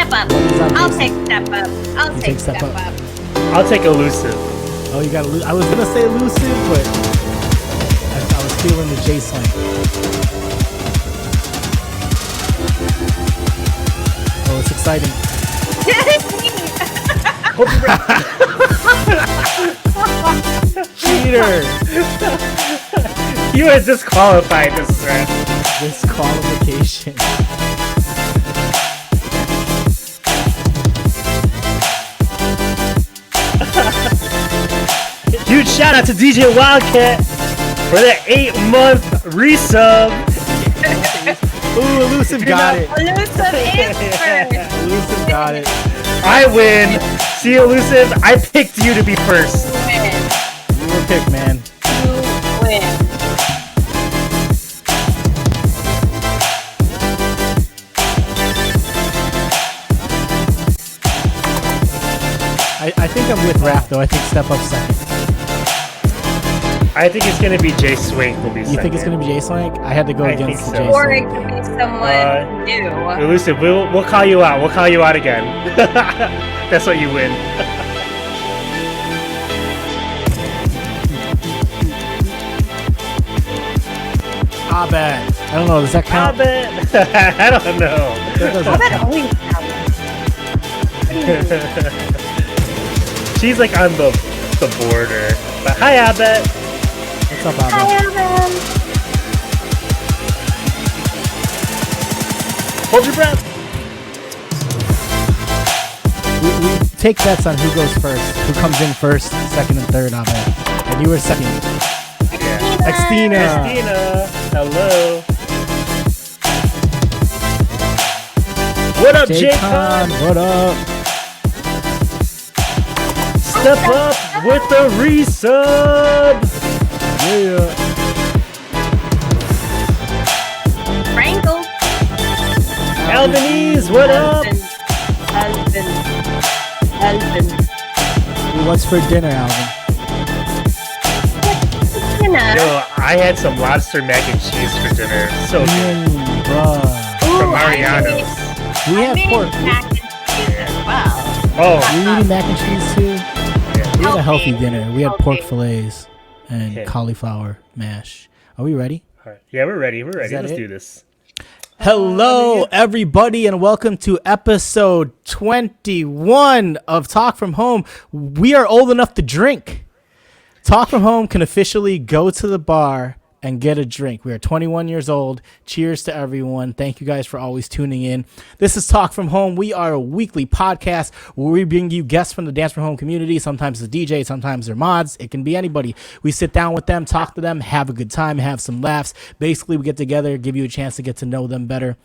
Step up. I'll take step up. I'll take step up. I'll take elusive. Oh, you got to. I was gonna say elusive, but I was feeling the J slang. Oh, it's exciting. Cheater! You are disqualified this round. Disqualification. Huge shout out to DJ Wildcat for that 8-month resub. Ooh, elusive got it. Elusive answer. Elusive got it. I win. See, elusive, I picked you to be first. You were picked, man. You win. I think I'm with Raph, though. I think Step Up second. I think it's going to be Jay Swank will be second. You think it's going to be Jay Swank? I had to go against the so. Jay Or it Swank. could be someone new. Elusive, we'll call you out. We'll call you out again. That's what you win. I bet. I don't know. Does that count? I bet. I don't know. That doesn't That count. always happens. She's like on the border. But hi, Abed. What's up, Abba? Hi, Evan. Hold your breath. We take bets on who goes first, who comes in first, second, and third, Abba. And you were second. Xtina. Christina. Hello. What up, J-Con? J-Con? What up? Step up with the resub. Yeah. Frankel. Albanese, what up? Husband. What's for dinner, Alvin? Yo, I had some lobster mac and cheese for dinner. So good. Bruh. From Mariano's. We have pork. mac and cheese as well. Oh, We eating mac and cheese too? yeah. We had a healthy Healthy. dinner. We had pork Healthy. fillets and Okay. cauliflower mash. Are we ready? All right. Yeah, we're ready. We're ready. that Let's it? do this. Hello, everybody, and welcome to episode 21 of Talk From Home. We are old enough to drink. Talk From Home can officially go to the bar and get a drink. We are 21 years old. Cheers to everyone. Thank you guys for always tuning in. This is Talk From Home. We are a weekly podcast where we bring you guests from the Dance From Home community. Sometimes it's DJ, sometimes they're mods. It can be anybody. We sit down with them, talk to them, have a good time, have some laughs. Basically, we get together, give you a chance to get to know them better.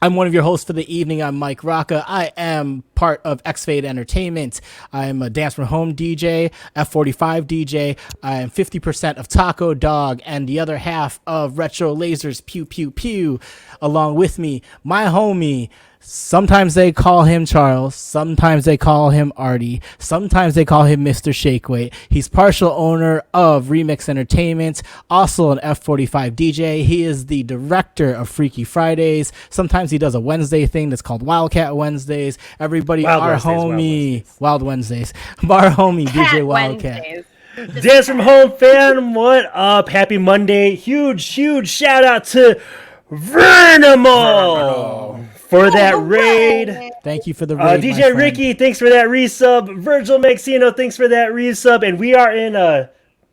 I'm one of your hosts for the evening. I'm Mike Rocca. I am part of X-Fade Entertainment. I'm a Dance From Home DJ, F45 DJ. I am 50% of Taco Dog and the other half of Retro Lasers Pew Pew Pew. Along with me, my homie. Sometimes they call him Charles. Sometimes they call him Artie. Sometimes they call him Mr. Shakeweight. He's partial owner of Remix Entertainment, also an F45 DJ. He is the director of Freaky Fridays. Sometimes he does a Wednesday thing that's called Wildcat Wednesdays. Everybody, Wild our Wednesdays, homie, Wild Wednesdays. Our homie, DJ Cat Wildcat. Wednesdays. Dance From Home fan, what up? Happy Monday. Huge shout out to Vernamo for that raid. Thank you for the raid, my DJ friend. Ricky, thanks for that resub. Virgil Maxino, thanks for that resub. And we are in a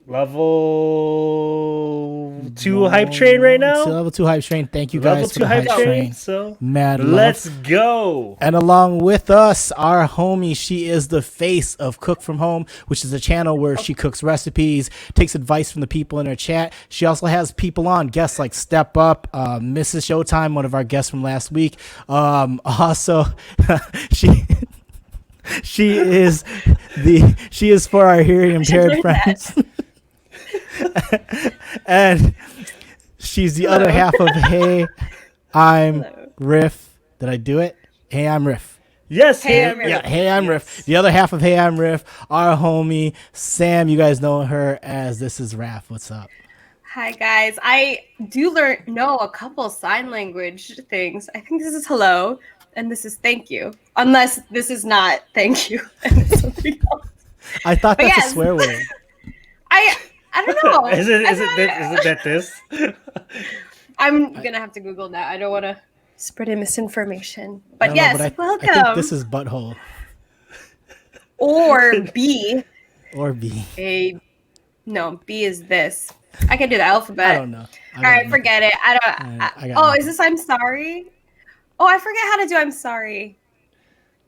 level 2 hype train right It's a now. level 2 hype train. Thank you Level guys for 2 the hype hype train. train. So Mad love. let's go. And along with us, our homie, she is the face of Cook From Home, which is a channel where she cooks recipes, takes advice from the people in her chat. She also has people on, guests like Step Up, Mrs. Showtime, one of our guests from last week. Also, she is for our hearing impaired friends. And she's the other half of Hey, I'm Riff. Did I do it? Hey, I'm Riff. Yes, Hey, him. I'm Riff. Yeah, Hey, I'm Riff. The other half of Hey, I'm Riff, our homie Sam. You guys know her as This Is Raph. What's up? Hi guys. I do know a couple sign language things. I think this is hello and this is thank you. Unless this is not thank you and it's something else. I thought But that's yes. a swear word. I don't know. Is it that this? I'm gonna have to Google that. I don't want to spread misinformation. I But don't know, yes, but welcome. I think this is butthole or B. or B. No, B is this. I can do the alphabet. I don't know. All right, forget it. I don't. got is this I'm sorry? Oh, I forget how to do I'm sorry.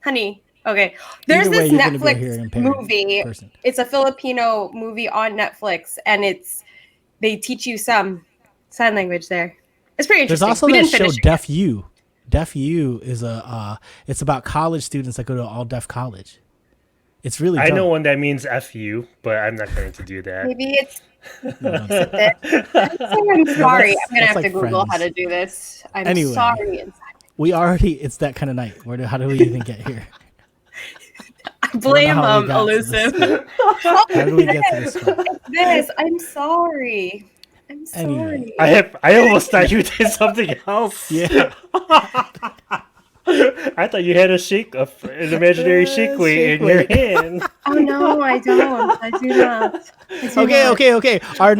Honey. Okay. There's Either way, this you're gonna be a Netflix hearing impaired movie. person. It's a Filipino movie on Netflix, and they teach you some sign language there. It's pretty There's interesting. also We that didn't show finish it. Deaf U. Deaf U is it's about college students that go to all deaf college. It's really I dope. know one that means F you, but I'm not going to do that. Maybe it's. No, don't say that. I'm sorry. I'm gonna that's have like to Google Friends. how to do this. I'm Anyway. sorry. It's that kind of night. How do we even get here? I blame how we got to this elusive. How did we get to this point? This. I'm sorry. I'm sorry. Anyway. I almost thought you did something else. Yeah. I thought you had an imaginary shake weight in your hand. Oh no, I don't. I do not. Okay. Our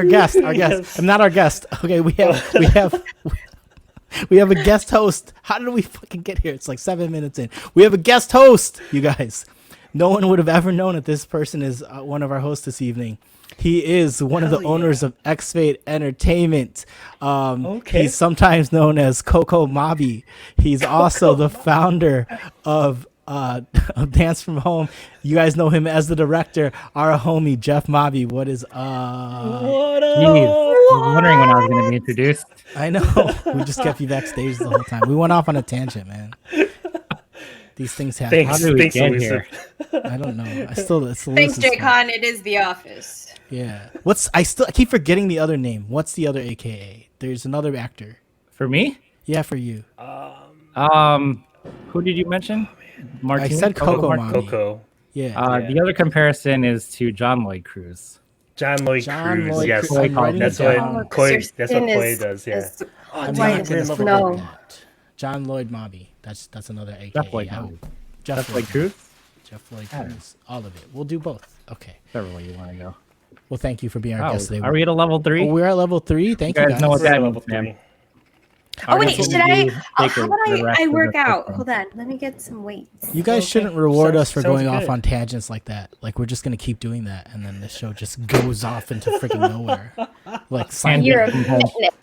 guest. Yes. Not our guest. Okay, we have a guest host. How did we fucking get here? It's like 7 minutes in. We have a guest host, you guys. No one would have ever known that this person is one of our hosts this evening. He is one of the owners of X-Fate Entertainment. He's sometimes known as Coco Mabi. He's also the founder of Dance from Home. You guys know him as the director. Our homie Jeff Mabi. What is What Jeez, I was wondering when I was going to be introduced. I know. We just kept you backstage the whole time. We went off on a tangent, man. These things happen. How did we get here? I don't know. It's Thanks, Jay Khan. It is The Office. Yeah. I keep forgetting the other name. What's the other AKA? There's another actor. For me? Yeah, for you. Who did you mention? I said Coco Mabi. Coco. Yeah. The other comparison is to John Lloyd Cruz. John Lloyd Cruz. Yes, Cruz. I'm writing that's it down. what Coy does. Yeah. I'm Why not is gonna it forget no? that. John Lloyd Mabi. That's another AKA. Jeff Lloyd Cruz. Jeff Lloyd Cruz? Jeff Lloyd Cruz. All of it. We'll do both. Okay. Whichever way you want to go. Well, thank you for being our guest today. Are we at a level 3? We're at level 3. Thank you You guys. guys know what that We're means, level man. 3. Oh wait, That's should what we I? do. How Take about the rest I of work the out? system. Hold on, let me get some weights. You guys shouldn't reward us for Sounds going off good. on tangents like that. Like, we're just going to keep doing that, and then this show just goes off into freaking nowhere. Like sign You're a language from home, fitness.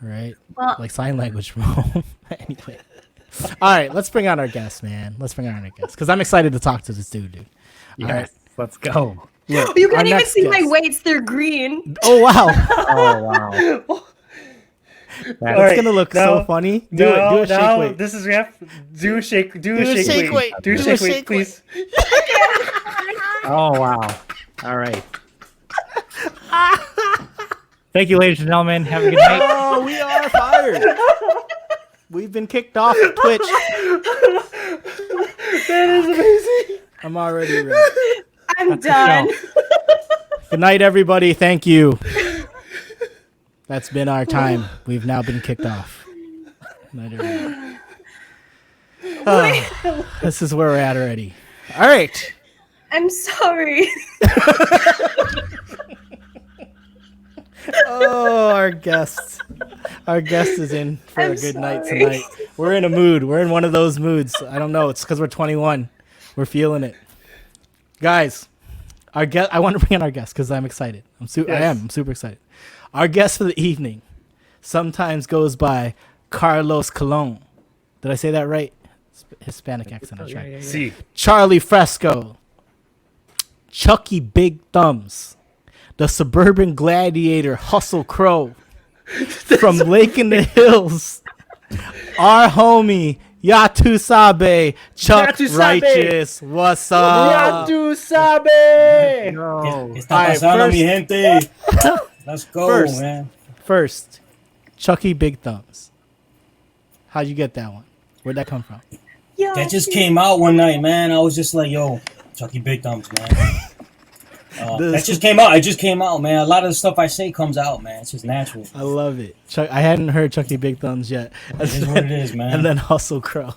right? Well, Like sign language from home. Anyway. All right, let's bring on our guest, man. Let's bring on our guest. Because I'm excited to talk to this dude. Yes, All right. let's go. Look, you our can't even next see my guest- weights. They're green. Oh, wow. Oh, wow. It's right, going to look now- so funny. Do a shake weight. This is rap. Do a shake a shake weight. Do a shake weight, please. Oh, wow. All right. Thank you, ladies and gentlemen. Have a good night. Oh, we are fired. We've been kicked off of Twitch. That is amazing. I'm already ready. I'm done. Good night, everybody. Thank you. That's been our time. We've now been kicked off. Good night, everybody. Oh, this is where we're at already. All right. I'm sorry. Oh, our guest. Our guest is in for a I'm good night sorry. tonight. We're in a mood. We're in one of those moods. I don't know. It's because we're 21. We're feeling it. Guys, our guest. I want to bring in our guest because I'm excited. I'm super excited. Our guest for the evening sometimes goes by Carlos Colon. Did I say that right? Hispanic accent. I tried. See, Charlie Fresco. Chucky Big Thumbs. The Suburban Gladiator Hustle Crow. From Lake in the Hills. Our homie Yatu Sabe. Chuck Yatu Sabe. Righteous. What's up? Yatu Sabe. No. ¿Qué está All right, pasando, mi first- gente? Let's go, First. man. First, Chucky Big Thumbs. How'd you get that one? Where'd that come from? Yo, That just came out one night, man. I was just like, yo, Chucky Big Thumbs, man. That just came out. It just came out, man. A lot of the stuff I say comes out, man. It's just natural. I love it. I hadn't heard Chucky Big Thumbs yet. It is what it is, man. And then Hustle Crow.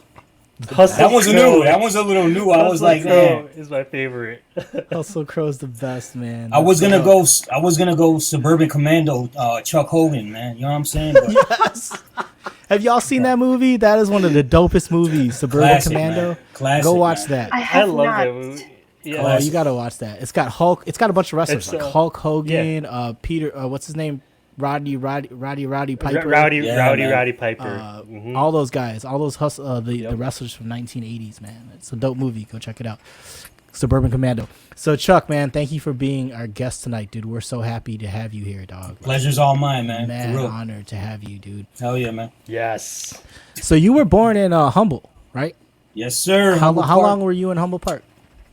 That one's new. That one's a little new. I was like, man, is my favorite. Hustle Crow's the best, man. I was gonna go Suburban Commando, Chuck Hogan, man. You know what I'm saying? But Yes. Have y'all seen that movie? That is one of the dopest movies, Suburban Classic, Commando. man. Classic, Go watch man. that. I I have love not. that movie. Yeah. Oh, you gotta watch that. It's got Hulk. It's got a bunch of wrestlers It's, like Hulk Hogan, Peter. What's his name? Roddy Piper. Rowdy man. Piper. All those guys. All those the wrestlers from 1980s. Man, it's a dope movie. Go check it out. Suburban Commando. So Chuck, man, thank you for being our guest tonight, dude. We're so happy to have you here, dog. Pleasure's all mine, man. Man, For real. honored to have you, dude. Hell yeah, man. Yes. So you were born in Humble, right? Yes, sir. How Humble long Park. were you in Humble Park?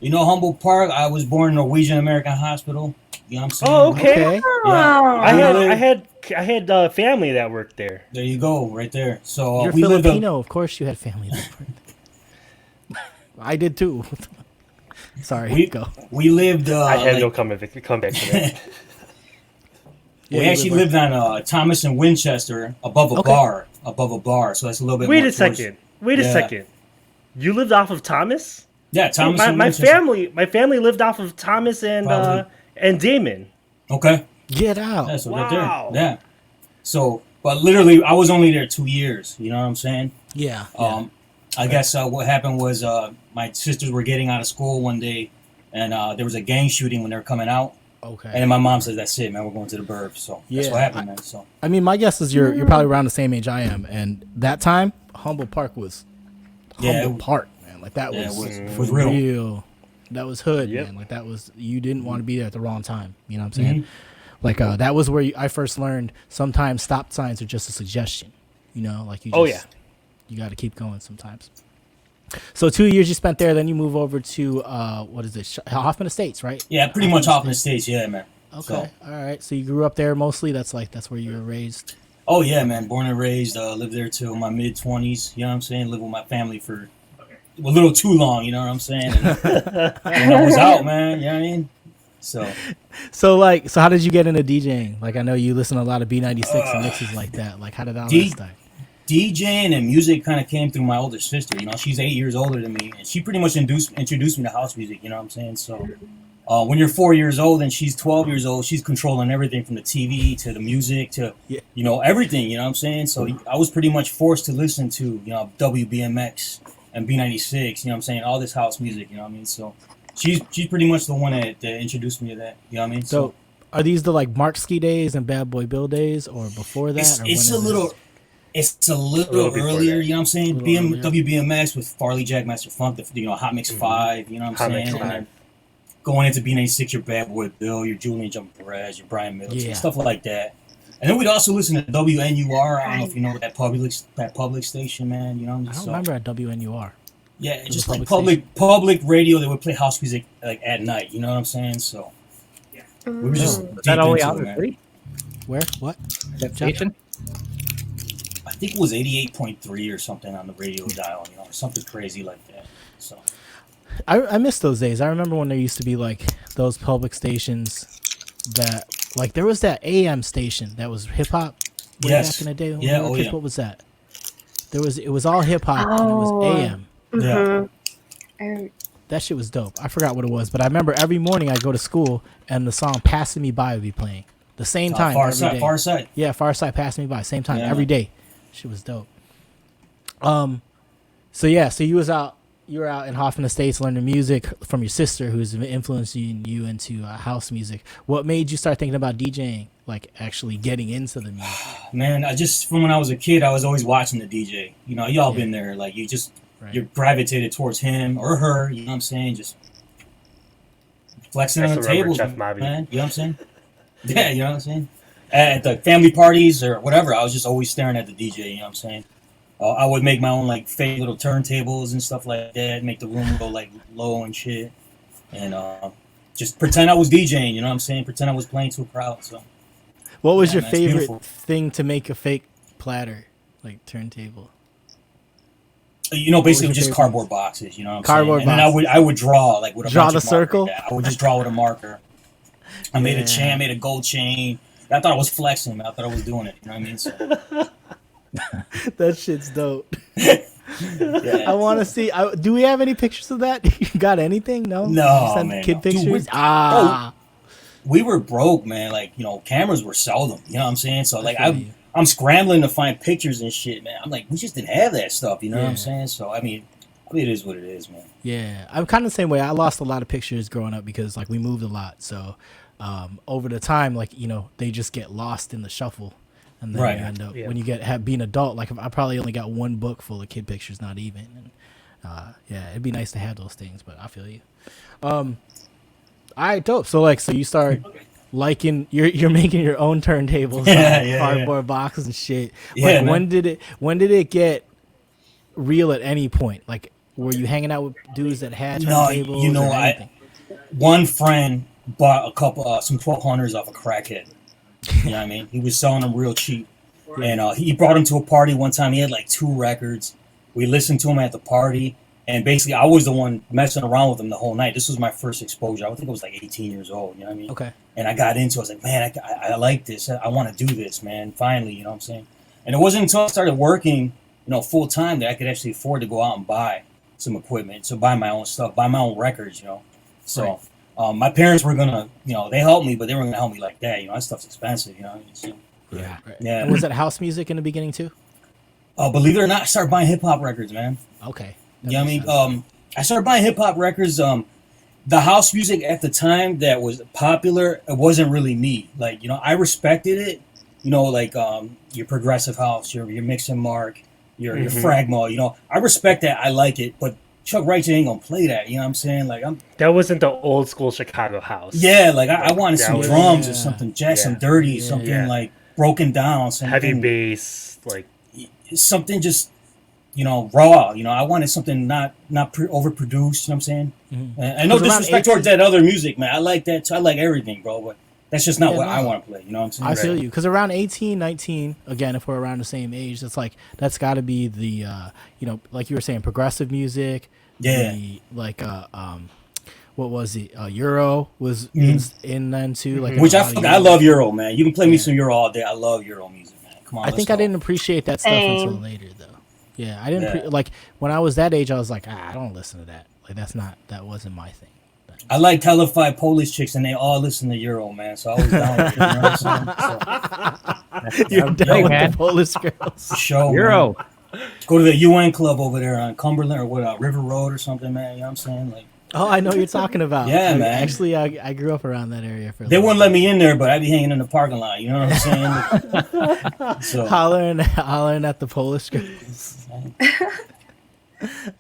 You know Humble Park? I was born in Norwegian American Hospital. You know what I'm saying? Oh, okay. Yeah. I had family that worked there. There you go, right there. So You're we lived Filipino, of course. You had family there. I did too. Sorry, go. We lived. I had like, no comeback to that. Yeah, we you actually lived lived on Thomas and Winchester above a Okay. bar. Above a bar, so that's a little bit. Wait more a second. Wait a Yeah. second. You lived off of Thomas? Yeah, Thomas and my Winchester. family lived off of Thomas and Damon. Okay. Get out. Yeah, so Wow. right there. Yeah. So, but literally, I was only there 2 years. You know what I'm saying? Yeah. I guess what happened was my sisters were getting out of school one day, and there was a gang shooting when they were coming out. Okay. And then my mom says, "That's it, man. We're going to the burbs." So that's Yeah, what happened, man. So I mean, my guess is you're probably around the same age I am, and that time Humble Park was Yeah, Humble Park, man. Like that yeah, was, it was real. That was hood, Yep. man. Like that was you didn't want to be there at the wrong time. You know what I'm saying? Like that was where I first learned sometimes stop signs are just a suggestion. You know, like you. Just, you got to keep going sometimes. So 2 years you spent there, then you move over to what is it, Hoffman Estates, right? yeah, pretty much off in the States. Yeah, man. Okay, So, all right. So you grew up there mostly. That's where you were raised. oh yeah, man. Born and raised. Lived there till my mid-20s. You know what I'm saying? Lived with my family for a little too long. You know what I'm saying? And I was out, man. You know what I mean? So So how did you get into DJing? Like I know you listen to a lot of B96 and mixes like that. Like how did all that start? DJing and music kind of came through my older sister. You know, she's 8 years older than me, and she pretty much introduced me to house music. You know what I'm saying? So when you're 4 years old and she's 12 years old, she's controlling everything from the TV to the music to everything. You know what I'm saying? So I was pretty much forced to listen to WBMX and B96. You know what I'm saying? All this house music. You know what I mean? So she's pretty much the one that introduced me to that. You know what I mean? So are these the like Mark Ski days and Bad Boy Bill days, or before that? It's a little before earlier, that. you know what I'm saying? Earlier. WBMX with Farley Jackmaster Funk, the Hot Mix 5, you know what I'm Hot saying? Mix And 5. then going into B96, your Bad Boy Bill, your Julian Jump Perez, your Brian Middleton, stuff like that. And then we'd also listen to WNUR. I don't know if you know that public station, man. You know, I don't remember at WNUR. Yeah, was just a like public public radio. They would play house music like at night. You know what I'm saying? So we were just Is that deep only into out it, in the man. city? Where? What? That station? I think it was 88.3 or something on the radio dial. You know, something crazy like that. So. I miss those days. I remember when there used to be like those public stations that like there was that AM station that was hip hop. Yes. Back in the day. When Yeah, we were oh, kids. yeah. What was that? It was all hip hop and it was AM. Yeah. That shit was dope. I forgot what it was, but I remember every morning I'd go to school and the song "Passing Me By" would be playing the same time Far every Side, day. Far Side. Yeah, Far Side, "Passing Me By," same time Yeah. every day. Shit was dope. So you were out in Hoffman Estates learning music from your sister, who's influencing you into house music. What made you start thinking about DJing, like actually getting into the music? Man, from when I was a kid, I was always watching the DJ. You know, y'all been there. Like you're gravitated towards him or her. You know what I'm saying? Just flexing I on the still remember tables, Jeff Mobby. man. You know what I'm saying? Yeah, you know what I'm saying? At the family parties or whatever, I was just always staring at the DJ. You know what I'm saying? I would make my own like fake little turntables and stuff like that, make the room go like low and shit, and just pretend I was DJing. You know what I'm saying? Pretend I was playing to a crowd. So, What was Yeah, your man, it's favorite beautiful. thing to make a fake platter, like turntable? you know, basically your just favorite cardboard boxes. You know what I'm Cardboard saying? And then I would draw like with a Draw bunch the of marker. circle? Yeah, I would just draw with a marker, I made a chain, I made a gold chain. I thought I was flexing, man. I thought I was doing it. You know what I mean? So, That shit's dope. yeah. I want to see. Do we have any pictures of that? You got anything? No. No, You sent man, Kid no. Dude, pictures. we were broke, man. Like, you know, cameras were seldom. You know what I'm saying? So, like, feel you. I'm scrambling to find pictures and shit, man. I'm like, we just didn't have that stuff. You know what I'm Yeah. saying? So, I mean, it is what it is, man. Yeah, I'm kind of the same way. I lost a lot of pictures growing up because like we moved a lot. So over the time, like they just get lost in the shuffle, and then Right. you end up when you being adult. Like I probably only got one book full of kid pictures, not even. And yeah, it'd be nice to have those things, but I feel you. All right, dope. So you start liking you're making your own turntables, cardboard boxes and shit. Yeah, Like man. when did it get real at any point? Like were you hanging out with dudes that had No, turntables? you know, or anything? one friend bought a couple, some 1200s off a crackhead. You know what I mean? He was selling them real cheap. And he brought them to a party one time. He had like 2 records. We listened to him at the party. And basically, I was the one messing around with him the whole night. This was my first exposure. I think I was like 18 years old. You know what I mean? Okay. And I got into it. I was like, man, I like this. I want to do this, man. Finally, you know what I'm saying? And it wasn't until I started working, full time that I could actually afford to go out and buy some equipment. So buy my own stuff, buy my own records, So my parents were going to, they helped me, but they weren't going to help me like that. That stuff's expensive, So, Yeah. Right. yeah. And was it house music in the beginning too? Believe it or not, I started buying hip hop records, man. Okay. You know what I mean? I started buying hip hop records. The house music at the time that was popular, it wasn't really me. Like, I respected it. Like your progressive house, your Mix and Mark, your Fragma. I respect that. I like it, but Chuck Wright ain't gonna play that. You know what I'm saying? Like That wasn't the old school Chicago house. yeah, like I wanted some was- drums or something, some dirty, something Yeah. like broken down, something Heavy bass, like something just raw. I wanted something not overproduced. You know what I'm saying? Mhm. And no 'Cause around disrespect towards that other music, man. I like that too. I like everything, bro. But that's just not Yeah, what no. I want to play. You know what I'm saying? I feel you, because around 18, 19, again, if we're around the same age, that's got to be the like you were saying, progressive music. Yeah. The, like what was it? Euro was in then too. Like Which a lot of I Euro. love Euro, man. You can play me some Euro all day. I love Euro music, man. Come on. I think I didn't appreciate that stuff Same. until later, though. Yeah, I didn't Yeah. like when I was that age. I was like, I don't listen to that. Like that wasn't my thing. I like Telefied Polish chicks, and they all listen to Euro, man. So I was down with it. You know what I'm saying? You're down with man. the Polish girls. So, show, Euro. man. Go to the UN club over there on Cumberland or what, River Road or something, man. You know what I'm saying? Like Oh, I know what you're talking about. Yeah, man. Actually, I grew up around that area for. they wouldn't let me in there, but I'd be hanging in the parking lot. You know what I'm saying? So hollering at the Polish girls.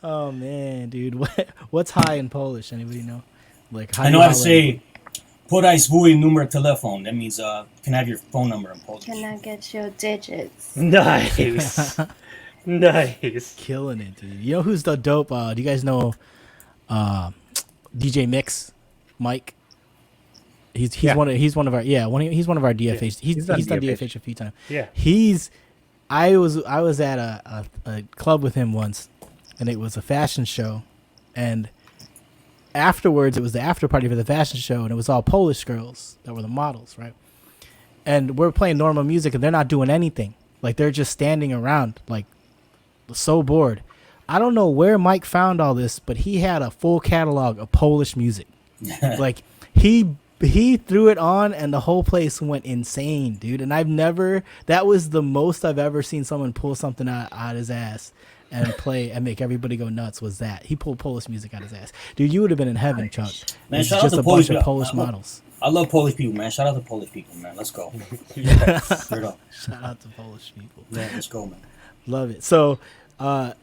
Oh man, dude, what's hi in Polish? Anybody know? Like I know how to say "podaj swój numer telefon." That means can I have your phone number in Polish. Can I get your digits? nice. Nice. killing it, dude. You know who's the dope? Do you guys know DJ Mix, Mike? He's Yeah. one of our he's one of our DFH. He's done DFH. DFH a few times. Yeah. I was at a club with him once, and it was a fashion show, and afterwards it was the after party for the fashion show, and it was all Polish girls that were the models, right? And we're playing normal music, and they're not doing anything. Like they're just standing around, like so bored. I don't know where Mike found all this, but he had a full catalog of Polish music. Like he threw it on, and the whole place went insane, dude. And that was the most I've ever seen someone pull something out his ass and play and make everybody go nuts. Was that he pulled Polish music out his ass, dude? You would have been in heaven, Chuck. Man, It's shout out just to a bunch of Polish- Polish models. I love Polish people, man. Shout out to Polish people, man. Let's go. Straight up. Shout out to Polish people. Yeah, let's go, man. Love it. So,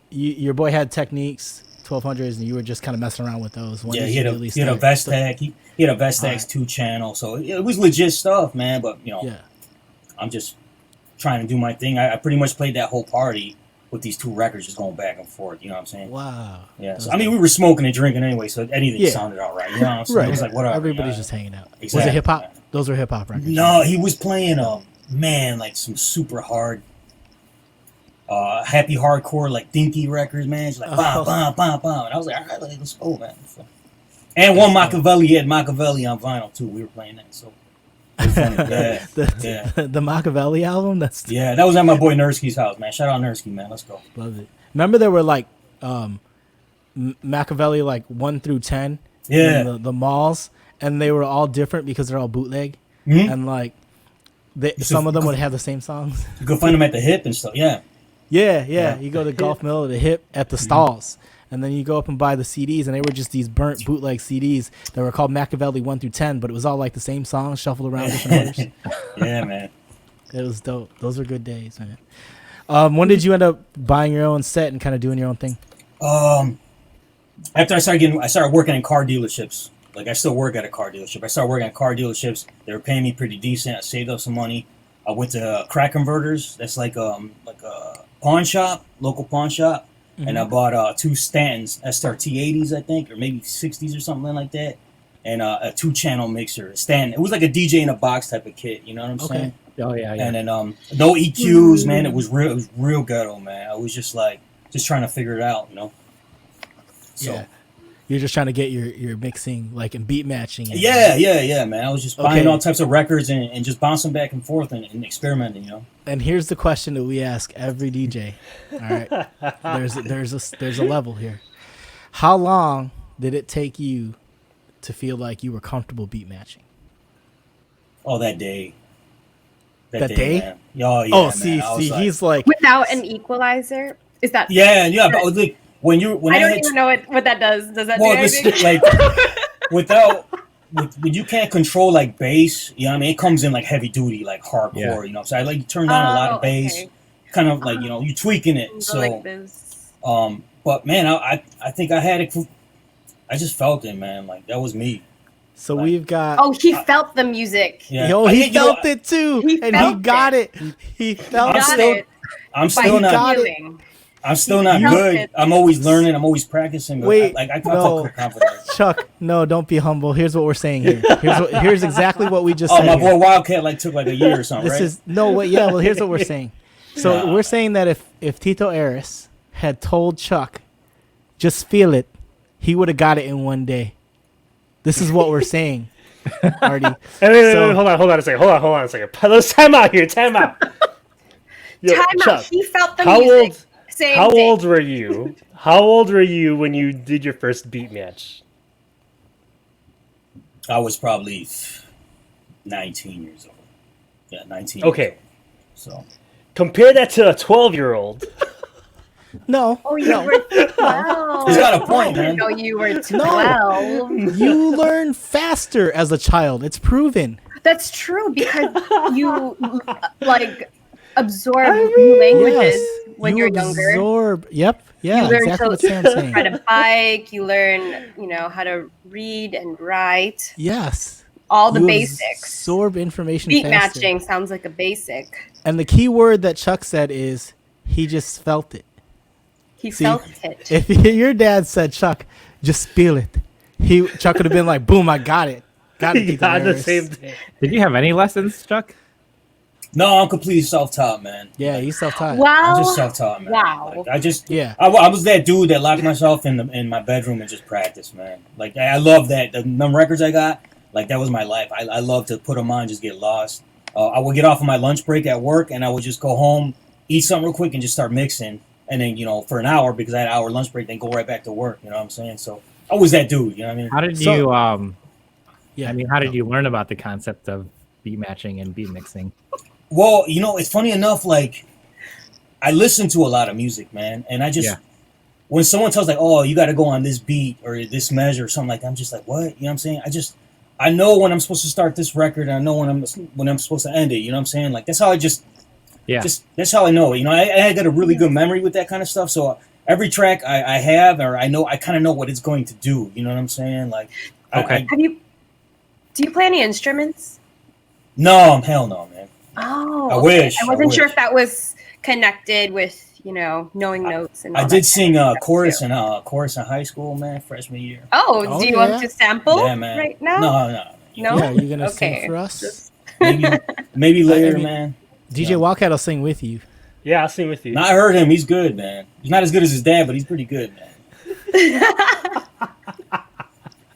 your boy had Techniques 1200s, and you were just kind of messing around with those. When Yeah, did he you had a really Vestax. He had a Vestax Alright. 2 channel, so it was legit stuff, man. But Yeah. I'm just trying to do my thing. I pretty much played that whole party with these 2 records, just going back and forth. You know what I'm saying? Wow. Yeah. That So, was I mean, dope. we were smoking and drinking anyway, so anything Yeah. sounded all right. You know what I'm saying? Right. It was like whatever. Everybody's you know? just hanging out. Was Exactly. it hip hop? Those were hip hop records. No, he was playing man, like some super hard happy hardcore like dinky records, man. It's like bam, bam, bam, bam. And I was like, all right, let's go, man. So, And one Machiavelli, he had Machiavelli on vinyl too. We were playing that, so it was funny. The Machiavelli album. That was at my boy Nursky's house, man. Shout out Nursky, man. Let's go. Love it. Remember there were like Machiavelli like 1 through 10 in the malls, and they were all different because they're all bootleg, and like some of them would have the same songs. You could find them at the Hip and stuff. Yeah. You go to Golf Mill or the Hip at the stalls, and then you go up and buy the CDs, and they were just these burnt bootleg CDs that were called Machiavelli 1 through 10, but it was all like the same songs shuffled around different orders. Yeah, man. It was dope. Those were good days, man. When did you end up buying your own set and kind of doing your own thing? After I started working in car dealerships. Like, I still work at a car dealership. I started working at car dealerships. They were paying me pretty decent. I saved up some money. I went to Crack Converters. That's like a pawn shop, local pawn shop. And I bought 2 Stantons, SRT80s, I think, or maybe 60s or something like that. And a 2-channel mixer, Stanton. It was like a DJ in a box type of kit. You know what I'm saying? Oh yeah. And then no EQs, man. It was real ghetto, man. I was just trying to figure it out, you know. So. Yeah. You're just trying to get your mixing, like, and beat matching. Yeah, man. I was just buying all types of records and just bouncing back and forth and experimenting, you know. And here's the question that we ask every DJ. All right, there's a level here. How long did it take you to feel like you were comfortable beat matching? Oh, that day. That day? Man. Oh, yeah. Oh, man. see, Like, he's like Without an equalizer? Is that? Yeah. But like when I don't even know what that does. Does that do anything? When you can't control like bass, you know what I mean? It comes in like heavy duty, like hardcore, you know. So I like turn down a lot of bass, kind of like, you know, you tweaking it. So like this. but man, I think I had it. I just felt it, man. Like that was me. So we've got. Oh, he felt the music. Yeah. Yo, he felt it too, and he got it. He felt it. I'm still not. I'm still not good. I'm always learning. I'm always practicing. Wait, I felt confident. Chuck, no, don't be humble. Here's what we're saying here. Here's exactly what we just said. Oh, my boy here. Wildcat took like a year or something, right? Well, here's what we're saying. So we're saying that if Tito Aris had told Chuck, just feel it, he would have got it in one day. This is what we're saying, Artie. Wait, hold on a second. Let's time out here. Time out. Yo, Time Chuck, out. He felt the music. How old were you? How old were you when you did your first beat match? I was probably 19 years old. Yeah, 19. Okay. So compare that to a 12-year-old. No. Oh, you were 12. He's got a point, man. No, you were 12. You learn faster as a child. It's proven. That's true because you absorb new languages when you're younger. Yep. Yeah. You learn exactly what Sam's to saying. ride a bike. You learn, how to read and write. Yes. All the basics. Absorb information. Beat faster. matching sounds like a basic. And the key word that Chuck said is he just felt it. He felt it. If your dad said, Chuck, just feel it, Chuck would have been like, boom, I got it. Got it. Got the same thing. Did you have any lessons, Chuck? No, I'm completely self-taught, man. Yeah, he's self-taught. Wow. I'm just self-taught, man. Wow. Like, I was that dude that locked myself in my bedroom and just practiced, man. Like, I love that. The records I got, like, that was my life. I love to put them on, just get lost. I would get off of my lunch break at work, and I would just go home, eat something real quick, and just start mixing. And then, for an hour, because I had an hour lunch break, then go right back to work. You know what I'm saying? So I was that dude. You know what I mean? How did you? How did you learn about the concept of beat matching and beat mixing? Well, it's funny enough. Like, I listen to a lot of music, man, and I just when someone tells like, "Oh, you got to go on this beat or this measure or something like that," I'm just like, "What?" You know what I'm saying? I know when I'm supposed to start this record, and I know when I'm supposed to end it. You know what I'm saying? Like, that's how I that's how I know it. I got a really good memory with that kind of stuff. So every track I have, or I kind of know what it's going to do. You know what I'm saying? Like, okay. Do you play any instruments? No, hell no, man. Oh, I wish. I wasn't sure if that was connected with knowing notes and. I did sing chorus in high school, man, freshman year. Oh, do you want to sample right now? No. No. Yeah, you're gonna sing for us? Maybe later, man. DJ Wildcat will sing with you. Yeah, I'll sing with you. No, I heard him. He's good, man. He's not as good as his dad, but he's pretty good, man.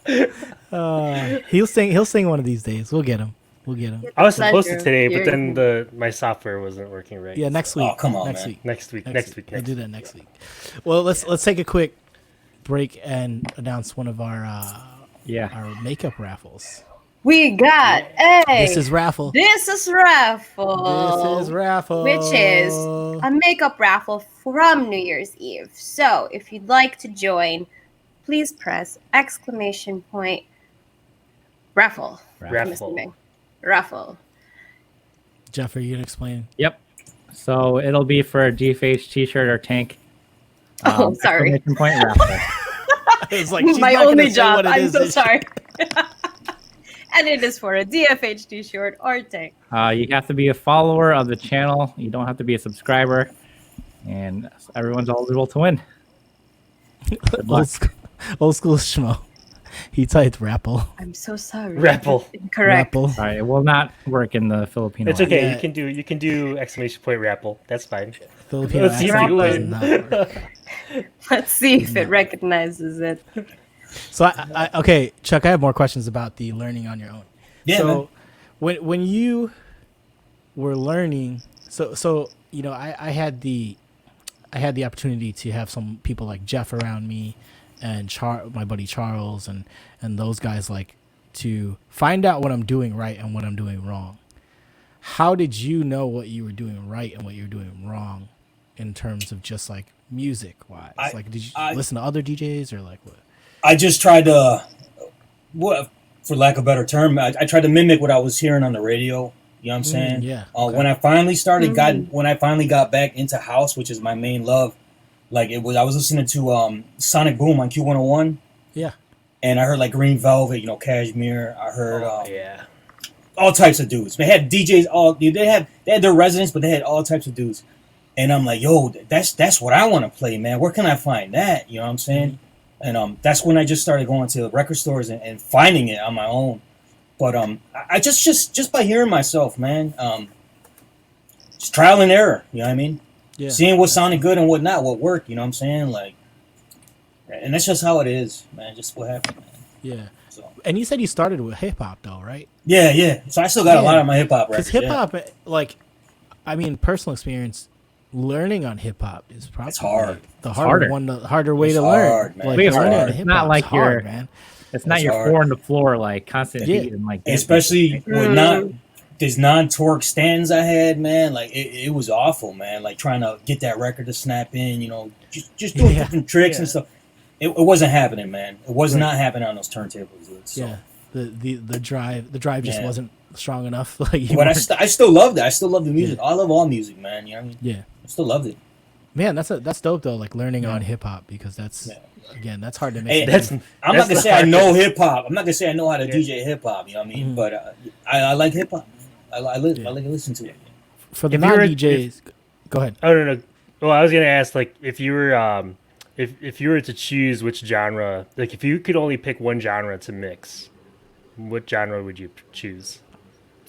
He'll sing. He'll sing one of these days. We'll get him. We'll get him. I was supposed to Pleasure. today, but You're- then my software wasn't working right. Yeah, next week. Oh, come on, next man. week. Next week. We'll do that next week. Well, let's take a quick break and announce one of our makeup raffles. We got This is raffle. This is raffle. This is raffle. Which is a makeup raffle from New Year's Eve. So if you'd like to join, please press !raffle. I'm Raffle. assuming. Raffle. Jeff, are you gonna explain? Yep. So it'll be for a GFH t-shirt or tank. Oh, sorry. exclamation Point raffle. It's like she's My not gonna only say job. what it I'm is, so is she? sorry. And it is for a DFH t-shirt or tank. You have to be a follower of the channel. You don't have to be a subscriber, and everyone's eligible to win. Good luck. Old school schmo. He typed raffle. I'm so sorry. Raffle. Incorrect. Raffle. All right, it will not work in the Filipino. It's okay. Yeah. You can do exclamation point raffle. That's fine. Filipino Let's see if accent you does win. not work. Let's see if it recognizes it. So okay, Chuck, I have more questions about the learning on your own. Yeah, so when you were learning, so you know, I had the opportunity to have some people like Jeff around me and my buddy Charles and those guys, like, to find out what I'm doing right and what I'm doing wrong. How did you know what you were doing right and what you were doing wrong in terms of just like music wise? Like, did you listen to other DJs or like what? I just tried to, for lack of a better term, I tried to mimic what I was hearing on the radio. You know what I'm saying? Yeah. When I finally when I finally got back into house, which is my main love, like I was listening to Sonic Boom on Q101. Yeah. And I heard like Green Velvet, you know, Cashmere. I heard Yeah. all types of dudes. They had DJs. They had their residents, but they had all types of dudes. And I'm like, yo, that's what I want to play, man. Where can I find that? You know what I'm saying? And that's when I just started going to record stores and finding it on my own. But I just by hearing myself, man, just trial and error. You know what I mean? Yeah. Seeing what sounded good and what not, what worked. You know what I'm saying? Like, and that's just how it is, man. Just what happened, man. Yeah. So. And you said you started with hip hop though, right? Yeah. So I still got a lot of my hip hop Because records. hip hop, like, I mean, personal experience, learning on hip hop is probably It's hard. the harder. harder way It's to learn. hard, man. Like, It's learning hard. on hip Not hop like is hard, you're- man. It's not It's your hard. 4 on the floor, like constant Yeah. beat and like Especially with these non-torque stands I had, man. Like it was awful, man. Like trying to get that record to snap in, you know, just doing different tricks and stuff. It wasn't happening, man. It was not happening on those turntables, dude. So. Yeah. The drive just Yeah. wasn't strong enough. Like, you But I weren't- still loved it. I still love the music. I love all music, man. You know what I mean? yeah. I still loved it. Man, that's dope though. Like learning on hip hop, because that's again, that's hard to make. Hey, That's I'm not gonna the say I know hardest. hip hop. I'm not gonna say I know how to DJ hip hop. You know what I mean? Mhm. But I like hip hop. I like to listen to it. For the If you were- non DJs, go ahead. Oh no. Well, I was gonna ask, like, if you were if you were to choose which genre, like if you could only pick one genre to mix, what genre would you choose?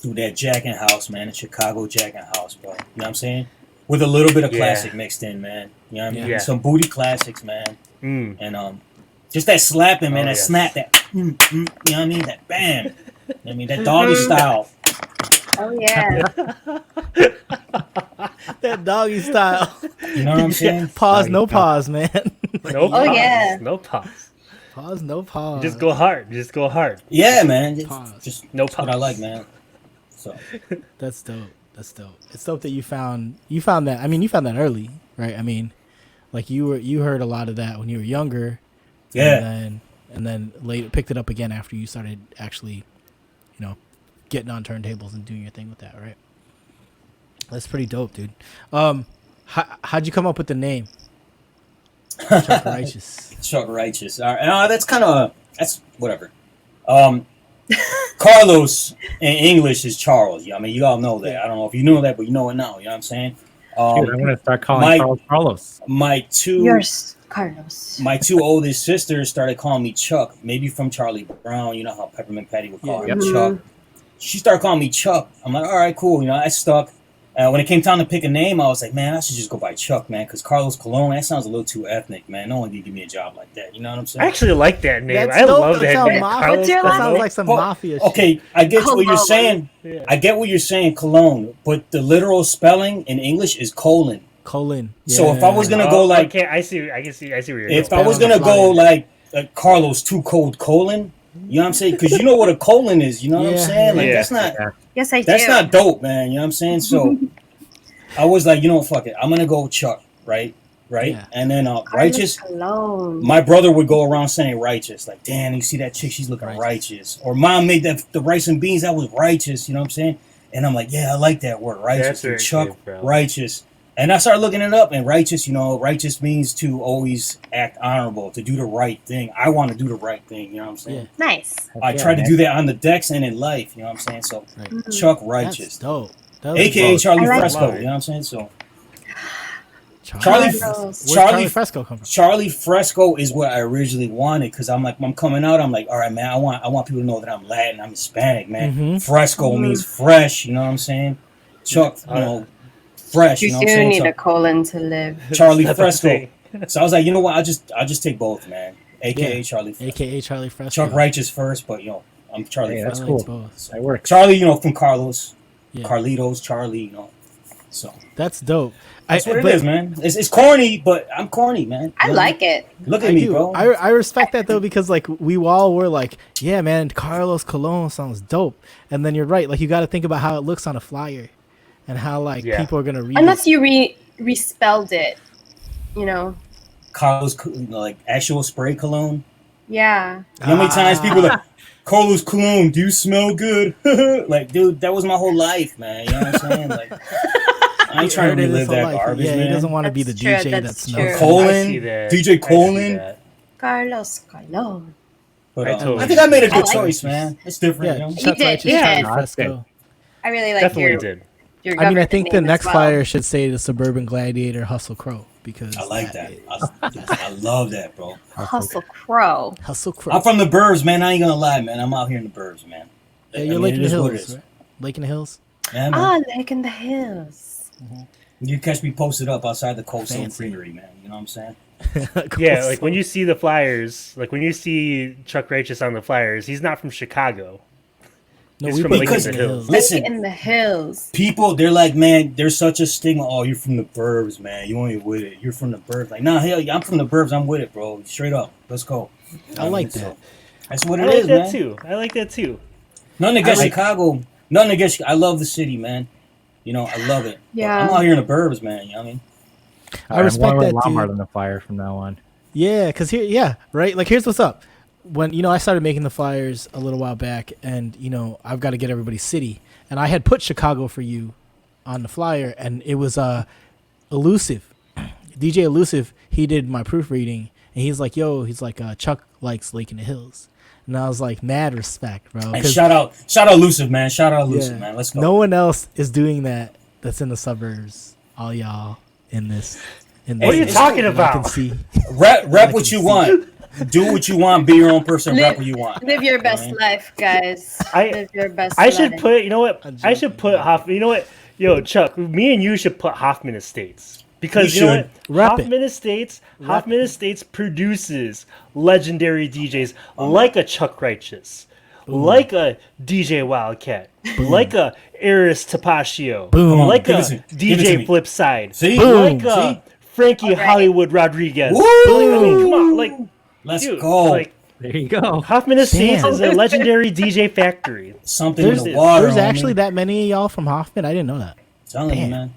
Do that Jack and House, man. The Chicago Jack and House, bro. You know what I'm saying? With a little bit of Yeah. classic mixed in, man. You know what I mean? Yeah. Some booty classics, man. Mm. And just that slapping, man. Oh, that yes. snap, that you know what I mean? That bam. You know what I mean? That doggy style. Oh yeah. That doggy style. You know what I'm saying? Pause, no pause, man. No pause. yeah. No pause. Pause, no pause. Just go hard. Just go hard. Yeah, man. Pause. Just No that's what I pause. like, man. So That's dope. That's dope. It's dope that you found that. I mean, you found that early, right? I mean, like you heard a lot of that when you were younger. yeah. And then later picked it up again after you started actually, you know, getting on turntables and doing your thing with that, right? That's pretty dope, dude. How'd you come up with the name? Chuck Righteous. Chuck Righteous. All right. That's whatever. Carlos in English is Charles. I mean, you all know that. I don't know if you know that, but you know it now. You know what I'm saying? Dude, I'm gonna start calling Mike- Charles Carlos. My two Yours, Carlos. my two oldest sisters started calling me Chuck, maybe from Charlie Brown. You know how Peppermint Patty would call him Yeah. Chuck. She started calling me Chuck. I'm like, all right, cool. You know, I stuck. When it came time to pick a name, I was like, man, I should just go by Chuck, man, because Carlos Colon, that sounds a little too ethnic, man. No one can give me a job like that. You know what I'm saying? I actually like that name. That's I dope. love That that sounds name. mafia. What's your That last sounds name? like some Well, mafia shit. okay, I get what you're Cologne. saying. Yeah. I get what you're saying, Cologne, but the literal spelling in English is colon. Colon. So if I was Yeah. gonna go like, okay, I see where you're if going. I was on the gonna go flyer. like Carlos Too Cold colon, you know what I'm saying? Because you know what a colon is. You know what I'm Yeah. saying? Like Yeah. that's not. Yeah. Yes, I That's do. not dope, man. You know what I'm saying? So I was like, you know what, fuck it. I'm gonna go with Chuck, right? Yeah. And then Carlos righteous. Colon. My brother would go around saying righteous, like, damn, you see that chick, she's looking righteous. Or mom made the rice and beans, that was righteous. You know what I'm saying? And I'm like, yeah, I like that word, righteous. That's And very Chuck, good, bro. righteous. And I started looking it up, and righteous, you know, righteous means to always act honorable, to do the right thing. I want to do the right thing. You know what I'm saying? Nice. I try to do that on the decks and in life. You know what I'm saying? So Right. Chuck, That's righteous. dope. That was AKA dope. Charlie I like Fresco. it. You know what I'm saying? So Charlie. Charlie- Carlos. Where's Charlie Charlie- Fresco come from? Charlie Fresco is what I originally wanted because I'm like, I'm coming out. I'm like, all right, man. I want people to know that I'm Latin. I'm Hispanic, man. Mhm. Fresco means fresh. You know what I'm saying? Chuck, you know, fresh. You You know what I'm do saying? need So a colon to live. Charlie That's what I'm Fresco. saying. So I was like, you know what? I'll just take both, man. AKA Yeah. Charlie Fresco. AKA Charlie Fresco. Chuck Righteous first, but you know, I'm Charlie Hey, I that's Fresco. like cool. both. That works. Charlie, you know, from Carlos, Yeah. Carlitos, Charlie, you know. So That's dope. that's what it but is, man. It's corny, but I'm corny, man. I like it. Look at I me, do. bro. I respect that though because like we all were like, yeah, man, Carlos Colon sounds dope. And then you're right, like you got to think about how it looks on a flyer, and how like Yeah. people are gonna read Unless it. you respelled it, you know. Carlos, you know, like actual spray cologne. Yeah. You know how many times people Ah. like, Carlos Cologne, do you smell good? Like, dude, that was my whole life, man. You know what I'm saying? Like, I ain't trying to Heard it his relive whole that life. garbage, Yeah, man. he doesn't want to be the That's true, DJ that that's smells. true. Colon, I see that. DJ I see Colon. that. Carlos Colon. But I totally I think I made a I good like choice, man. It's different, you Yeah, know? Chuck did, Righteous, you Charlie did. No, that's Fresco. I really like Definitely your did. your I mean, I government think the name next as well. flyer should say the Suburban Gladiator Hustle Crow because I like that. is- I love that, bro. Hustle Crow. Hustle Crow. I'm from the burbs, man. I ain't gonna lie, man. I'm out here in the burbs, man. Yeah, I you're mean, Lake in it the is what it Hills, is. right? Lake in the Hills. Yeah, man. Ah, Lake in the Hills. You catch me posted up outside the Cold Stone Fancy. Creamery, man. You know what I'm saying? Yeah, like when you see the flyers, like when you see Chuck Righteous on the flyers, he's not from Chicago. No, He's we from put Lake Lake in in the the Hills. Hills. Listen. Lake in the Hills. People, they're like, man, there's such a stigma. Oh, you're from the burbs, man. You ain't with it. You're from the burbs. Like, nah, hell, yeah, I'm from the burbs. I'm with it, bro. Straight up. Let's go. I like So, that. that's what I it like is, that man. too. I like that too. Nothing against I like- Chicago. Nothing against. I love the city, man. You know, I love it. But Yeah. I'm out here in the burbs, man. You know what I mean? I respect I'm going that, with Lombard dude. on the flyer from now on. Yeah, because here, yeah, right. Like, here's what's up. When I started making the flyers a little while back, and I've got to get everybody's city, and I had put Chicago for you on the flyer, and it was Elusive, DJ Elusive. He did my proofreading, and he's like, Chuck likes Lake in the Hills, and I was like, mad respect, bro. And 'cause shout out, Elusive, man. Shout out, Elusive, yeah, man. Let's go. no one else is doing that. That's in the suburbs. All y'all in this. In What are you this- talking that I can about? see. Rep I what can you see. want. Do what you want. Be your own person. Rep Live- what you want. Live your best Right. life, guys. Live your best I should life. put. You know what? I'm I should joking. put Hoffman. You know what? Yo, Chuck. Me and you should put Hoffman Estates because We you know should. what? Rep it. Hoffman Estates produces legendary DJs like a Chuck Righteous, like a DJ Wildcat, like a Eris Tapatio, Boom. like Give a it to me. Give it to DJ me. Flipside, See? like Boom. a Frankie Alright. Hollywood Rodriguez. Woo! I mean, come on, like, Let's dude, go. like There you go. Hoffman Estates Damn. is a legendary DJ factory. Something There's, in the water. there's actually homie. that many of y'all from Hoffman. I didn't know that. Telling you, Damn. man.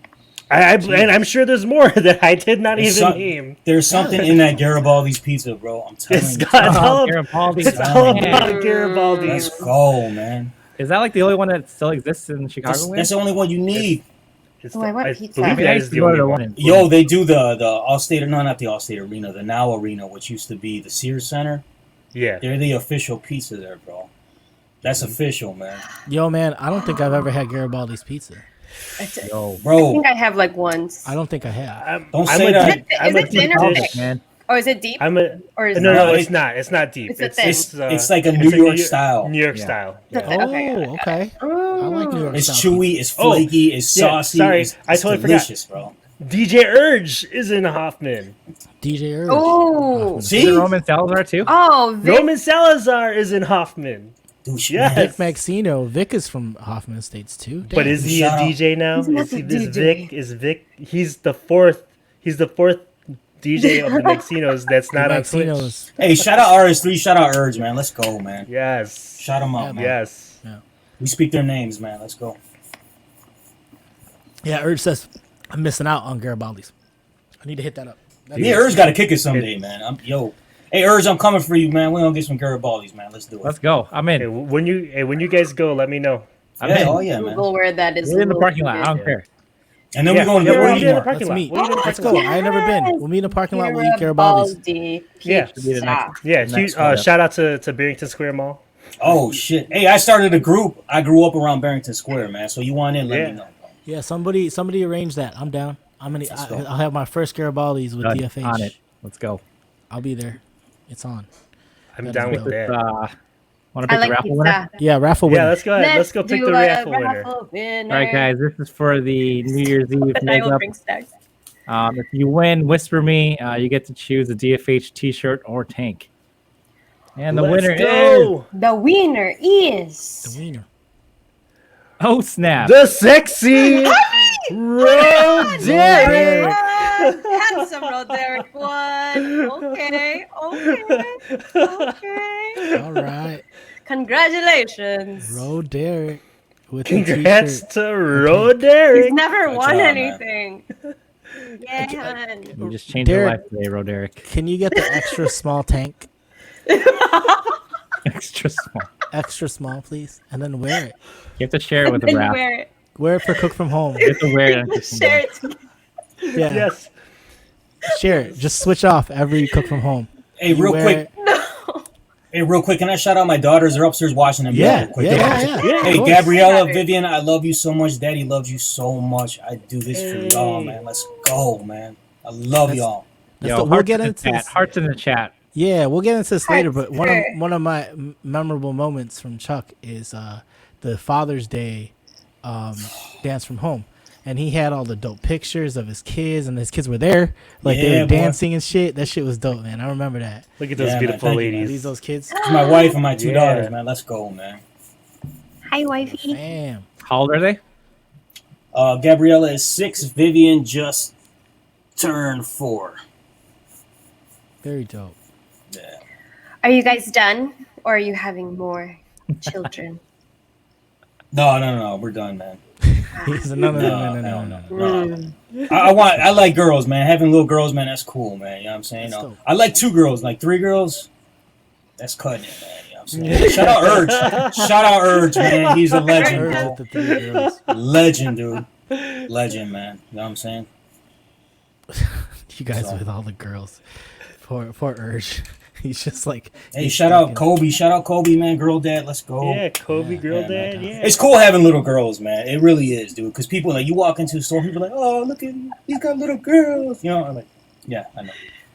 And I'm sure there's more that I did not There's even some- name. There's something in that Garibaldi's pizza, bro. I'm telling It's, you. got, it's all, Garibaldi. it's all Man. about Garibaldi's. Let's go, man. Is that like the only one that still exists in Chicago? That's the only one you need. It's Oh, I want I pizza. believe I mean, that I is used to the go to only the one. one in Yo, they do the Allstate, no, not the Allstate Arena, the Now Arena, which used to be the Sears Center. Yeah. They're the official pizza there, bro. That's official, man. Yo, man, I don't think I've ever had Garibaldi's pizza. Yo, I Bro, think I have like once. I don't think I have. Don't I'm say a that. deep- I'm Is a it deep thin or dish. thick? man. Oh, is it deep? I'm a Or is no, it no, it- it's not. It's not deep. It's a thing. It's like a it's New York style. New York Yeah. style. That's Yeah. it. Oh, Okay, got it. okay. I like New York It's style. chewy, it's Oh, flaky, it's yeah, saucy. sorry, it's I totally forgot. delicious, bro. DJ Urge is in Hoffman. DJ Urge. Oh. See? Is it Roman Salazar too? Oh, Vic. Roman Salazar is in Hoffman. Dude, Yes. Vic Maxino. Vic is from Hoffman Estates too. But Damn. is he a Shout out. DJ now? He's not Is he a this DJ. Vic? Is Vic? He's the fourth. He's the fourth DJ of the Maxinos that's not on Twitch. Maxino's? Hey, shout out RS3, shout out Urge, man. Let's go, man. Yes. Shout them out, man. Yes. We speak their names, man. Let's go. Yeah, Urge says I'm missing out on Garibaldi's. I need to hit that up. Yeah, Urge got to kick it someday, man. Hey, Urge, I'm coming for you, man. We're gonna get some Garibaldi's, man. Let's do it. Let's go. I'm Hey, in. when you guys go, let me know. I'm Yeah, in. oh yeah, man. Google where that is. We're in the parking lot. I don't care. And then Yeah, we're going yeah, to we'll the meet in the more. parking Let's lot. meet. We'll meet in the Let's parking go. lot. I ain't never been. We'll meet in the parking lot. We'll eat Garibaldi's. Garibaldi Yeah. Should be the Pizza. next- Yeah, Next huge, one. shout out to Barrington Square Mall. Oh shit! Hey, I started a group. I grew up around Barrington Square, man. So you want in? Let Yeah. me know. Bro. Yeah, somebody arrange that. I'm down. Let's go. I'll have my first Garibaldi's with Done. DFH. On it. Let's go. I'll be there. It's on. I'm That down is with dope. that. Want to I pick the like raffle winner? pizza. Yeah, raffle winner. Yeah, let's go ahead. Let's go pick do the a raffle winner. All right, guys. This is for the New Year's Eve And I will makeup. bring snacks. If you win, whisper me. You get to choose a DFH T-shirt or tank. And the Let's winner is go. The winner is. The wiener. oh snap! The sexy Roderick. Handsome Roderick one. Okay. All right. Congratulations. Derek with Congrats the t-shirt. to He's Roderick. never Good won job, man. anything. Yeah. You just changed your Derek. life today, Roderick. Can you get the extra small tank? Extra small. Extra small, please, and then wear it. You have to share it with the Then wrap. wear it. Wear it for Cook from Home. You have to wear it. on Christmas Share Day. it. together. Yeah, Yes. share it. Just switch off every Cook from Home. Hey, You real wear quick. it. Hey, real quick. Can I shout out my daughters? They're upstairs watching them. Yeah, real quick. yeah. Hey, of course. Gabriella, Hey. Vivian, I love you so much. Daddy loves you so much. I do this for y'all, man. Let's go, man. I love That's- y'all. That's Yo, the- we'll hearts get in the into chat. this. Hearts in the chat. Yeah, we'll get into this later. But Sure. one of my memorable moments from Chuck is the Father's Day dance from home, and he had all the dope pictures of his kids, and his kids were there, like they Yeah, were boy. dancing and shit. That shit was dope, man. I remember that. Look at those Yeah, man, beautiful thank you, man. These ladies. those kids. It's my wife and my two Yeah. daughters, man. Let's go, man. Hi, wifey. Damn. How old are they? Gabriella is 6. Vivian just turned 4. Very dope. Yeah. Are you guys done, or are you having more children? No. We're done, man. He said, no. Mm. I like girls, man. Having little girls, man, that's cool, man. You know what I'm saying? That's dope. I like 2 girls, like 3 girls. That's cutting it, man. You know what I'm saying? Shout out Urge. Shout out Urge, man. He's a legend, Heard bro. with the 3 girls. Legend, dude. Legend, man. You know what I'm saying? You guys So- with all the girls. Poor Urge. He's just like. Hey, he's shout out stuck in- Kobe. Shout out Kobe, man. Girl dad, let's go. Yeah, Kobe girl man. dad. Yeah. It's cool having little girls, man. It really is, dude. Because people, like, you walk into a store, people are like, oh, look at him. He's got little girls. You know, I'm like, yeah, I know.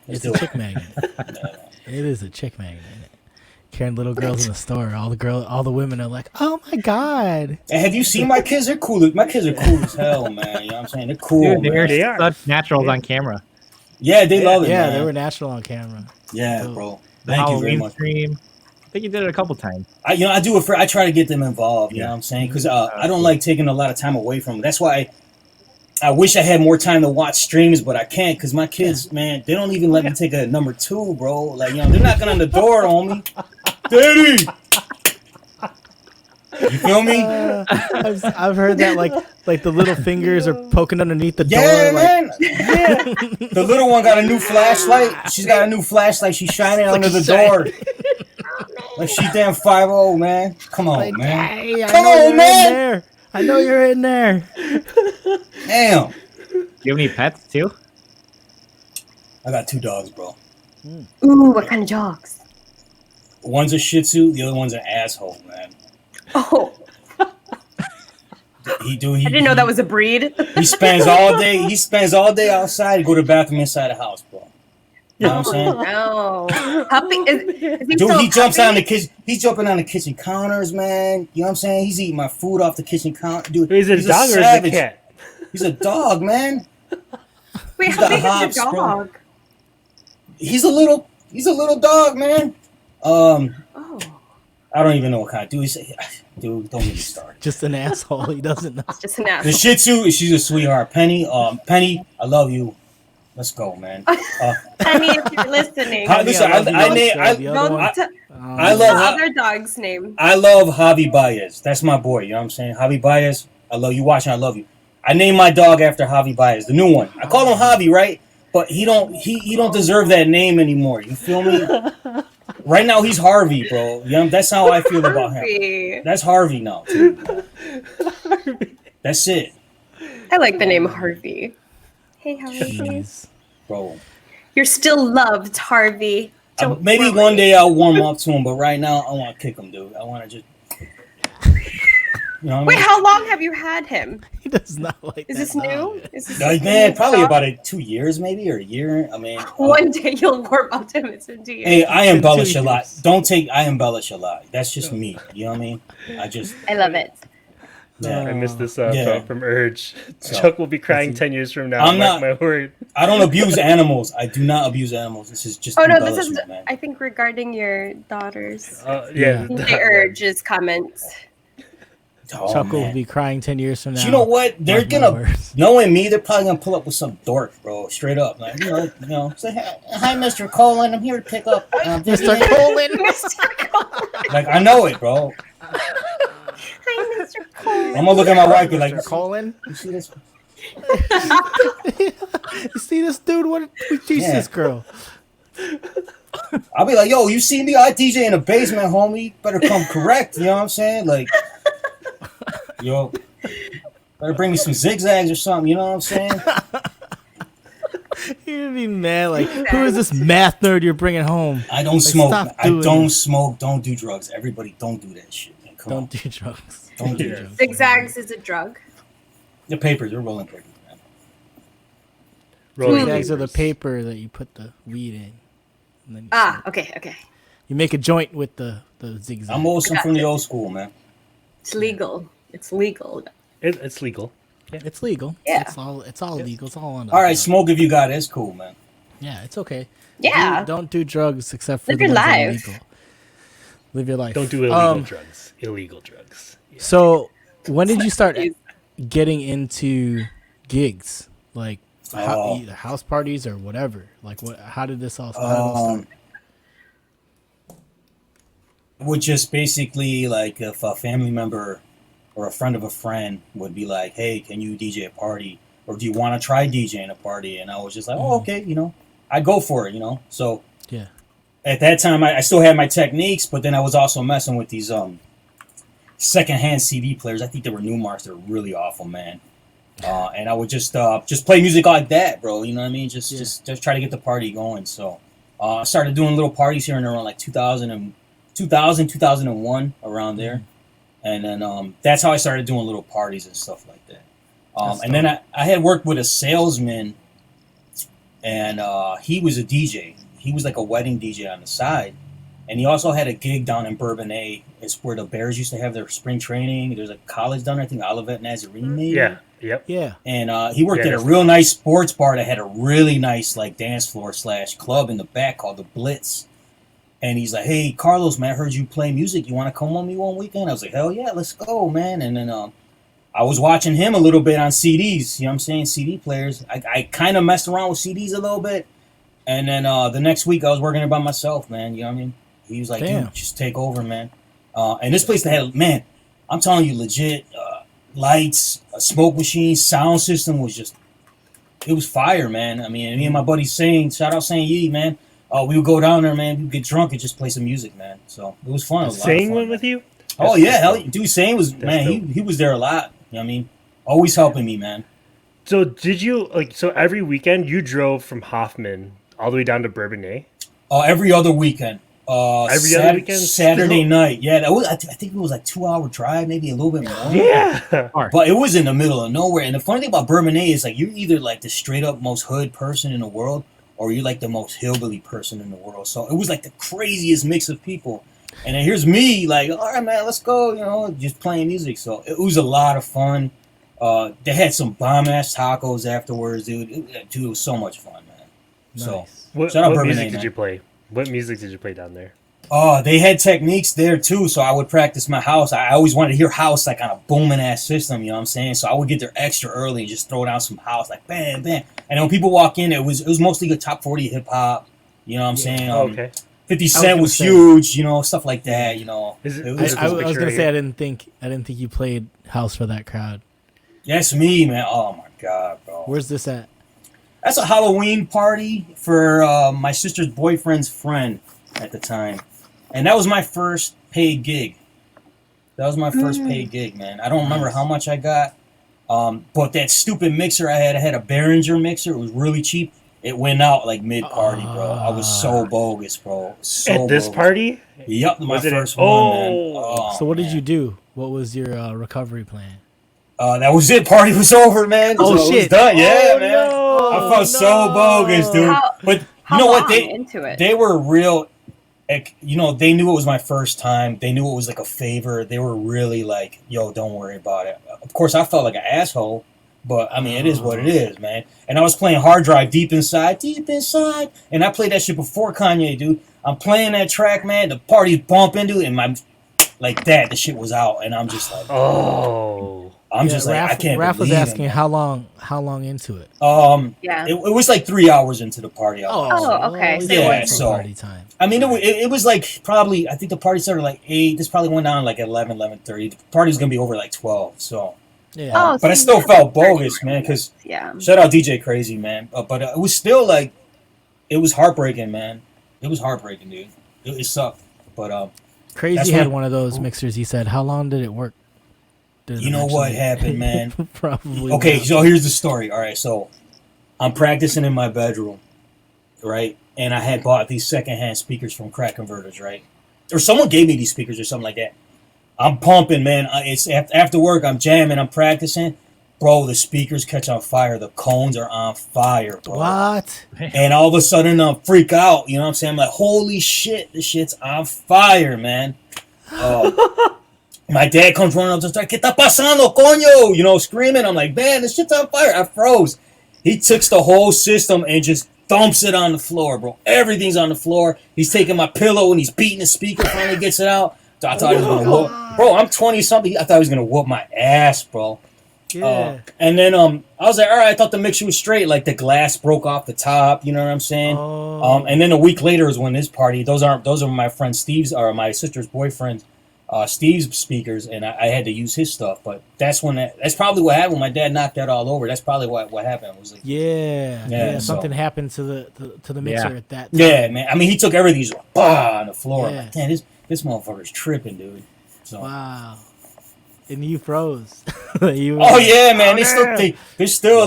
Let's It's a do it. chick magnet. Yeah. It is a chick magnet. Carrying little girls in the store. All the women are like, oh my god. And have you seen my kids? They're cool. My kids are cool as hell, man. You know what I'm saying? They're cool, Dude, man. They they're are. such naturals on camera. Yeah, they love it, Yeah, man. they were natural on camera. Yeah, bro. The Thank you very Halloween much. stream. I think you did it a couple times. I do it for. I try to get them involved. You know what I'm saying? Because I don't like taking a lot of time away from them. That's why I wish I had more time to watch streams, but I can't because my kids, man, they don't even let me take a number 2, bro. Like, you know, they're knocking on the door on me. Daddy! You feel me? I've heard that like the little fingers are poking underneath the Yeah, door. man. Yeah. The little one got a new flashlight. She's got a new flashlight. She's shining under the door. Like she damn 5'0", man. Come on, Like, man. hey, I Come know on, you're in man. there. I know you're in there. Damn. Do you have any pets too? I got 2 dogs, bro. Ooh, what kind of dogs? One's a Shih Tzu. The other one's an asshole, man. Oh, He I didn't know that was a breed. He spends all day. He spends all day outside. Go to the bathroom inside the house, bro. You know what I'm saying? No. Puppy, is he Dude, still he a jumps puppy? on the kitchen. He's jumping on the kitchen counters, man. You know what I'm saying? He's eating my food off the kitchen counter. Dude, Is it a dog or is it a savage. cat? He's a dog, man. Wait, He's how got big is hops, your bro. dog? He's a little dog, man. Oh. I don't even know what kind. Dude, don't get me started. Just an asshole. He doesn't know. It's just an The asshole. Shih Tzu, she's a sweetheart. Penny, Penny, I love you. Let's go, man. Penny, if you're listening. Listen, love you, I the other one. Don't I the love other dog's name. I love Javi Baez. That's my boy. You know what I'm saying? Javi Baez. I love you. Watching. I love you. I named my dog after Javi Baez, the new one. I call him Javi, right? But he don't deserve that name anymore. You feel me? Right now he's Harvey, bro. You know, that's how I feel about him. Harvey. That's Harvey now. Too. That's it, I like the name Harvey. Hey, Harvey. Jeez. bro. You're still loved, Harvey. Don't Maybe worry. one day I'll warm up to him, but right now I want to kick him, dude. I want to just. You know what I Wait, mean? how long have you had him? He does not like Is that this dog. new? Is this Like, a man, new probably dog? about 2 years, maybe, or a year. I mean, One day you'll warm up to him. It's a deal. hey, I been embellish 2 a lot. years. I embellish a lot. That's just me. You know what I mean? I love it. Yeah. I missed this Yeah. quote from Urge. So, Chuck will be crying 10 years from now. I'm Mark not- my word. I don't abuse animals. I do not abuse animals. This is just Oh no, this embellishment, is man. I think regarding your daughters. Yeah. The Urge's comments. Oh, Chuck will man. be crying 10 years from now. You know what? They're Mark my gonna, words. knowing me, they're probably gonna pull up with some dork, bro. Straight up, like say hi, Mr. Colin. I'm here to pick up Mr. Colin. Mr. Cole. Like I know it, bro. Hi, Mr. Cole. I'm gonna look at my wife and be like, Mr. Colin. you see this? You see this dude? What we teach Yeah. this girl? I'll be like, yo, you see me? I DJ in the basement, homie. Better come correct. You know what I'm saying? Like, yo, better bring me some zigzags or something. You know what I'm saying? You're gonna be mad. Like, who is this math nerd you're bringing home? I don't smoke. stop I doing don't it. smoke. Don't do drugs. Everybody, don't do that shit. Man. Come on. Don't do drugs. Don't do Yeah. drugs. Zigzags is a drug. The papers, they're rolling papers, man. Rolling Zigzags are the papers. paper that you put the weed in. And then Ah, okay. you make a joint with the zigzag. I'm also from the old school, man. It's legal. It's legal. It's legal. It's legal. Yeah. It's all legal. It's all on. All right, smoke if you got it. It's cool, man. Yeah, it's okay. Yeah. Don't do drugs except for Live the your ones that are life. legal. Live your life. Don't do illegal drugs. Illegal drugs. Yeah. So, when did you start getting into gigs? Like either house parties or whatever. Like what? How did this all start? Would just basically like if a family member or a friend of a friend would be like, "Hey, can you DJ a party? Or do you want to try DJing a party?" And I was just like, "Oh, okay, I'd go for it, So Yeah. at that time, I still had my techniques, but then I was also messing with these secondhand CD players. I think they were Newmarks. They're really awful, man. And I would just play music like that, bro. You know what I mean? Just try to get the party going. So I started doing little parties here and around like 2000, 2001, around there. And then that's how I started doing little parties and stuff like that. And then I had worked with a salesman, and he was a DJ. He was like a wedding DJ on the side. And he also had a gig down in Bourbonnais. It's where the Bears used to have their spring training. There's a college down there, I think Olivet Nazarene, maybe. Yeah. Yep. Yeah. And he worked Yeah, at a that's- real nice sports bar that had a really nice like dance floor / club in the back called the Blitz. And he's like, "Hey, Carlos, man, I heard you play music. You want to come with me one weekend?" I was like, "Hell yeah, let's go, man." And then I was watching him a little bit on CDs. You know what I'm saying? CD players. I kind of messed around with CDs a little bit. And then the next week I was working it by myself, man. You know what I mean? He was like, Damn. "Dude, just take over, man." And this place had, man, I'm telling you, legit lights, a smoke machine, sound system was just, it was fire, man. I mean, me and my buddy Sane, shout out Sane Yee, man. We would go down there, man. We'd get drunk and just play some music, man. So it was fun. It was a lot of Saying fun, one man. with you? Oh yeah, hell, dude, Sane was, That's man. dope. He was there a lot. You know what I mean? Always helping me, man. So did you so every weekend you drove from Hoffman all the way down to Bourbonnais? Every other weekend. Every other weekend? Saturday night. Yeah, that was. I think it was like 2-hour drive, maybe a little bit more. Yeah. But it was in the middle of nowhere. And the funny thing about Bourbonnais is like you're either like the straight up most hood person in the world, or you're like the most hillbilly person in the world. So it was like the craziest mix of people. And then here's me, like, all right, man, let's go, you know, just playing music. So it was a lot of fun. They had some bomb ass tacos afterwards, dude. It was so much fun, man. So Nice. What shout out music Bourbon, did man. you play? What music did you play down there? Oh, they had techniques there too, so I would practice my house. I always wanted to hear house like on a booming ass system, you know what I'm saying? So I would get there extra early and just throw down some house, like bam, bam. And when people walk in, it was mostly the top 40 hip hop, you know what I'm saying? Oh, okay. 50 Cent was say- huge, you know, stuff like that, you know. Is it- It is was it- I was picture gonna right say here. I didn't think you played house for that crowd. That's me, man. Oh my god, bro. Where's this at? That's a Halloween party for my sister's boyfriend's friend at the time. And that was my first paid gig. That was my first paid gig, man. I don't remember how much I got. But that stupid mixer I had a Behringer mixer. It was really cheap. It went out like mid-party, bro. I was so bogus, bro. So At this bogus. party? Yep, my Was it first in- one, man. Oh. Oh, So what did man. you do? What was your recovery plan? That was it. Party was over, man. Oh, So it was shit. done. Yeah, Oh, man. no. I felt so bogus, dude. But you How know long what? into it? They were real. You know, they knew it was my first time. They knew it was like a favor. They were really like, "Yo, don't worry about it." Of course, I felt like an asshole, but I mean, it is what it is, man. And I was playing Hard Drive deep inside, and I played that shit before Kanye, dude. I'm playing that track, man. The party's bumping, dude, and my like that. The shit was out, and I'm just like, Oh. I'm just like, I can't Raph was believe asking it. how long into it. Yeah. It was like 3 hours into the party. Oh, okay. So it Yeah, wasn't so- party time. I mean, it was like probably, I think the party started like 8. This probably went down like 11:30. The party's going to be over like 12. So, Yeah. Oh, but I so still you felt had, like, 30 bogus, man, because Yeah. shout out DJ Crazy, man. But it was still like, it was heartbreaking, man. It was heartbreaking, dude. It sucked. But that's Crazy when had I- one of those mixers. He said, "How long did it work?" Did it you know what actually- happened, man? Probably. Okay, not. so here's the story. All right, so I'm practicing in my bedroom, right? And I had bought these secondhand speakers from Crack Converters, right? Or someone gave me these speakers or something like that. I'm pumping, man. It's after work. I'm jamming. I'm practicing. Bro, the speakers catch on fire. The cones are on fire, bro. What? And all of a sudden, I freak out. You know what I'm saying? I'm like, holy shit, this shit's on fire, man. My dad comes running up to start, ¿Qué está pasando, coño? You know, screaming. I'm like, man, this shit's on fire. I froze. He takes the whole system and just dumps it on the floor, bro. Everything's on the floor. He's taking my pillow and he's beating the speaker. Finally gets it out. So I thought he was gonna whoop. Bro, I'm 20 something. I thought he was gonna whoop my ass, bro. Yeah. And then I was like, all right, I thought the mixture was straight. Like the glass broke off the top. You know what I'm saying? Oh. And then a week later is when this party. Those are my friend Steve's or my sister's boyfriend. Steve's speakers, and I had to use his stuff. But that's probably what happened. My dad knocked that all over. That's probably what happened. It was like, Yeah. Yeah, so- Something happened to the mixer Yeah. at that time. yeah, man. I mean, he took everything, just bah, on the floor. I'm Yeah. like, man, this motherfucker's tripping, dude. So, Wow. And you froze. You oh yeah, man. Oh, They're still Wow.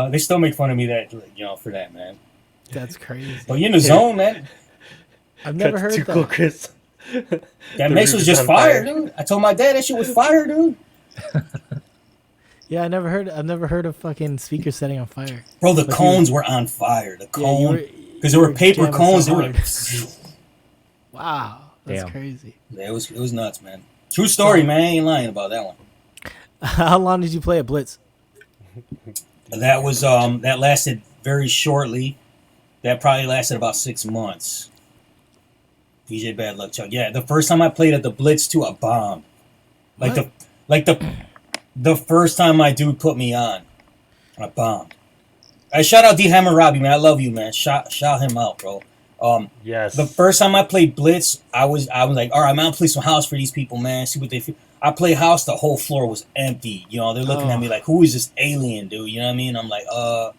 like they still make fun of me for that, man. That's crazy. But you're in the zone, man. I've never That's heard too that. cool, Chris. That The mix roof was is just on fire, fire. dude. I told my dad that shit was fire, dude. Yeah, I've never heard of fucking speakers setting on fire. Bro, the But cones were on fire. The Yeah, you cone, were- because there were you paper jamming cones. so They were hard. like, Wow, that's Damn. crazy. yeah, it was nuts, man. True story, man. I ain't lying about that one. How long did you play at Blitz? That was that lasted very shortly. That probably lasted about 6 months. DJ Bad Luck Chuck. Yeah, the first time I played at the Blitz too, I bombed. The first time my dude put me on, I bombed. I shout out D Hammurabi, man. I love you, man. Shout him out, bro. Yes. The first time I played Blitz, I was like, all right, I'm gonna play some house for these people, man. See what they feel. I play house, the whole floor was empty. You know, they're looking at me like, who is this alien, dude? You know what I mean? I'm like, I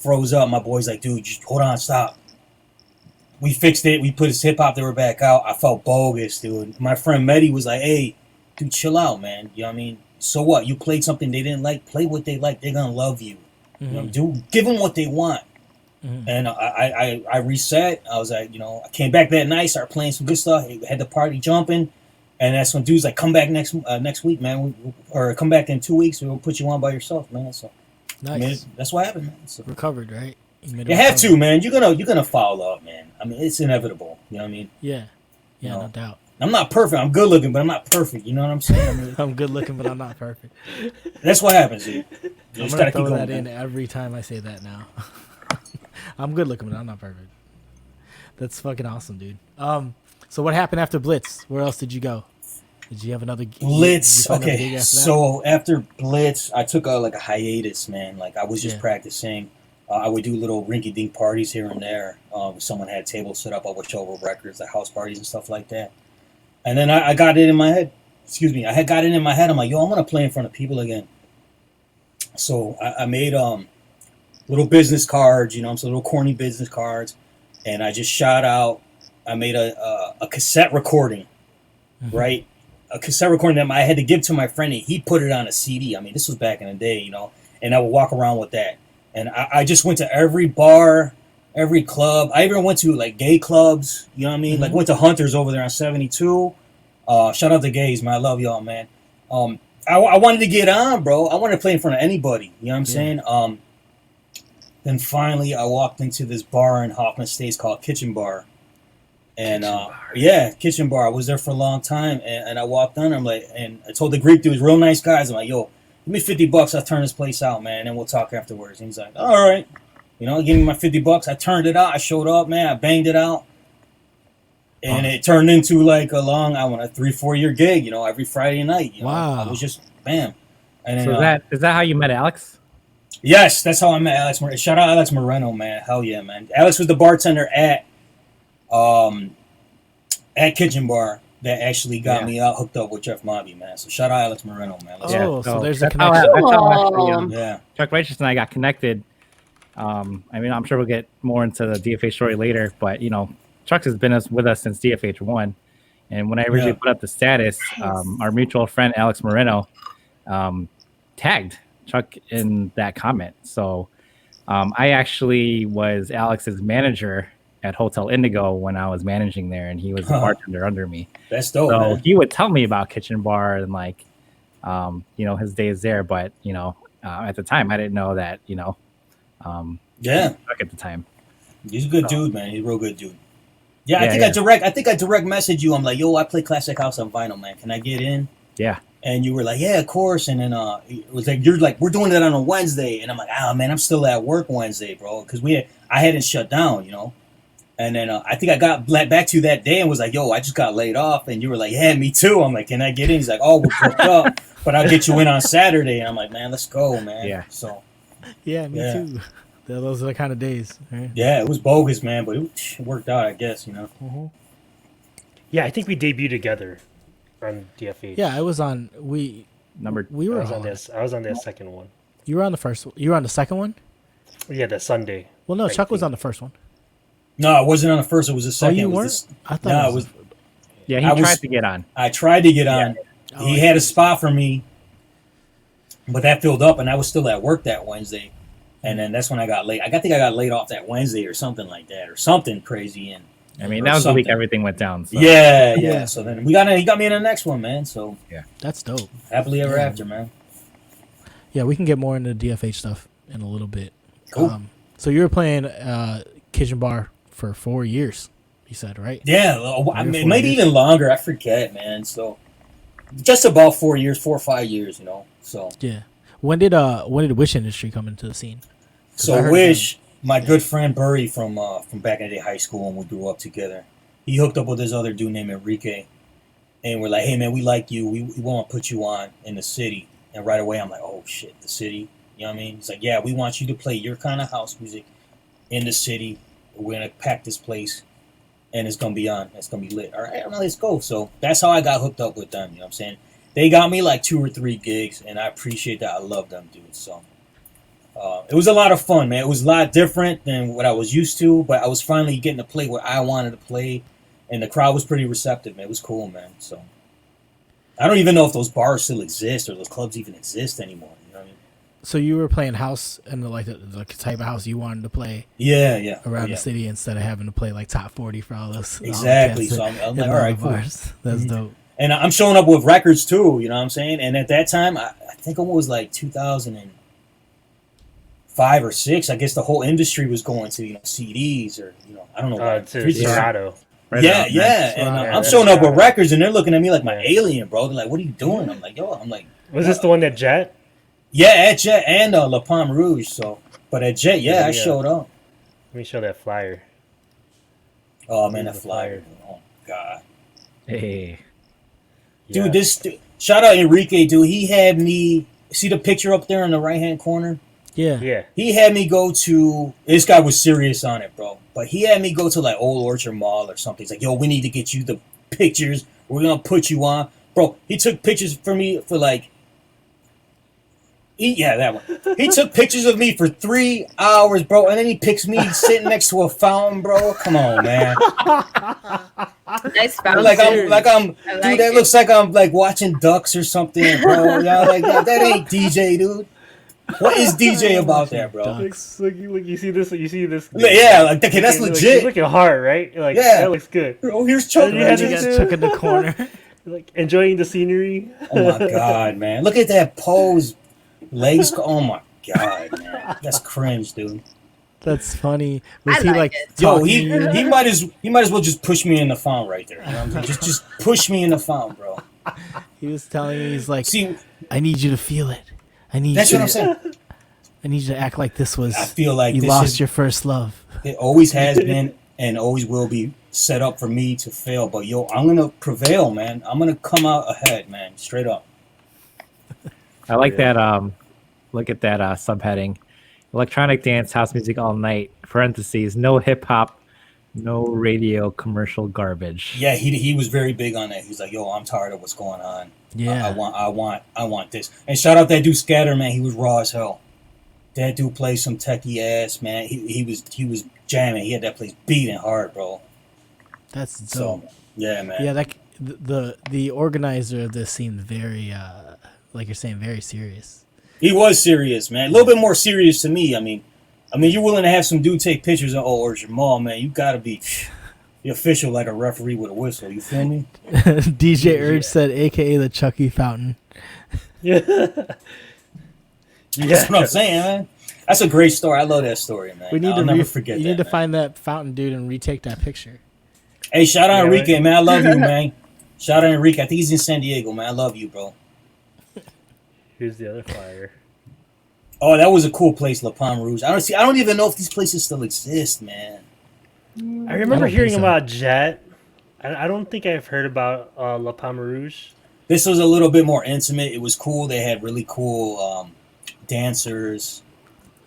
froze up. My boy's like, dude, just hold on, stop. We fixed it. We put his hip hop. They were back out. I felt bogus, dude. My friend Mehdi was like, hey, dude, chill out, man. You know what I mean? So what? You played something they didn't like. Play what they like. They're gonna love you. You know, give them what they want. And I reset. I was like, you know, I came back that night, started playing some good stuff. Had the party jumping, and that's when dudes like, come back next week, man, or come back in 2 weeks. We'll put you on by yourself, man. So Nice. I mean, that's what happened, man. So, Recovered, right? You have to, man. You're gonna foul up, man. I mean, it's inevitable. You know what I mean? Yeah, You know? no doubt. I'm not perfect. I'm good looking, but I'm not perfect. You know what I'm saying? I mean, I'm good looking, but I'm not perfect. that's what happens, dude. You I'm just gonna gotta throw keep going. that in Man. every time I say that now. I'm good looking, but I'm not perfect. That's fucking awesome, dude. So what happened after Blitz? Where else did you go? Did you have another Blitz? did you find another Okay, gig after that? so after Blitz, I took a hiatus, man. Like I was just Yeah. practicing. I would do little rinky-dink parties here and there. If someone had tables set up, I would show over records, like house parties and stuff like that. And then I got it in my head. Excuse me. I had got it in my head. I'm like, yo, I'm gonna play in front of people again. So I made little business cards, some little corny business cards, and I just shot out. I made a cassette recording, right? A cassette recording that I had to give to my friend, and he put it on a CD. I mean, this was back in the day, and I would walk around with that. And I just went to every bar, every club. I even went to like gay clubs, you know what I mean? Like went to Hunters over there on 72. Shout out to gays, man. I love y'all, man. I wanted to get on, bro. I wanted to play in front of anybody. You know what I'm saying? Then finally, I walked into this bar in Hoffman Estates called Kitchen Bar. And Kitchen Bar. I was there for a long time, and I walked on. I'm like, and I told the Greek dudes, real nice guys. I'm like, yo, give me $50. I'll turn this place out, man, and then we'll talk afterwards. And he's like, all right, give me my $50. I turned it out. I showed up, man. I banged it out, and it turned into like a long, 3-4 year gig. Every Friday night. Wow. I was just bam. And then, So is that how you met Alex? Yes, that's how I met Alex. Shout out Alex Moreno, man. Hell yeah, man. Alex was the bartender at Kitchen Bar that actually got me out hooked up with Jeff Mobby, man. So shout out Alex Moreno, man. Let's go. So there's a that's how connection. that's how actually, Yeah. Chuck Righteous and I got connected. I mean, I'm sure we'll get more into the DFH story later, but Chuck has been with us since DFH 1. And when I originally put up the status, our mutual friend Alex Moreno tagged Chuck in that comment. So I actually was Alex's manager at Hotel Indigo when I was managing there, and he was the bartender under me. That's dope, So man. he would tell me about Kitchen Bar and his days there, but at the time I didn't know that Chuck at the time. He's a good dude, man. He's a real good dude. Yeah, Yeah, I think I direct messaged you. I'm like, yo, I play classic house on vinyl, man. Can I get in? Yeah. And you were like, yeah, of course. And then it was like, you're like, we're doing it on a Wednesday. And I'm like, man, I'm still at work Wednesday, bro, because I hadn't shut down, And then I think I got back to you that day and was like, yo, I just got laid off. And you were like, yeah, me too. I'm like, can I get in? He's like, oh, we're booked up, but I'll get you in on Saturday. And I'm like, man, let's go, man. Yeah. So. Yeah, me too. Those are the kind of days. Right? Yeah, it was bogus, man, but it worked out, I guess, Yeah, I think we debuted together on DFH. Yeah, I was on. We were I was on on. this. I was on the second one. You were on the first. You were on the second one. Yeah, the Sunday. Well, no, Right, Chuck was on the first one. No, I wasn't on the first. It was the second. you It was weren't? this- I thought No, it was. Yeah, he I was- tried to get on. I tried to get on. Oh, He had a spot for me, but that filled up, and I was still at work that Wednesday. And then that's when I got late. I think I got laid off that Wednesday or something like that, or something crazy. And I mean, or that was the week something. everything went down. So. Yeah. Yeah. So then he got me in the next one, man. So That's dope. happily ever after, man. Yeah, we can get more into DFH stuff in a little bit. Cool. So you were playing Kitchen Bar for 4 years, you said, right? Yeah, I mean, 4 maybe years. even longer. I forget, man. So just about 4 years, 4 or 5 years, So Yeah. When did Wish Industry come into the scene? 'Cause I So heard Wish, my good friend Burry from back in the day high school, and we grew up together. He hooked up with this other dude named Enrique, and we're like, hey man, we like you. We want to put you on in the city. And right away, I'm like, oh shit, the city. You know what I mean? He's like, yeah, we want you to play your kind of house music in the city. We're gonna pack this place, and it's gonna be on. It's gonna be lit. All right, let's go. So that's how I got hooked up with them. You know what I'm saying? They got me like 2 or 3 gigs, and I appreciate that. I love them dudes. So. It was a lot of fun, man. It was a lot different than what I was used to, but I was finally getting to play what I wanted to play, and the crowd was pretty receptive, man. It was cool, man. So I don't even know if those bars still exist or those clubs even exist anymore. You know what I mean? So you were playing house and the type of house you wanted to play Yeah. around yeah. the city instead of having to play like top 40 for all those. all the Exactly. cats So that- I'm in like, all all the right, cool. bars. That's dope. And I'm showing up with records too. You know what I'm saying? And at that time, I think it was like 2004 5 or 6. I guess the whole industry was going to CDs or I don't know what. To Serato. Yeah, and I'm showing up with records, and they're looking at me like my alien, bro. They're like, "What are you doing?" I'm like, Was this the one at Jet? Yeah, at Jet and La Palme Rouge. So, but at Jet, I showed up. Let me show that flyer. Oh man, that flyer! Oh God. Hey, dude, shout out Enrique, dude. He had me see the picture up there in the right hand corner. Yeah. He had me go to. This guy was serious on it, bro. But he had me go to like Old Orchard Mall or something. He's like, "Yo, we need to get you the pictures. We're gonna put you on, bro." He took pictures for me for like. That one. He took pictures of me for 3 hours, bro, and then he picks me sitting next to a fountain, bro. Come on, man. Nice fountain. Dude, that looks like I'm like watching ducks or something, bro. That ain't DJ, dude. What is DJ about that, bro? Look, you see this? Yeah, okay, that's legit. He's looking hard, right? That looks good. Bro, here's Chuck. You guys took in the corner. Enjoying the scenery. Oh my God, man! Look at that pose. Legs. Oh my God, man! That's cringe, dude. That's funny. Was he like yo? He might as well just push me in the fountain right there. You know what I'm saying? Just push me in the fountain, bro. He was telling me, he's like, see, I need you to feel it. That's what I'm saying. I need you to act like this was. I feel like you lost your first love. It always has been and always will be set up for me to fail. But yo, I'm gonna prevail, man. I'm gonna come out ahead, man. Straight up. I like that. Look at that subheading: electronic dance, house music all night. Parentheses: no hip hop, no radio commercial garbage. Yeah, he was very big on that. He's like, yo, I'm tired of what's going on. Yeah, I want this. And shout out that dude Scatter, man. He was raw as hell. That dude plays some techie ass, man. He was jamming. He had that place beating hard, bro. That's dope. So, yeah, man. Yeah, the organizer of this seemed very, like you're saying, very serious. He was serious, man. A little bit more serious to me. I mean, you're willing to have some dude take pictures of Old Orchard Mall, man. You gotta be the official like a referee with a whistle. You feel me? DJ Urge said, AKA the Chucky Fountain. Yeah. That's what I'm saying, man. That's a great story. I love that story, man. I'll never forget that. You need to find that fountain, dude, and retake that picture. Hey, shout out Enrique, man. I love you, man. Shout out Enrique. I think he's in San Diego, man. I love you, bro. Here's the other flyer. Oh, that was a cool place, La Palme Rouge. I don't even know if these places still exist, man. I remember hearing about Jet. I don't think I've heard about La Palme Rouge. This was a little bit more intimate. It was cool. They had really cool dancers.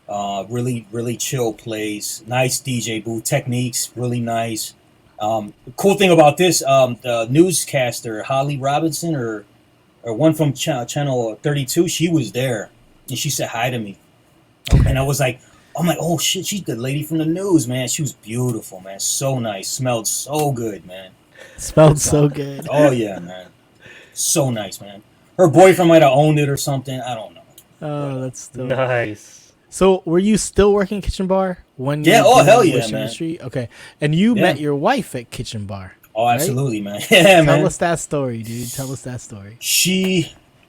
Really, really chill place. Nice DJ booth. Techniques, really nice. The cool thing about this, the newscaster, Holly Robinson, or one from Channel 32, she was there. And she said hi to me. Okay. And I'm like, oh shit, she's the lady from the news, man. She was beautiful, man. So nice. Smelled so good, man. Smelled so good. Oh yeah, man. So nice, man. Her boyfriend might have owned it or something. I don't know. Oh, that's dope. Nice. So were you still working Kitchen Bar when yeah, oh hell yeah, man. Industry? Okay. And you met your wife at Kitchen Bar. Oh, absolutely, right? Man. Yeah, man. Tell us that story, dude. Tell us that story.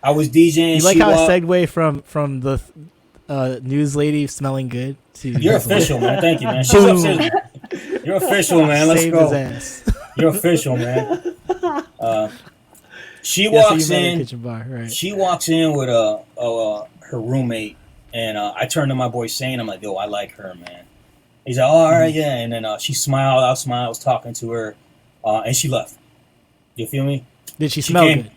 I was DJing. You like how I segue from the news lady smelling good to you're official, man. Thank you, man. She's upstairs. You're official, man. Let's Saved go. His ass. You're official, man. She walks in. Kitchen Bar, right. She walks in with her roommate, and I turned to my boy Shane. I'm like, yo, I like her, man. He's like, oh, all right, yeah. And then she smiled. I smiled. I was talking to her, and she left. You feel me? Did she smell good?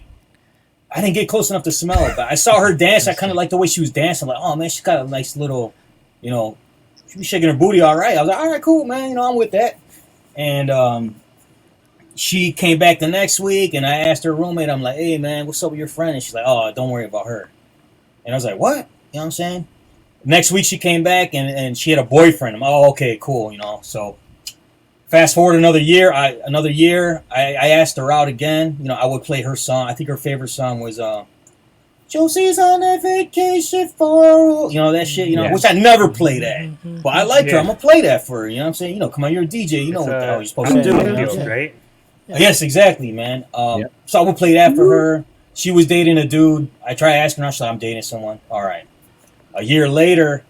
I didn't get close enough to smell it, but I saw her dance. I kind of liked the way she was dancing. I'm like, oh man, she's got a nice little, she was shaking her booty all right. I was like, all right, cool, man. I'm with that. And she came back the next week, and I asked her roommate, I'm like, hey man, what's up with your friend? And she's like, oh, don't worry about her. And I was like, what? You know what I'm saying? Next week she came back, and she had a boyfriend. I'm like, oh, okay, cool. So fast forward another year. I asked her out again. I would play her song. I think her favorite song was Josie's on a vacation for that shit. Which I never play that, but I like her. I'm gonna play that for her. You know what I'm saying? Come on, you're a DJ. You know what the hell you're supposed to do, right? Yes, exactly, man. So I would play that for her. She was dating a dude. I tried asking her. She's like, I'm dating someone. All right. A year later,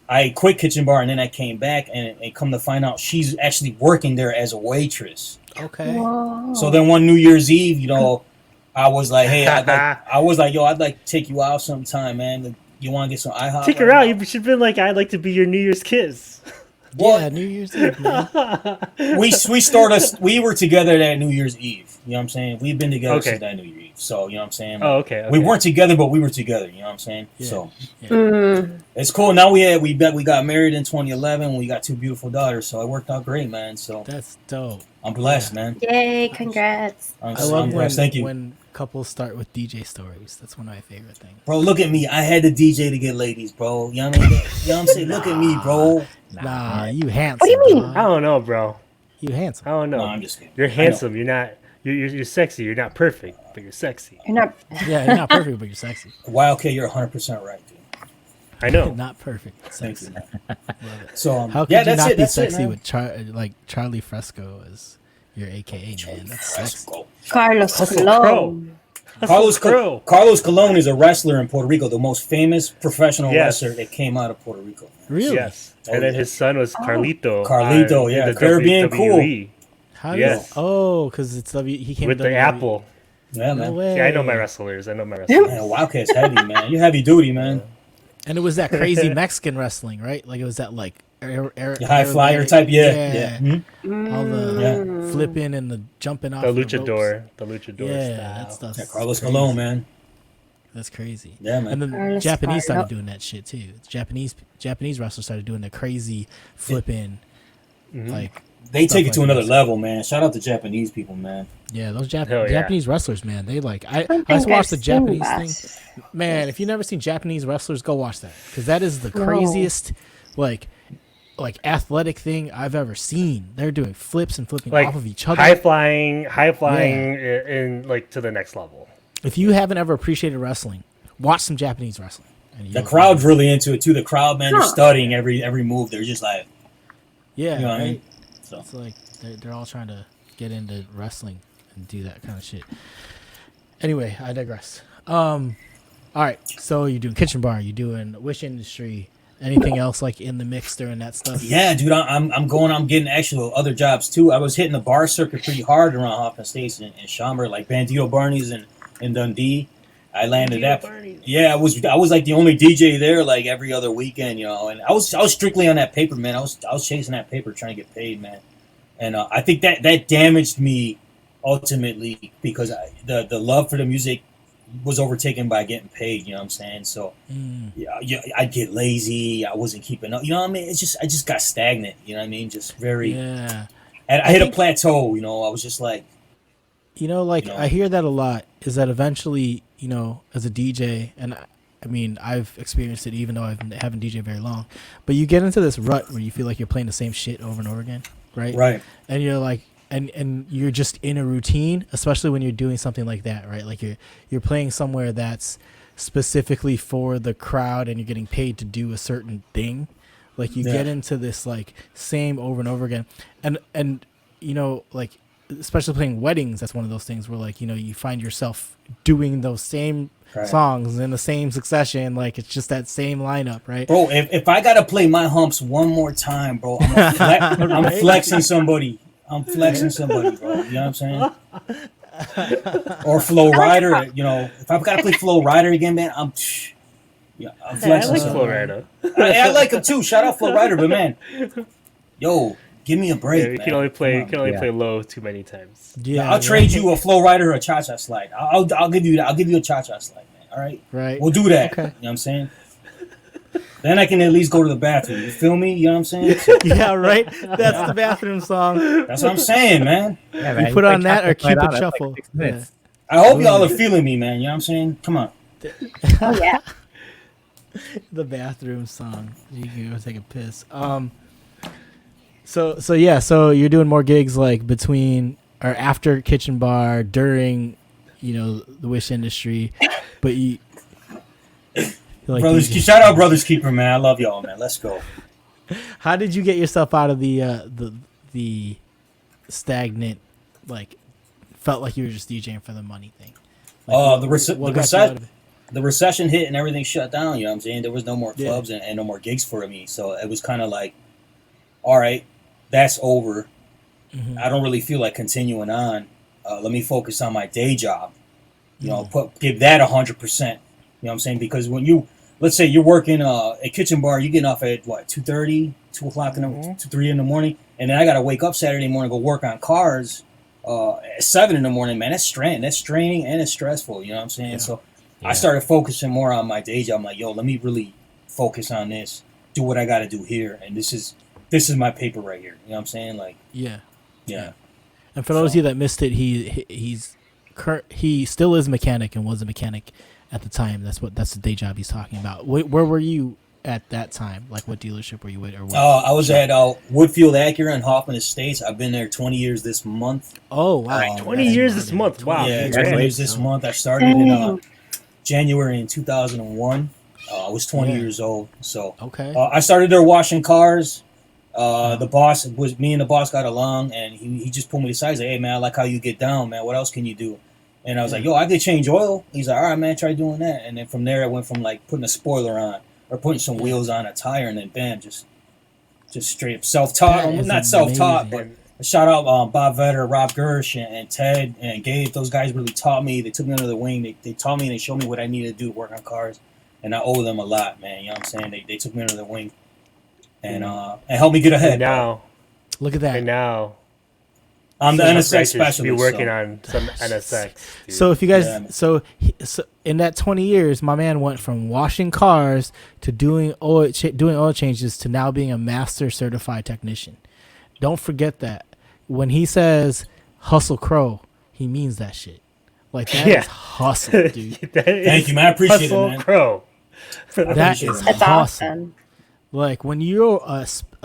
I quit Kitchen Bar and then I came back and come to find out she's actually working there as a waitress. Okay. Whoa. So then one New Year's Eve, you know, I was like, hey, yo, I'd like to take you out sometime, man. You want to get some IHOP? Take her out. You should have been like, I'd like to be your New Year's kiss. Yeah, New Year's Eve, man. We were together that New Year's Eve. You know what I'm saying? We've been together Okay. since that New Year's Eve. So, you know what I'm saying? Oh, okay. We weren't together, but we were together. You know what I'm saying? Yeah. So Mm. it's cool. Now we got married in 2011. We got 2 beautiful daughters. So it worked out great, man. So That's dope. I'm blessed, man. Yay! Congrats. I'm I love blessed. Thank you. when couples start with DJ stories. That's one of my favorite things. Bro, look at me. I had to DJ to get ladies, bro. You know what I mean? You know what I'm saying? Look at me, bro. Nah, you handsome. What do you mean? dog. I don't know, bro. You handsome. I don't know. No, I'm just kidding. You're I know. handsome. You're not. You're sexy. You're not perfect, but you're sexy. You're not. Yeah, you're not perfect, but you're sexy. YLK, you're 100% right, dude. I know. Not perfect. Thank Sexy. you, man. Love it. So, How could yeah, you that's not it. be That's sexy it, man. with like Charlie Fresco as your AKA, man? That's Let's sexy. go. Carlos Hustle Colon. Carlos Colon is a wrestler in Puerto Rico, the most famous professional Yes. wrestler that came out of Puerto Rico. Really? Yes. Oh, And then yeah. his son was Carlito. Carlito, in yeah, the Caribbean WWE How Yes. Does, oh, because it's he came with to the WWE. apple. Yeah, No man. way. Yeah, I know my wrestlers. I know my wrestlers. Man, Wildcat's heavy, man. You're heavy duty, man. And it was that crazy Mexican wrestling, right? Like it was that like High flyer type, yeah. Mhm. All the flipping and the jumping off The the ropes. luchador. The luchador Yeah, style. that stuff. Yeah, Carlos Colon, man. That's crazy. Yeah, man. And then Carlos Japanese started Carlo. doing that shit too. Japanese wrestlers started doing the crazy flipping, like They stuff take it to like another this. level, man. Shout out to Japanese people, man. yeah, those Hell yeah. Japanese wrestlers, man. They like I don't just think watched I've the seen Japanese that. thing. Man, if you've never seen Japanese wrestlers, go watch that because that is the No. craziest like athletic thing I've ever seen. They're doing flips and flipping Like off of each other. high flying in like to the next level. If you haven't ever appreciated wrestling, watch some Japanese wrestling. And The you'll- crowd's really into it too. The crowd, man, they're Huh. studying every move. They're just like, yeah, you know what I right? mean? So It's like they're all trying to get into wrestling and do that kind of shit. Anyway, I digress. All right, so you're doing Kitchen Bar, you're doing Wish Industry. Anything else like in the mix during that stuff? yeah, dude, I'm getting actual other jobs too. I was hitting the bar circuit pretty hard around Hoffman Station and Schaumburg, like Bandito Barney's in Dundee. I landed that. Yeah, I was like the only DJ there, like every other weekend, you know. And I was strictly on that paper, man. I was chasing that paper, trying to get paid, man. And I think that damaged me ultimately because the love for the music was overtaken by getting paid. You know what I'm saying? So yeah, I'd get lazy. I wasn't keeping up. You know what I mean? I just got stagnant. You know what I mean? Just very. Yeah. And I hit a think- plateau. You know, I was just like. I hear that a lot. Is that eventually, as a DJ, and I mean, I've experienced it even though I haven't DJed very long, but you get into this rut where you feel like you're playing the same shit over and over again, right? Right. And you're like, and you're just in a routine, especially when you're doing something like that, right? Like you're playing somewhere that's specifically for the crowd, and you're getting paid to do a certain thing. Like you get into this like same over and over again, and like. Especially playing weddings, that's one of those things where like you find yourself doing those same songs in the same succession, like it's just that same lineup, right? Bro, if I gotta play my humps one more time, bro, I'm flexing somebody. I'm flexing somebody, bro. You know what I'm saying? Or Flow Rider, if I've gotta play Flow Rider again, man, I'm I flexing like somebody. Florida. I like him too. Shout out Flow Rider, but man, yo, give me a break, Yeah, you man. can only play Yeah. play low too many times. Yeah, I'll trade you a Flow Rider or a cha-cha slide. I'll give you that. I'll give you a cha-cha slide, man. All right? Right. We'll do that. Okay. You know what I'm saying? Then I can at least go to the bathroom. You feel me? You know what I'm saying? So, Yeah, right. That's the bathroom song. that's what I'm saying, man. Yeah, You man, put play on that or Chocolate Night keep it Out, that's like shuffle. 6 minutes. I hope y'all are feeling me, man. You know what I'm saying? Come on. Oh yeah. The bathroom song. You can go take a piss. So you're doing more gigs like between or after Kitchen Bar, during, the Wish Industry, but you like Brothers, DJing. shout out Brothers Keeper, man. I love y'all, man. Let's go. How did you get yourself out of the stagnant, like felt like you were just DJing for the money thing? Like, The what got you out of it? the recession hit and everything shut down. You know what I'm saying? There was no more Yeah. clubs and no more gigs for me. So it was kind of like, all right, that's over. Mhm. I don't really feel like continuing on. Let me focus on my day job. You know, give that 100%. You know what I'm saying? Because when let's say you're working a kitchen bar, you're getting off at what 2:30, 2 o'clock in the 3 in the morning, and then I got to wake up Saturday morning go work on cars at 7 in the morning. Man, that's straining and it's stressful. You know what I'm saying? Yeah. So Yeah. I started focusing more on my day job. I'm like, yo, let me really focus on this, do what I got to do here, and this is my paper right here. You know what I'm saying? Like, Yeah. yeah. And for those of you that missed it, he still is a mechanic and was a mechanic at the time. That's the day job he's talking about. Where were you at that time? Like, what dealership were you with, or what? I was at Woodfield Acura in Hoffman Estates. I've been there 20 years this month. Oh wow, 20 years this month. Wow. Yeah, congrats. 20 years this month. I started in January in 2001. I was 20 Yeah. years old. So Okay. I started there washing cars. The boss was me and the boss got along, and he just pulled me aside. He's like, "Hey man, I like how you get down, man. What else can you do?" And I was like, "Yo, I could change oil." He's like, "All right, man, try doing that." And then from there, I went from like putting a spoiler on or putting some wheels on a tire, and then bam, just straight up self-taught. That is Not self-taught, amazing. but shout out Bob Vetter, Rob Gersh, and Ted and Gabe. Those guys really taught me. They took me under the wing. They taught me and they showed me what I needed to do to work on cars, and I owe them a lot, man. You know what I'm saying? They took me under the wing and helped me get ahead. And now, Look at that. and now, I'm the Someone NSX righteous should specialist. be working so. on some NSX. dude. So if you guys, Yeah, man. so in that 20 years, my man went from washing cars to doing oil changes to now being a master certified technician. Don't forget that when he says hustle crow, he means that shit. Like that is Yeah. hustle, dude. That is Thank you, man. I appreciate it, Hustle man. Crow. That appreciate is it. That's hustle. awesome. Like when you're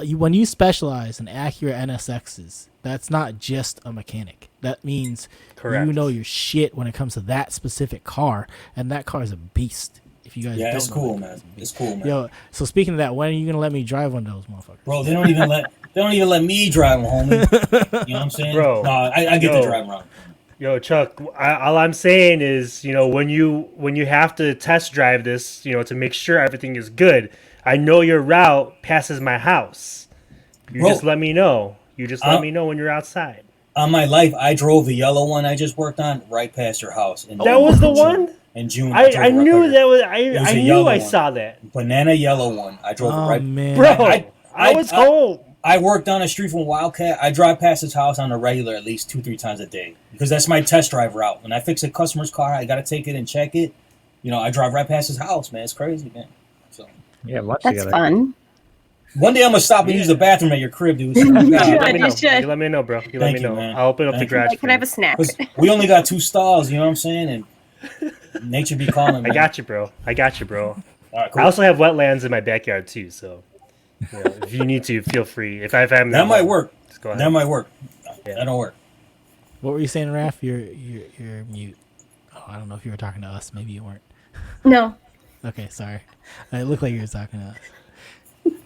when you specialize in Acura NSXs, that's not just a mechanic. That means Correct. you know your shit when it comes to that specific car, and that car is a beast. If you guys Yeah, don't it's know cool, that man. car's a beast. It's cool, man. Yo, so speaking of that, when are you gonna let me drive one of those motherfuckers? Bro, they don't even let me drive them, homie. You know what I'm saying? Bro. No, I get Yo. to drive around. Yo, Chuck, all I'm saying is, when you have to test drive this, to make sure everything is good, I know your route passes my house. You Bro. just let me know. You just let me know when you're outside. On my life, I drove the yellow one I just worked on right past your house. That was the one? In June. I drove it right knew past that was. It was I a knew yellow I one. saw that, banana yellow one. I drove it Oh right. man, bro. I was home. I work down the street from Wildcat. I drive past his house on a regular at least 2-3 times a day because that's my test drive route. When I fix a customer's car, I got to take it and check it. I drive right past his house, man. It's crazy, man. So Yeah, lunch That's together. fun. one day I'm gonna stop and use the bathroom at your crib, dude. So, You You should. let me know. You should. You let me know, bro. You let Thank me you, know. man. I'll open up the Thank you. garage. Like, can I have a snack? 'cause we only got 2 stalls, you know what I'm saying? And nature be calling, I man. got you, bro. All All right, cool. I also have wetlands in my backyard too, so if you need to, feel free. If I'm that might work. just go ahead. That might work. Yeah. That don't work. what were you saying, Raph? You're mute. Oh, I don't know if you were talking to us. Maybe you weren't. No. Okay, sorry. It looked like you were talking to us.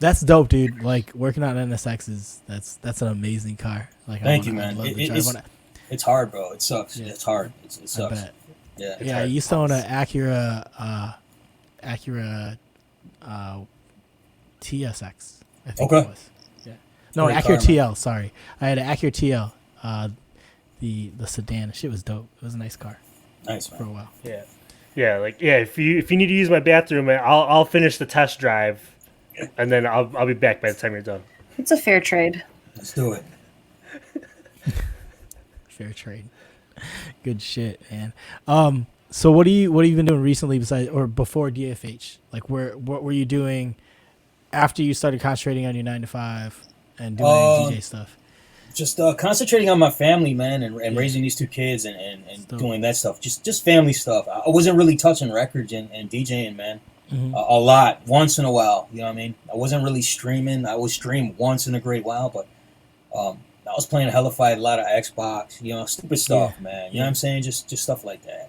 That's dope, dude. Like working on NSX that's an amazing car. Like, Thank you, I'd man. love to It- drive it's- one. It's hard, bro. It sucks. Yeah. It's hard. It I sucks. bet. Yeah. it's Yeah, I hard. used to own an Acura TSX. I think Okay. it was. Yeah. No, Great Acura car, man. TL. Sorry, I had an Acura TL. The sedan. Shit was dope. It was a nice car Nice, for a man. while. Yeah. If you need to use my bathroom, I'll finish the test drive, and then I'll be back by the time you're done. It's a fair trade. Let's do it. Fair trade. Good shit, man. So what have you been doing recently besides or before DFH? Like what were you doing after you started concentrating on your 9 to 5 and doing DJ stuff? Just concentrating on my family, man, and raising these 2 kids and dope. doing that stuff. Just family stuff. I wasn't really touching records and DJing, man. Mhm. A lot. Once in a while. You know what I mean? I wasn't really streaming. I would stream once in a great while, but I was playing Hellified, a lot of Xbox, stupid stuff, man. You know what I'm saying? Just stuff like that.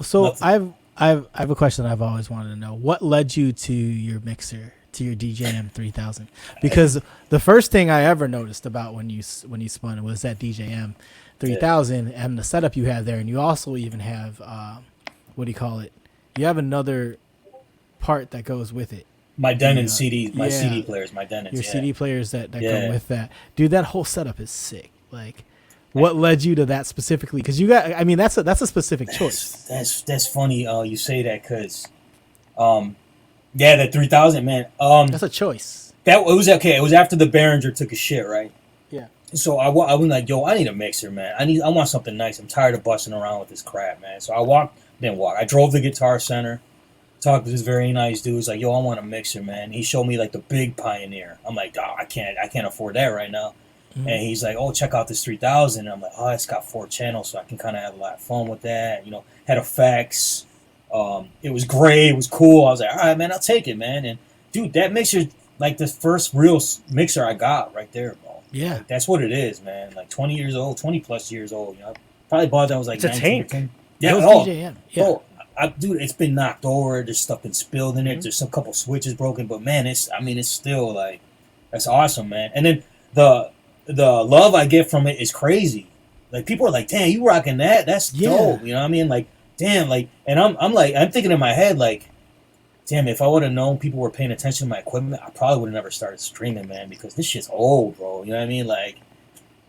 So nothing. I have a question I've always wanted to know. What led you to your mixer, to your DJM 3000? Because the first thing I ever noticed about when you spun was that DJM 3000 and the setup you have there, and you also even have what do you call it? you have another part that goes with it. My Denon Yeah. CD, my Yeah. CD players, my Denons. Your Yeah. CD players that Yeah. come with that. Dude, that whole setup is sick. Like, what led you to that specifically? Because you got, I mean, that's a specific choice. That's funny. You say that because, yeah, that 3000, man. That's a choice. That it was okay. It was after the Behringer took a shit, right? Yeah. So I was like, yo, I need a mixer, man. I want something nice. I'm tired of busting around with this crap, man. So I drove to Guitar Center, talked to this very nice dude. He's like, yo, I want a mixer, man. He showed me like the big Pioneer. I'm like, oh, I can't afford that right now. Mhm. And he's like, oh, check out this 3000. And I'm like, oh, it's got 4 channels, so I can kind of have a lot of fun with that. You know, had effects. It was gray. It was cool. I was like, all right, man, I'll take it, man. And dude, that mixer, like the first real mixer I got right there, bro. Yeah. Like, that's what it is, man. Like 20 years old, 20 plus years old. You know, probably bought that when I was like It's a 19 tank. or 20. That Yeah, was DJM. Yeah. Bro, dude, it's been knocked over. There's stuff been spilled in it. There's a couple switches broken, but man, it's still like, that's awesome, man. And then the love I get from it is crazy. Like people are like, damn, you rocking that? That's Yeah. dope. You know what I mean? Like, damn, like, and I'm thinking in my head like, damn, if I would have known people were paying attention to my equipment, I probably would have never started streaming, man, because this shit's old, bro. You know what I mean? Like,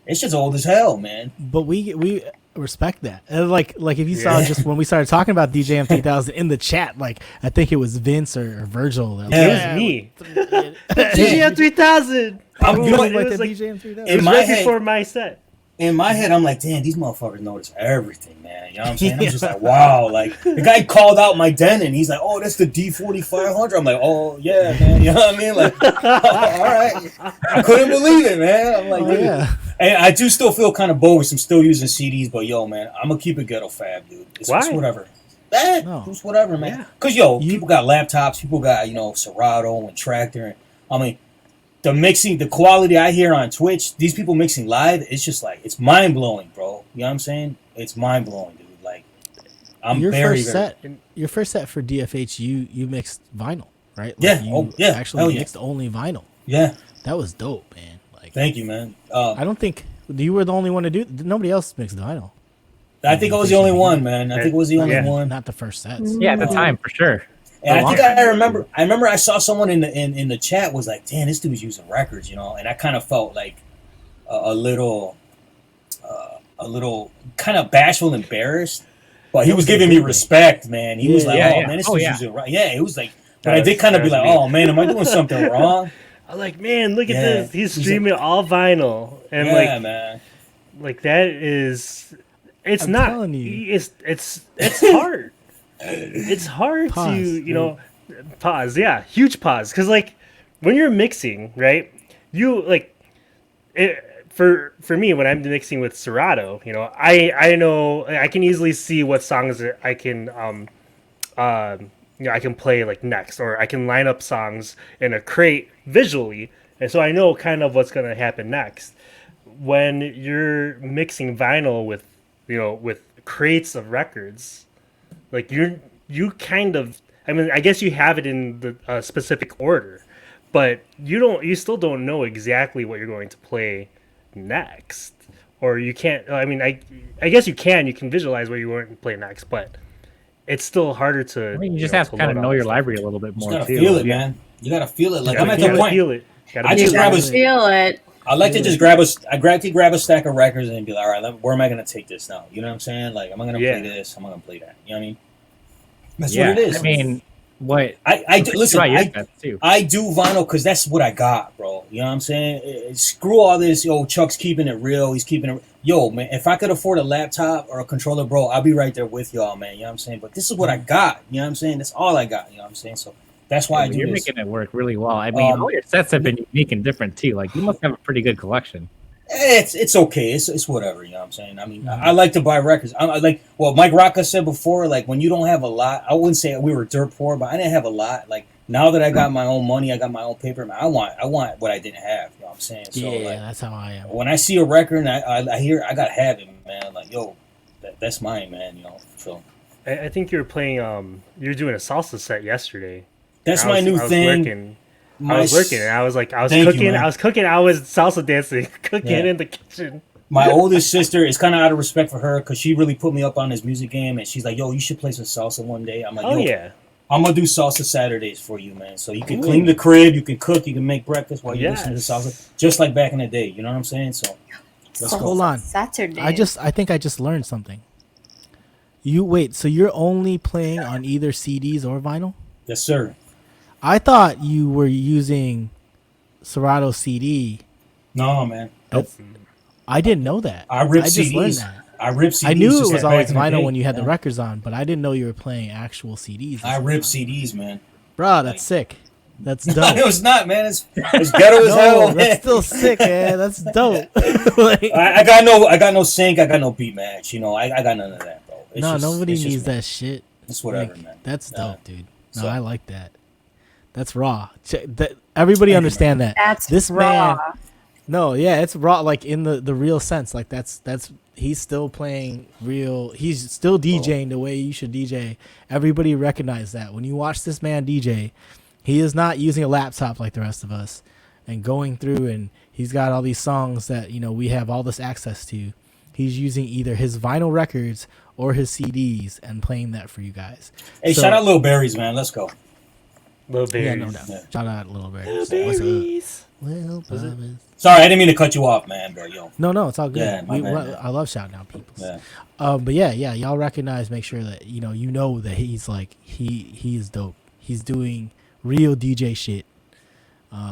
it's just old as hell, man. But we respect that. And like if you saw Yeah. just when we started talking about DJM 3000 in the chat, like I think it was Vince or Virgil. That was Yeah. It like, was me. Yeah. DJM 3000. I'm It good. was It like was the like- DJM 3000. It was my right head- before my set. In my head, I'm like, damn, these motherfuckers notice everything, man. You know what I'm saying? I'm just like, wow. Like, the guy called out my Denon. He's like, oh, that's the D4500. I'm like, oh, yeah, man. You know what I mean? Like, all right. I couldn't believe it, man. I'm like, Oh, dude. yeah. And I do still feel kind of bogus. I'm still using CDs, but yo, man, I'm gonna keep it ghetto fab, dude. It's Why? whatever. No. It's whatever, man. Yeah. Cause yo, You- people got laptops, people got Serato and Tractor. And, I mean, the mixing, the quality I hear on Twitch, these people mixing live, it's just like it's mind blowing, bro. You know what I'm saying? It's mind blowing, dude. Like, I'm Your very, first very. set, your first set for DFH, you mixed vinyl, right? Like Yeah. You Oh, yeah. Actually Hell yeah. mixed only vinyl. Yeah. That was dope, man. Like Thank you, man. I don't think you were the only one to do. Nobody else mixed vinyl. I think I was the only one, man. I think it was the only Yeah. one. Not the first sets. Yeah, at the time for sure. And A I think long time. I remember I saw someone in the chat was like, "Damn, this dude's using records," you know, and I kind of felt like a little kind of bashful, embarrassed, but he was giving me respect, man. He was like, Yeah, "Oh yeah. man, this Oh, dude's yeah. using right." Yeah, it was like, but I That did was- kind of that be was like, me. "Oh man, am I doing something wrong?" I'm like, man, look at Yeah. this. He's streaming all vinyl, and Yeah, man. like that is, it's I'm not. telling you. It's hard. It's hard Pause, to pause. Yeah, huge pause. Because like when you're mixing, right? You like it. For me, when I'm mixing with Serato, I know I can easily see what songs that I can I can play like next, or I can line up songs in a crate visually, and so I know kind of what's gonna happen next. When you're mixing vinyl with with crates of records, like you kind of, I mean, I guess you have it in the specific order, but you still don't know exactly what you're going to play next, or you can't. I mean, I guess you can visualize what you're going to play next, but it's still harder to. I mean, you just have to kind of know your library a little bit You more gotta too. feel it, man. You gotta feel it. Like I'm at the Gotta point. feel it. Gotta I feel just it. grab a Feel it. I like to just grab a stack of records and be like, all right, where am I going to take this now? You know what I'm saying? Like, am I going to Yeah. play this? Am I going to play that? You know what I mean? That's Yeah, what it is. I mean, what? I do, listen, Right, I, yeah, too. I do vinyl because that's what I got, bro. You know what I'm saying? Screw all this. Yo, Chuck's keeping it real. He's keeping it. Yo, man, if I could afford a laptop or a controller, bro, I'll be right there with y'all, man. You know what I'm saying? But this is what I got. You know what I'm saying? That's all I got. You know what I'm saying? So that's why I do You're this. making it work really well. I mean, all your sets have been unique and different too. Like, you must have a pretty good collection. It's okay. It's whatever. You know what I'm saying? I mean, I like to buy records. I like what Mike Rocca said before. Like, when you don't have a lot, I wouldn't say we were dirt poor, but I didn't have a lot. Like, now that I got my own money, I got my own paper. Man, I want what I didn't have. You know what I'm saying? So Yeah, like, that's how I am. when I see a record and I hear I gotta have it, man. Like, yo, that's mine, man. You know. So I think you were playing. You were doing a salsa set yesterday. that's I my was- new I was thing. Working. I was working, and I was Thank you, cooking. man. I was cooking. I was salsa dancing, cooking Yeah. in the kitchen. my oldest sister is kind of out of respect for her because she really put me up on this music game, and she's like, "Yo, you should play some salsa one day." I'm like, Oh "Yo, yeah. I'm gonna do salsa Saturdays for you, man. So you can clean the crib, you can cook, you can make breakfast while you listen to salsa, just like back in the day. You know what I'm saying? So let's go. Hold on. Saturday. I think I just learned something. So you're only playing on either CDs or vinyl? Yes, sir. I thought you were using Serato CD. No, man. I didn't know that. I rip just learned CDs. that. I rip CDs. I knew just it was like always back in the vinyl day. when you had the records on, but I didn't know you were playing actual CDs. I rip CDs, man. Bro, that's sick. That's dope. No, it's not, man. It's ghetto as hell, man. That's still sick, man. That's dope. Like, I got no sync. I got no beat match. You know, I got none of that, bro. nobody it's needs just, that shit. It's whatever, Like, man. That's dope, dude. No, So- I like that. That's raw. Everybody understand that. That's this raw. man. No, yeah, it's raw, like in the real sense. Like that's he's still playing real. He's still DJing the way you should DJ. Everybody recognize that when you watch this man DJ, he is not using a laptop like the rest of us and going through, and he's got all these songs that we have all this access to. He's using either his vinyl records or his CDs and playing that for you guys. Hey, shout out Lil Berries, man. Let's go. Little berries. Yeah, no doubt. Yeah. Shout out Little Berries. Little What's up? berries. Little Berries. Sorry, I didn't mean to cut you off, man. But yo, No, it's all good. Yeah, my bad, man. I love shouting out people. yeah. But yeah, y'all recognize, make sure that you know that he's like he is dope. He's doing real DJ shit.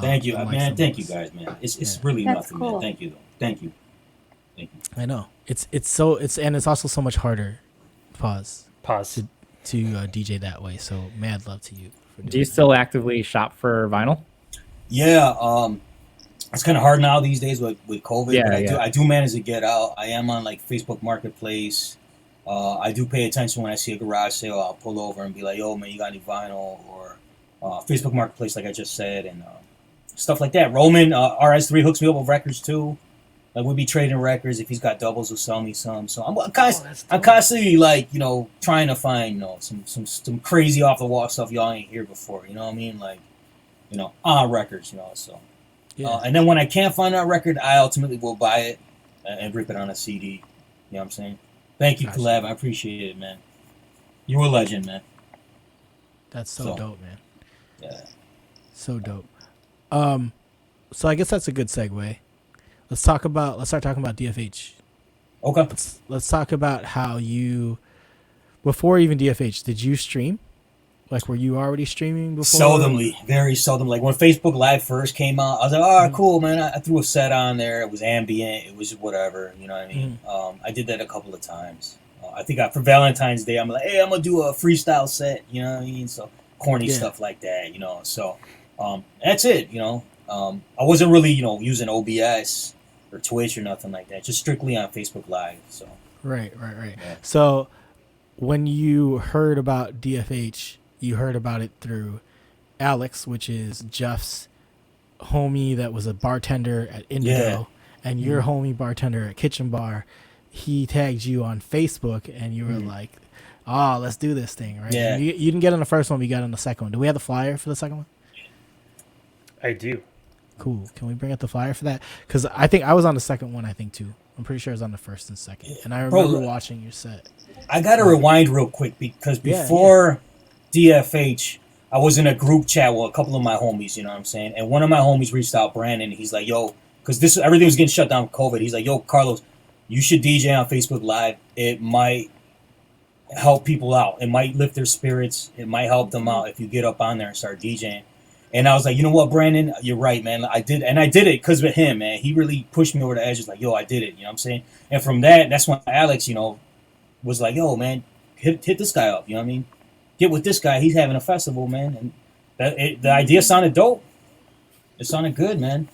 Thank you, unlike man. some Thank of you, us. guys, man. It's Yeah. really That's nothing, cool. man. Thank you, though. Thank you. I know it's also so much harder. Pause Pause. to DJ that way. So mad love to you. For Do you doing still actively shop for vinyl? Yeah, it's kind of hard now these days with COVID. Yeah, but yeah. I do manage to get out. I am on like Facebook Marketplace. I do pay attention when I see a garage sale. I'll pull over and be like, "Yo, man, you got any vinyl?" Or Facebook Marketplace, like I just said, and stuff like that. Roman RS3 hooks me up with records too. Like we'll be trading records. If he's got doubles, he'll sell me some. So I'm constantly like trying to find some crazy off the wall stuff y'all ain't hear before. You know what I mean? Like on records. So. Yeah. And then when I can't find that record, I ultimately will buy it and rip it on a CD. You know what I'm saying? Thank you, Gotcha. Collab. I appreciate it, man. You're a legend, man. That's so So- dope, man. Yeah. So dope. So I guess that's a good segue. Let's start talking about DFH. Okay. Let's talk about how you, before even DFH, did you stream? Like, were you already streaming before? Seldomly, very seldom. Like when Facebook Live first came out, I was like, "Oh, cool, man!" I threw a set on there. It was ambient. It was whatever. You know what I mean? I did that a couple of times. I think for Valentine's Day, I'm like, "Hey, I'm gonna do a freestyle set." You know what I mean? So corny stuff like that. So that's it. I wasn't really using OBS or Twitch or nothing like that. Just strictly on Facebook Live. So Right. Yeah. So when you heard about DFH, you heard about it through Alex, which is Jeff's homie that was a bartender at Indigo, Yeah. and your homie bartender at Kitchen Bar. He tagged you on Facebook, and you were like, "Oh, let's do this thing!" Right? Yeah. You didn't get on the first one, but you got on the second one. Do we have the flyer for the second one? I do. Cool. Can we bring up the flyer for that? Because I think I was on the second one. I think too. I'm pretty sure I was on the first and second, and I Bro, remember watching your set. I gotta rewind real quick because Yeah, before DFH, I was in a group chat with a couple of my homies, you know what I'm saying? And one of my homies reached out, Brandon, he's like, "Yo," because everything was getting shut down with COVID. He's like, "Yo, Carlos, you should DJ on Facebook Live. It might help people out. It might lift their spirits. It might help them out if you get up on there and start DJing." And I was like, "You know what, Brandon? You're right, man. I did it because of him, man. He really pushed me over the edge. He's like, yo, I did it. You know what I'm saying?" And from that's when Alex, was like, "Yo, man, hit this guy up. You know what I mean? Get with this guy. He's having a festival, man." And the idea sounded dope. It sounded good, man.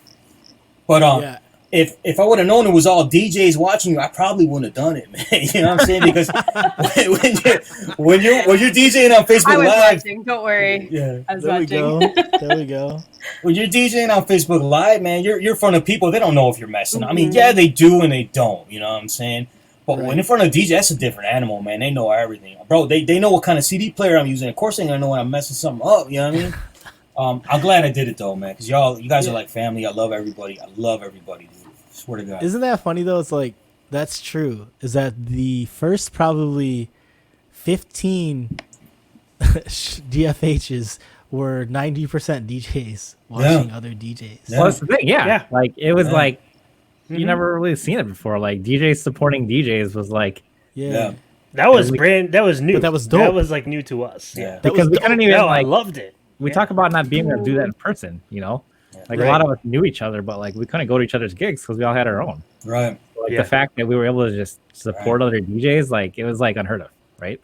But Yeah. if I would have known it was all DJs watching you, I probably wouldn't have done it, man. You know what I'm saying? Because when you're DJing on Facebook I was Live, watching. Don't worry. yeah. I was There we watching. go. There we go. When you're DJing on Facebook Live, man, you're in front of people. They don't know if you're messing. I mean, yeah, they do and they don't. You know what I'm saying? But when in front of a DJ, that's a different animal, man. They know everything, bro. They know what kind of CD player I'm using. Of course, they're gonna know when I'm messing something up. You know what I mean? I'm glad I did it though, man. Because you guys are like family. I love everybody. Dude. Swear to God. Isn't that funny though? It's like that's true. Is that the first probably 15 DFHs were 90% DJs watching other DJs. Yeah. Well, that's the thing. Yeah. Yeah. Like it was Yeah. like Mhm. you never really seen it before. Like DJs supporting DJs was like Yeah. That was we- that was new. But that was That dope. was like new to us. Yeah. That because was we dope. couldn't even No, I like loved it. we Yeah. talk about not being able to do that in person. You know, like Right. a lot of us knew each other, but like we couldn't go to each other's gigs because we all had our own. Right. Like Yeah. the fact that we were able to just support other DJs, like it was like unheard of, right?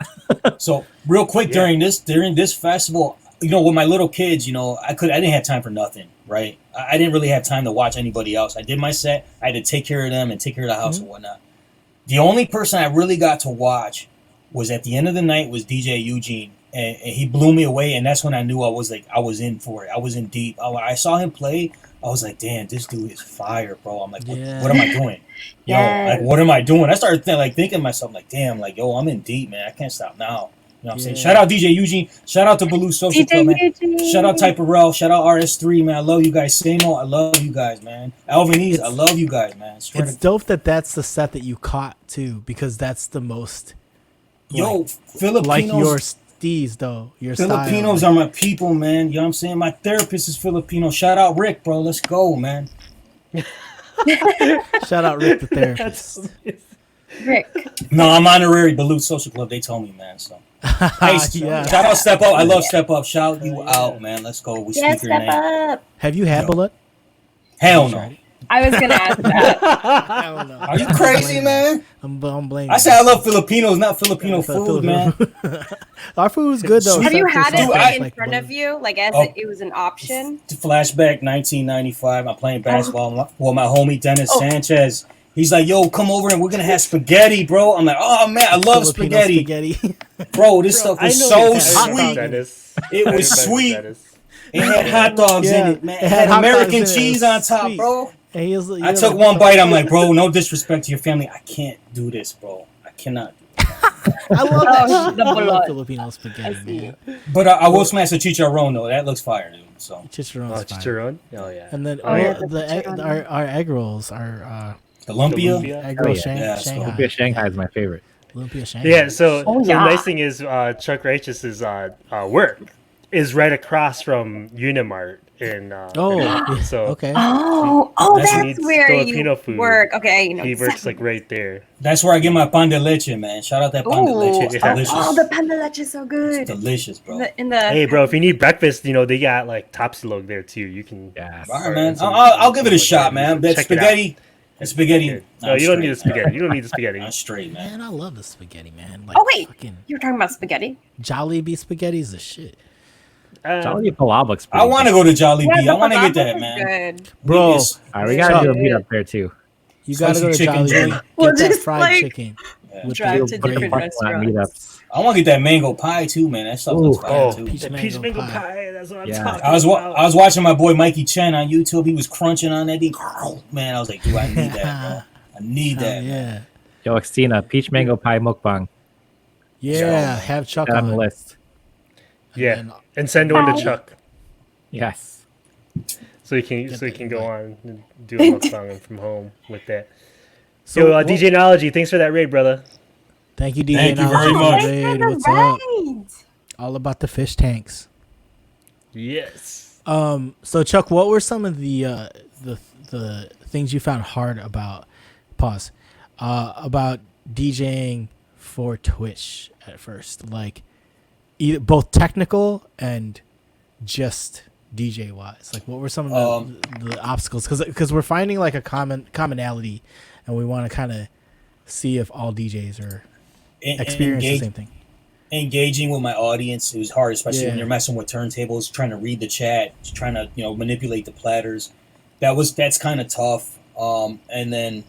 So real quick Yeah. during this festival, you know, with my little kids, you know, I didn't have time for nothing, right? I didn't really have time to watch anybody else. I did my set. I had to take care of them and take care of the house and whatnot. The only person I really got to watch was at the end of the night was DJ Eugene, and he blew me away. And that's when I knew I was in for it. I was in deep. I saw him play. I was like, damn, this dude is fire, bro. I'm like, what am I doing? Yo, like, what am I doing? I started thinking to myself, like, damn, like, yo, I'm in deep, man. I can't stop now. You know what I'm saying? Shout out DJ Eugene. Shout out to Baloo Social Club, man. Shout out Typerell. Shout out RS3, man. I love you guys. Samo, I love you guys, man. Alvinese, I love you guys, man. It's dope that that's the set that you caught too, because that's the most Yo, Filipinos. like your steez though. Your Filipinos style. are my people, man. You know what I'm saying? My therapist is Filipino. Shout out Rick, bro. Let's go, man. Shout out Rick the therapist. Rick. No, I'm honorary Baloo Social Club. They told me, man. So, hey, Yeah. shout out Step Up. I love Step Up. Shout you out, man. Let's go. We Yes, speak your step name. up. Have you had Yo. bullet? Hell no. I was gonna ask that. I don't know. Are you crazy, man? I'm blaming. I said I love Filipinos, not Filipino food, man. Our food's good though. Have you except had for it some like things in like front bullet. of you, like as Oh. it was an option? Flashback 1995. I'm playing basketball with my homie Dennis Sanchez. He's like, yo, come over and we're going to have spaghetti, bro. I'm like, oh, man, I love Filipino spaghetti. Bro, this stuff I was know so you've had sweet. Dennis. It I was remember sweet. Dennis. It had hot dogs Yeah, in it, man. it It had had hot dogs American in it. It cheese was on top, sweet. bro. And he was, I took one bite. I'm like, bro, no disrespect to your family. I can't do this, bro. I cannot. I love that. Oh, shit. the I love bullet. Filipino I spaghetti, see. man. But I will smash the chicharron, though. That looks fire, dude. So Chicharron's Oh, fine. chicharron? Oh, yeah. And then Oh, yeah. our egg rolls are the lumpia. Lumpia. egg roll yeah. Shang- Yeah, let's go. Shanghai. Lumpia Shanghai is my favorite. Lumpia Shanghai. Yeah, so, Oh, so yeah. the nice thing is Chuck Righteous's work is right across from Unimart in Oh, so okay. Oh, That's that's needs where Filipino you food. work. Okay, you know. he works like right there. That's where I get my pan de leche, man. Shout out that pan de leche. It's Yeah. delicious. Oh, the pan de leche is so It's good. delicious, bro. In the Hey, bro, if you need breakfast, you know they got like Topsilog there too. You can. Yes. All right, man. Some- I'll give it a some- shot, man. That check it out. spaghetti. That spaghetti. No, I'm you don't need the straight. spaghetti. You don't need the spaghetti. I'm straight, man. Man, I love the spaghetti, man. Like, Oh, wait. fucking you were talking about spaghetti. Jollibee spaghetti is the shit. Jollibee Palau looks I want to go to Jollibee. Yeah, I want to the get that, palabras man. is good. Bro, Yes. All right, we gotta Chuck. do a meet up there too. you gotta go to Spicy chicken Jollibee. joint. Get Well, that just fried like- chicken. Yeah. With Drive the to gravy. different restaurants. Meetups. I want to get that mango pie too, man. That stuff looks Ooh. fire Oh, too. Peach the mango peach mango pie. pie. That's what I'm Yeah. talking I was about. I was watching my boy Mikey Chen on YouTube. He was crunching on that thing. Man, I was like, dude, I need that, bro. I need Hell that. Man. yeah. Yo, Xtina, peach mango pie mukbang. Yeah, have Chuck Get on the on. list. Yeah, then- and send one to Chuck Yes. so he can Get go that. on and do a mukbang from home with that. So, Yo, what- DJ Nology, thanks for that raid, brother. Thank you, DJ. Thank you Knowledge very for much. the Thanks for raid. the What's up? raid. All about the fish tanks. Yes. So Chuck, what were some of the things you found hard about about DJing for Twitch at first, like either both technical and just DJ wise? Like, what were some of the obstacles? Because we're finding like a commonality, and we want to kind of see if all DJs are experiencing the same thing. Engaging with my audience, it was hard, especially when Yeah. you're messing with turntables, trying to read the chat, trying to manipulate the platters. That's kind of tough. And then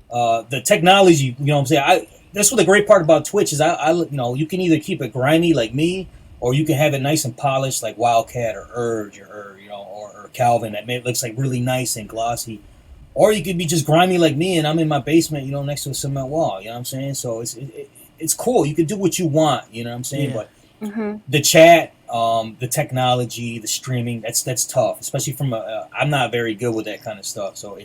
the technology, you know what I'm saying? That's what the great part about Twitch is. You can either keep it grimy like me, or you can have it nice and polished like Wildcat or Urge or Calvin that looks like really nice and glossy. Or you could be just grimy like me, and I'm in my basement, next to a cement wall. You know what I'm saying? So it's cool. You can do what you want. You know what I'm saying? Yeah. But the chat, the technology, the streaming, that's tough. Especially from I'm not very good with that kind of stuff. So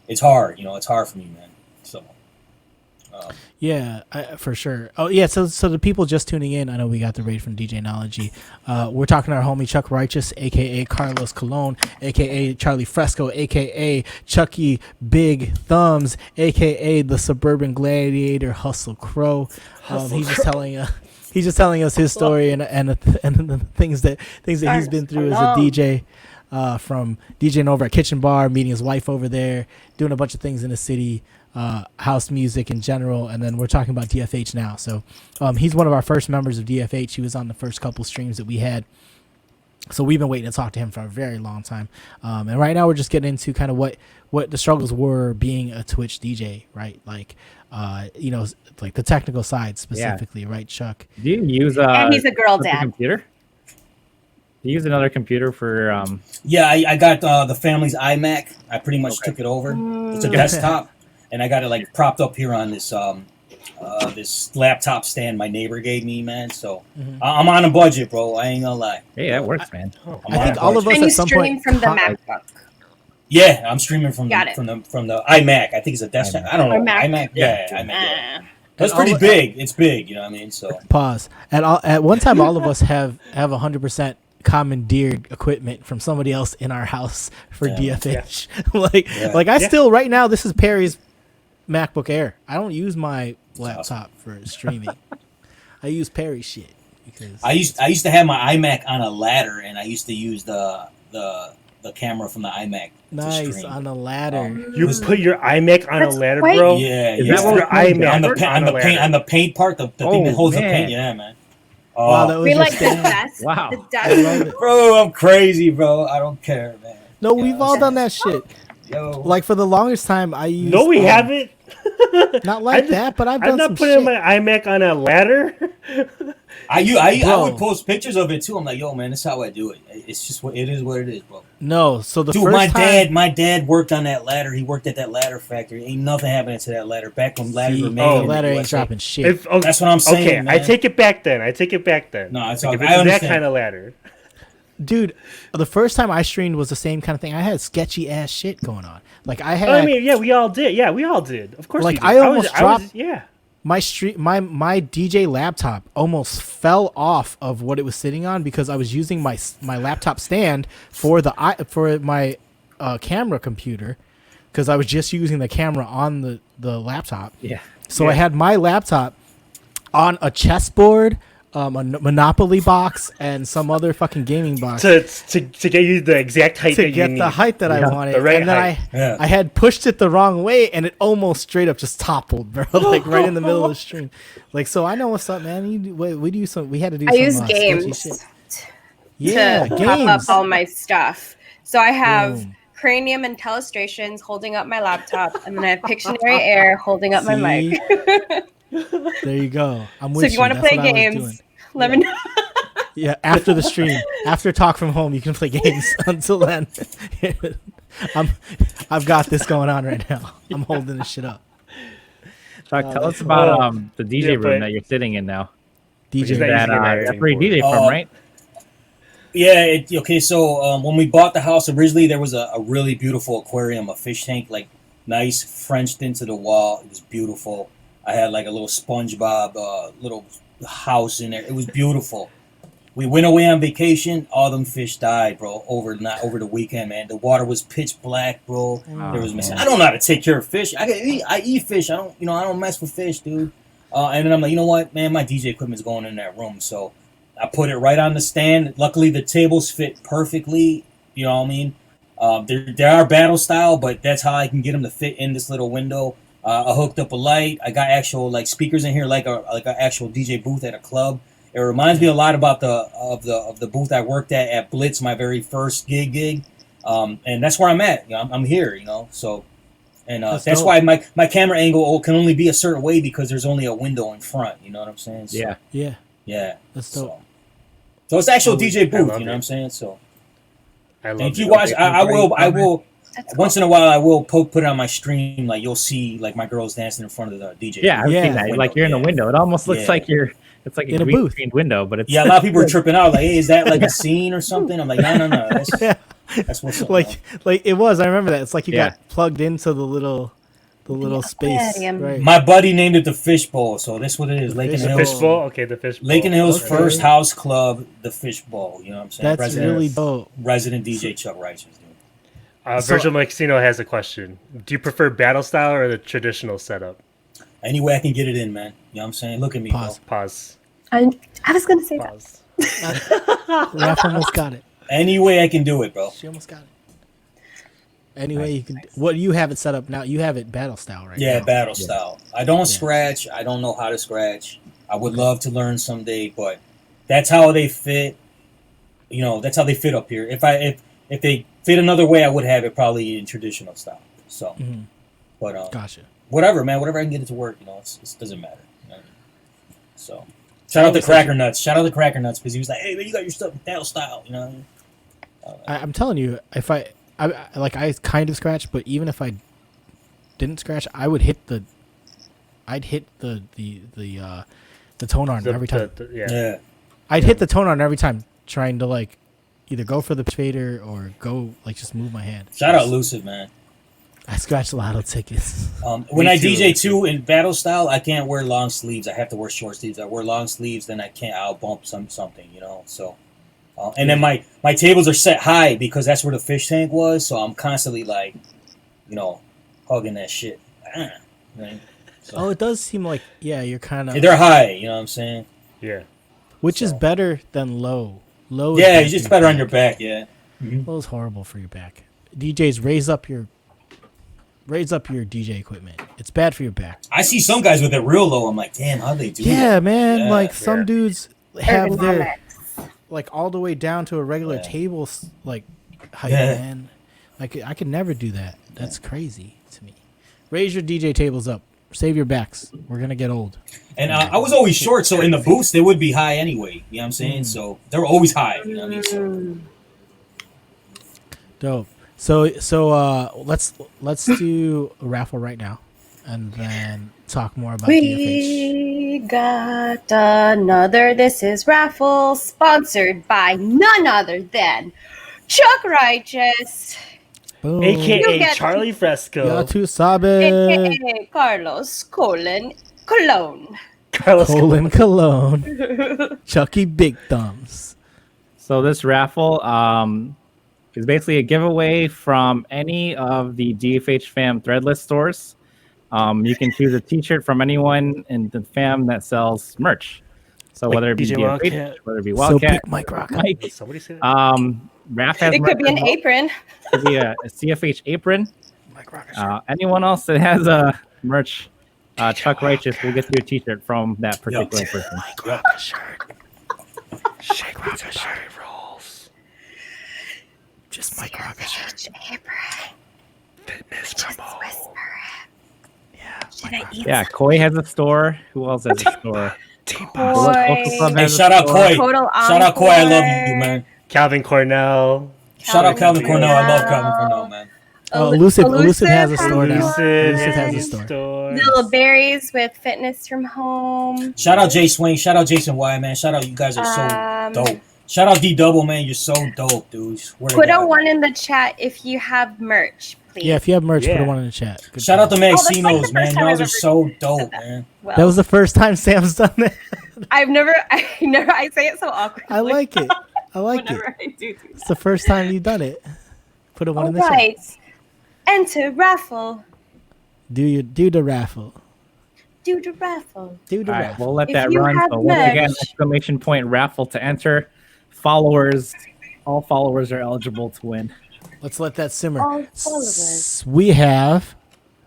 it's it's hard. It's hard for me, man. So. Yeah, for sure. Oh, yeah. So the people just tuning in, I know we got the raid from DJ Nology. We're talking to our homie Chuck Righteous, aka Carlos Colon, aka Charlie Fresco, aka Chucky Big Thumbs, aka the Suburban Gladiator Hustle Crow. He's just telling us his story and the things that he's been through as a DJ. From DJing over at Kitchen Bar, meeting his wife over there, doing a bunch of things in the city. House music in general, and then we're talking about DFH now. So he's one of our first members of DFH. He was on the first couple streams that we had. So we've been waiting to talk to him for a very long time. And right now we're just getting into kind of what the struggles were being a Twitch DJ, right? Like, like the technical side specifically, right, Chuck? Do you use and he's a girl dad. Computer? Do you use another computer for? Yeah, I got the family's iMac. I pretty much took it over. It's a desktop. And I got it like propped up here on this this laptop stand my neighbor gave me, man. So I'm on a budget, bro. I ain't gonna lie. Hey, that works, man. I think all of us and you at some stream point from the MacBook. Yeah, I'm streaming from the iMac. I think it's a desktop. I don't know. iMac. Yeah, iMac. Yeah. That's pretty big. It's big. You know what I mean? So pause. At one time, all of us have 100% commandeered equipment from somebody else in our house for DFH. Like I still right now. This is Perry's MacBook Air. I don't use my laptop for streaming. I use Perry shit because I used to have my iMac on a ladder, and I used to use the camera from the iMac. Nice on a ladder. You put your iMac on a ladder, bro? Yeah, Is that what your iMac on the paint part, the thing that holds the paint? Yeah, man. Wow, that was We your like the stand. desk. Wow. The I desk. love it. Bro, I'm crazy, bro. I don't care, man. No, we've all done that shit. Yo. Like for the longest time, I used. No, we haven't. Not like that, but I've done I'm not some putting shit. my iMac on a ladder. I would post pictures of it too. I'm like, yo, man, this is how I do it. It's just what it is, bro. No, so the Dude, first my dad worked on that ladder. He worked at that ladder factory. Ain't nothing happening to that ladder back when ladders were made. the in ladder the ain't USA. dropping shit. That's what I'm saying. Okay, man. I take it back then. No, it's I like, if it's understand. that kind of ladder. Dude, the first time I streamed was the same kind of thing. I had sketchy ass shit going on. Like I had. I mean, yeah, we all did. Of course. Like, we did. I almost dropped- yeah. my DJ laptop almost fell off of what it was sitting on because I was using my laptop stand for my camera computer because I was just using the camera on the laptop. Yeah. So I had my laptop on a chessboard, a Monopoly box, and some other fucking gaming box To get you the exact height to that you get need. the height that I wanted. the right And then height. I had pushed it the wrong way, and it almost straight up just toppled, bro. Like right in the middle of the stream. Like, so I know what's up, man. We had to do. I some, use sketchy games shit. Yeah, to games. pop up all my stuff. So I have Boom. Cranium and Telestrations holding up my laptop, and then I have Pictionary Air holding up my mic. There you go. I'm with So if you want to That's play what I was doing. games, let me know. Yeah, after the stream, after Talk From Home, you can play games. Until then, I've got this going on right now. I'm holding this shit up. Chuck, tell us about the DJ room that you're sitting in now. DJ, that- That's where you DJ from, right? Yeah. Okay. So when we bought the house originally, there was a really beautiful aquarium, a fish tank, like nice Frenched into the wall. It was beautiful. I had like a little SpongeBob little house in there. It was beautiful. We went away on vacation. All them fish died, bro. Over the weekend, man. The water was pitch black, bro. There was missing. I don't know how to take care of fish. I eat fish. I don't mess with fish, dude. And then I'm like, you know what, man? My DJ equipment's going in that room, so I put it right on the stand. Luckily, the tables fit perfectly. You know what I mean? They are battle style, but that's how I can get them to fit in this little window. I hooked up a light. I got actual like speakers in here, like an actual DJ booth at a club. It reminds me a lot about the booth I worked at Blitz, my very first gig. And that's where I'm at. You know, I'm here. You know, so and that's why my camera angle can only be a certain way because there's only a window in front. You know what I'm saying? So, yeah. That's dope. So it's actual DJ booth. You know it. what I'm saying? So. I love And if you it. watch, Okay, I will. That's Once in a while, I will put it on my stream. Like you'll see, like my girls dancing in front of the DJ. Yeah, I've Yeah. seen that. Like you're in a window. It almost looks like it's like In a a green booth. screened window, but it's Yeah, a lot of people are tripping out. Like, hey, is that like a scene or something? I'm like, no. That's, That's what's up. like it was. I remember that. It's like you Yeah. got plugged into the little space. aquarium. Right. My buddy named it the Fishbowl, so that's what it is. Lake in the The Hills. fishbowl. Okay, the fishbowl. Lake in the Hills' Okay. first house club, the Fishbowl. You know what I'm saying? That's really dope. Resident DJ Chuck Righteous, dude. So- Virgil Maxino has a question. Do you prefer battle style or the traditional setup? Any way I can get it in, man. You know what I'm saying? Look at me, Pause. Pause. I was gonna say that. Pause. Raph almost got it. Any way I can do it, bro. She almost got it. Anyway, you can. What you have it set up now? You have it battle style, right? Yeah, now. battle style. I don't scratch. I don't know how to scratch. I would love to learn someday, but that's how they fit. You know, that's how they fit up here. If they fit another way, I would have it probably in traditional style. So, Mhm. but Gotcha. whatever, man. Whatever I can get it to work. You know, it doesn't matter. You know what I mean? So, shout out to Cracker Nuts. Shout out to Cracker Nuts because he was like, "Hey, man, you got your stuff in battle style." You know what I mean? I'm telling you, if I kind of scratch, but even if I didn't scratch, I would hit the tone arm every time. Yeah. I'd hit the tone arm every time, trying to like either go for the fader or go like just move my hand. Shout out Lucid, man. I scratched lotto tickets. When Me I too. DJ too in battle style, I can't wear long sleeves. I have to wear short sleeves. I wear long sleeves, then I can't. I'll bump something, you know. So, and then my tables are set high because that's where the fish tank was. So I'm constantly like, you know, hugging that shit. Right? So, Oh, it does seem like you're kind of they're high. You know what I'm saying? Yeah. which is so- better than low. Low. Yeah, is it's bad for better your on your back. Yeah. Low's horrible for your back. DJs, raise up your DJ equipment. It's bad for your back. I see some guys with it real low. I'm like, damn, how they do Yeah, that? man. Yeah, like some yeah. dudes have their Ergonomics. like all the way down to a regular Yeah. table like height, Yeah. man. Like I could never do that. That's crazy to me. Raise your DJ tables up. Save your backs. We're gonna get old. And I was always short, so in the booths they would be high anyway. You know what I'm saying? So they're always high. You know what I mean? So, Dope. So let's do a raffle right now, and then talk more about DFH. We got another This Is Raffle sponsored by none other than Chuck Righteous, Boom. You AKA get- Charlie Ya Fresco. tu sabe. aka Carlos Cologne. Carlos. Colin Cologne. Chucky Big Thumbs. So this raffle is basically a giveaway from any of the DFH Fam Threadless stores. You can choose a T-shirt from anyone in the fam that sells merch. So Like whether it be DJ DFH, Wildcat. whether it be So Wildcat, big Mike Rock. Mike, Did somebody say that? Raph has It merch could be an as well. apron. Could be a CFH apron. Mike Rock. Anyone else that has a merch, Chuck Righteous will get you a T-shirt from that particular person. Mike Rock shirt. Shake Rock shirt rolls. Just Mike Rock shirt. Apron. Fitness Just promo. whisper it. Yeah. Should I eat Yeah, Koi has a store. Who else has a store? Team Koi. Boss. Local Club hey, has a shout out store. Koi. Total Shout out Koi. I love Encore. you, man. Calvin Cornell. Shout out Calvin Cornell. Cornell. I love Calvin Cornell, man. Elusive has a store now. Lucid Elusive has a has store. Little berries with fitness from home. Shout out Jay Swain. Shout out Jason Y, man. Shout out you guys are so dope. Shout out D Double, man. You're so dope, dude. Swear to Put a God. one in the chat if you have merch, please. Yeah, if you have merch, put Yeah. a one in the chat. Good Shout out to job. that's like the Maxinos, first man. time Y'all I've are ever so said dope, that. man. Well, That was the first time Sam's done that. I say it so awkwardly. I like it. I like it. whenever I do It's the first time you've done it. Put a one All in the chat. right. Enter raffle. Do the raffle. Do the raffle. Do the All right, raffle. we'll let If that you run. have So once again, merch- exclamation point raffle to enter. Followers, all followers are eligible to win. Let's let that simmer. All followers. We have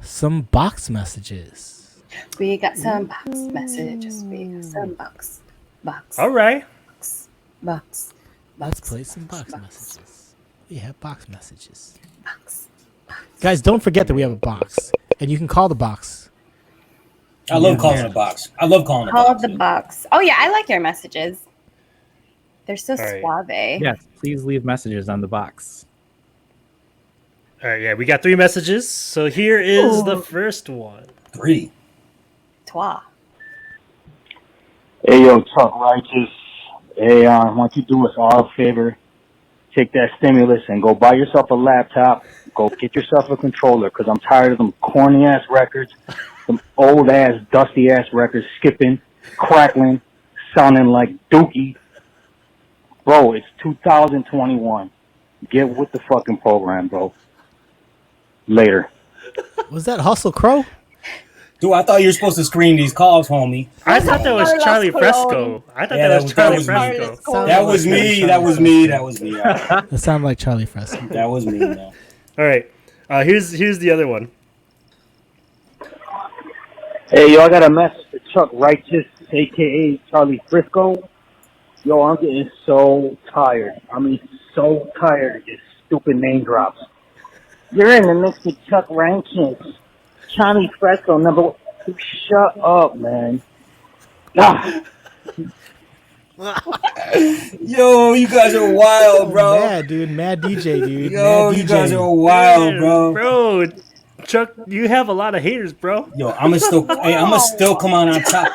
some box messages. We got some box messages. We got some box. All right. Box. Let's play some box messages. We have box messages. Box. Guys, don't forget that we have a box. And you can call the box. I love calling a box. I love calling a Call box. the box. Oh yeah, I like your messages. They're so right. suave. Yes, please leave messages on the box. All right. Yeah, we got 3 messages. So here is the Ooh. first one. 3. Toi. Hey, yo, Chuck Righteous. Hey, why don't you do us all a favor? take that stimulus and go buy yourself a laptop. Go get yourself a controller, because I'm tired of them corny ass records, them old ass, dusty ass records, skipping, crackling, sounding like Dookie. Bro, it's 2021. Get with the fucking program, bro. Later. Was that Hustle Crow? Dude, I thought you were supposed to screen these calls, homie. I thought that was Carlos Charlie Colon. Fresco. I thought Yeah, that was that Charlie was Fresco. Carlos That was me. That was me. That was me. That sounded like Charlie Fresco. That was me, man. All right, here's the other one. Hey, yo, I got a message for Chuck Righteous, a.k.a. Charlie Frisco. Yo, I'm getting so tired. I mean, so tired of this stupid name drops. You're in the mix with Chuck Rankins. Charlie Fresco, number one. Shut up, man. Ah. Yo, you guys are wild, bro. Mad, dude. Mad DJ, dude. Yo, Mad you DJ. guys are wild, bro. Bro, Chuck, you have a lot of haters, bro. Yo, I'm gonna still come on top.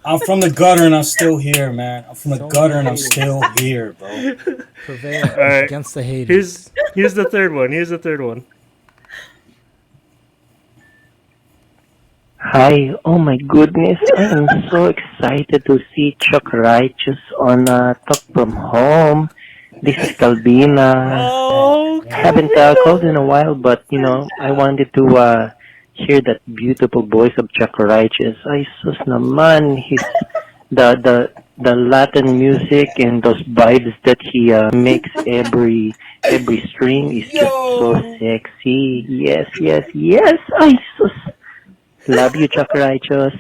I'm from the gutter and I'm still here, man. I'm from the gutter and I'm still here, bro. Prevail right. against the haters. Here's the third one. Hi, oh my goodness, I am so excited to see Chuck Righteous on Talk From Home. This is Calvina. Oh, Haven't called in a while, but I wanted to hear that beautiful voice of Chuck Righteous. Ay sus naman, the Latin music and those vibes that he makes every stream is just so sexy. Yes. Ay sus. Love you, Chuck Righteous.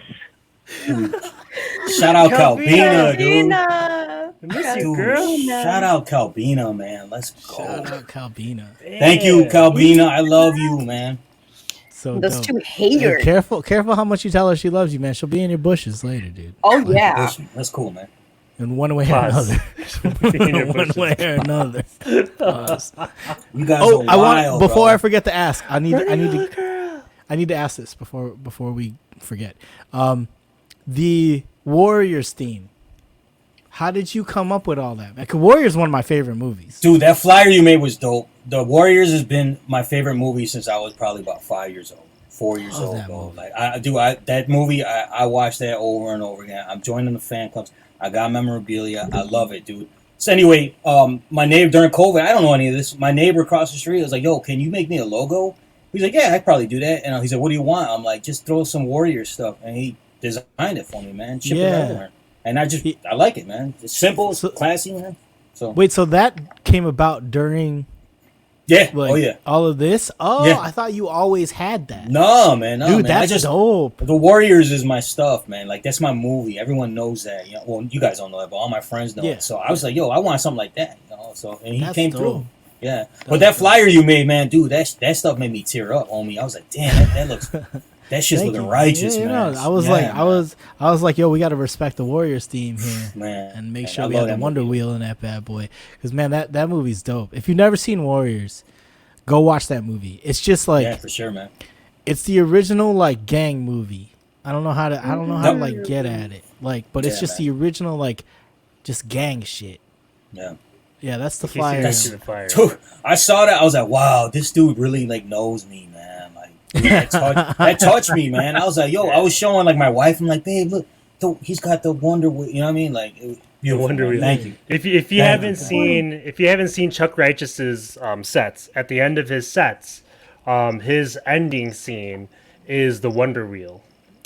Shout out Calvina, dude. Calvina. I miss you, Dude, girl. shout out Calvina, man. Let's go. Shout out Calvina. Thank you, Calvina. I love you, man. So Those dope. two Hey, haters. careful how much you tell her she loves you, man. She'll be in your bushes later, dude. Oh yeah. That's cool, man. In one way or Pause. another. In your One bushes. way or another. Pause. You guys Oh, are I wild, want before bro. I forget to ask. I need to ask this before we forget. The Warriors theme. How did you come up with all that? Like, Warriors is one of my favorite movies. Dude, that flyer you made was dope. The Warriors has been my favorite movie since I was probably about 5 years old, 4 years Love old, that bro. movie. Like that movie, I watched that over and over again. I'm joining the fan clubs. I got memorabilia. I love it, dude. So anyway, my neighbor during COVID, I don't know any of this. My neighbor across the street was like, "Yo, can you make me a logo?" He's like, "Yeah, I'd probably do that." And he's like, "What do you want?" I'm like, "Just throw some Warriors stuff." And he designed it for me, man. Ship it everywhere. And I like it, man. It's simple, it's classy, man. So Wait, so that came about during yeah, like all of this? Oh, Yeah. I thought you always had that. no, man, Dude, man. that's dope. The Warriors is my stuff, man. Like that's my movie. Everyone knows that. You know, well, you guys don't know that, but all my friends know Yeah. it. So I was like, "Yo, I want something like that." You know, so and he That's came dope. through. Yeah, but that flyer you made, man, dude, that stuff made me tear up, homie. I was like, "Damn, that looks, that shit's Thank looking you. righteous, Yeah, man." I was Yeah, like, man. I was like, yo, we got to respect the Warriors theme here, Man, and make man, sure I we love have the that Wonder movie. Wheel in that bad boy. Because man, that movie's dope. If you've never seen Warriors, go watch that movie. It's just like Yeah, for sure, man. it's the original like gang movie. I don't know how to like get at it. Like, but it's Yeah, just man. the original like just gang shit. Yeah. Yeah, that's the You see flyer. that shit in fire. Dude, I saw that. I was like, "Wow, this dude really like knows me, man." Like dude, that touched me, man. I was like, "Yo," I was showing like my wife. I'm like, "Babe, look, he's got the Wonder Wheel." You know what I mean? Like, beautiful, Wonder man. Wheel. Thank you. If you haven't seen Chuck Righteous's sets, at the end of his sets, his ending scene is the Wonder Wheel,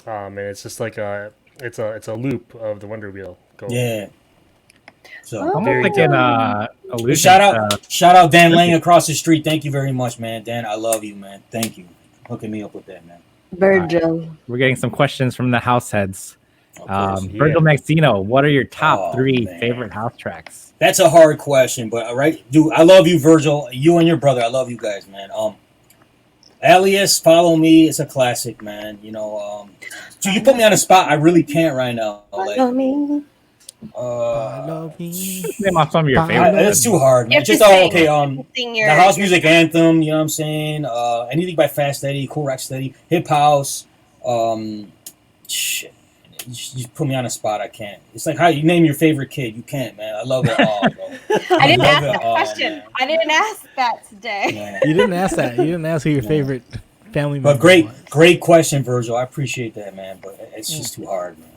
and it's just like it's a loop of the Wonder Wheel going. Yeah. So Oh. Very Like in allusion shout to- out Dan Lang across the street. Thank you very much, man. Dan, I love you, man. Thank you. Hooking me up with that, man. Virgil. we're getting some questions from the house heads. Of course. Virgil Maxino, what are your top Oh, three man. favorite house tracks? That's a hard question, but all right, dude, I love you, Virgil. You and your brother, I love you guys, man. Alias, Follow Me, it's a classic, man. You know, so you put me on the spot. I really can't right now. Like, Follow me. Follow me. Name off some of your Follow favorite. it's too hard, man. You have to Just sing. okay. You have to sing your- The house music anthem. You know what I'm saying? Anything by Fast Eddie, Cool Rock Steady, Hip House. Shit. you put me on a spot. I can't. It's like how you name your favorite kid. You can't, man. I love it all, bro. I didn't love ask it that all, question. man. I didn't ask that today. Yeah. You didn't ask that. You didn't ask who your favorite family member But was. great question, Virgil. I appreciate that, man. But it's just too hard, man.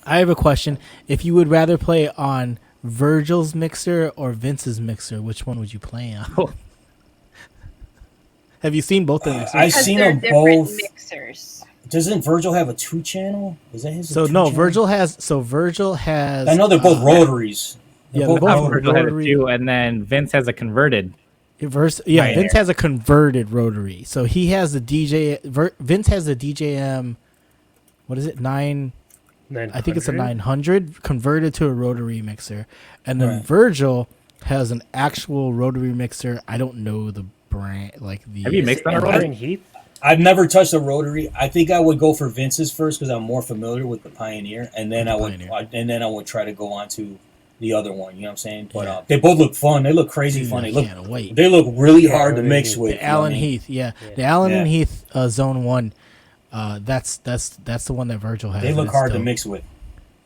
I have a question. If you would rather play on Virgil's mixer or Vince's mixer, which one would you play on? Have you seen both of them? I've Because seen they're them different both. mixers. Doesn't Virgil have a 2-channel? Is that his? So no, Virgil has. I know they're both rotaries. Yeah, both they're both rotary. Virgil has a rotary. 2, and then Vince has a converted. Vince Right. has a converted rotary. So he has the Vince has the DJM. What is it? 9. I think it's a 900 converted to a rotary mixer, and then Right. Virgil has an actual rotary mixer. I don't know the brand. Have you mixed on a Iron rotary? Heat. I've never touched a rotary. I think I would go for Vince's first because I'm more familiar with the Pioneer, and then I would try to go on to the other one. You know what I'm saying? But they both look fun. They look crazy Dude, fun. I They look can't wait. they look really hard to Allen mix Heath. with. The you know what I Allen mean? Heath, the Allen Yeah. and Heath Zone 1. That's the one that Virgil has. They and look it's hard to dope. mix with.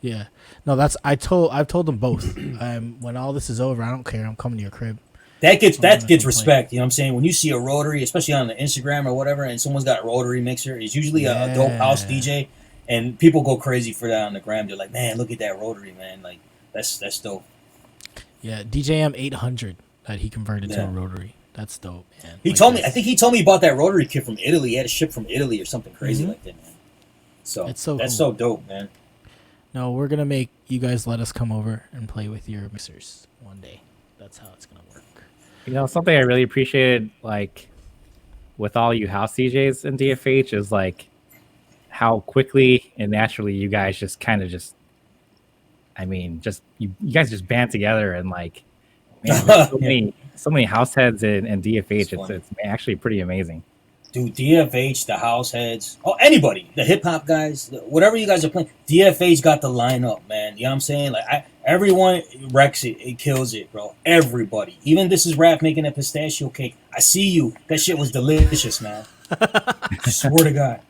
Yeah, no, I've told them both. When all this is over, I don't care. I'm coming to your crib. That gets complain. respect. You know what I'm saying? When you see a rotary, especially on the Instagram or whatever, and someone's got a rotary mixer, it's usually a dope house DJ, and people go crazy for that on the gram. They're like, man, look at that rotary, man. Like that's dope. Yeah, DJM 800 that he converted to Yeah. a rotary. That's dope, man. He told me. I think he told me he bought that rotary kit from Italy. He had it shipped from Italy or something crazy like that, man. So It's so that's cool. so dope, man. No, we're gonna make you guys let us come over and play with your mixers one day. That's how it's gonna work. You know, something I really appreciated, like, with all you house DJs in DFH is, like, how quickly and naturally you guys just kind of you guys just band together and, like, man, there's so many house heads in DFH. It's actually pretty amazing. Dude, DFH, the house heads, anybody, the hip hop guys, whatever you guys are playing, DFH got the lineup, man. You know what I'm saying? Like, everyone wrecks it. It kills it, bro. Everybody. Even This Is Rap making a pistachio cake. I see you. That shit was delicious, man. I swear to God.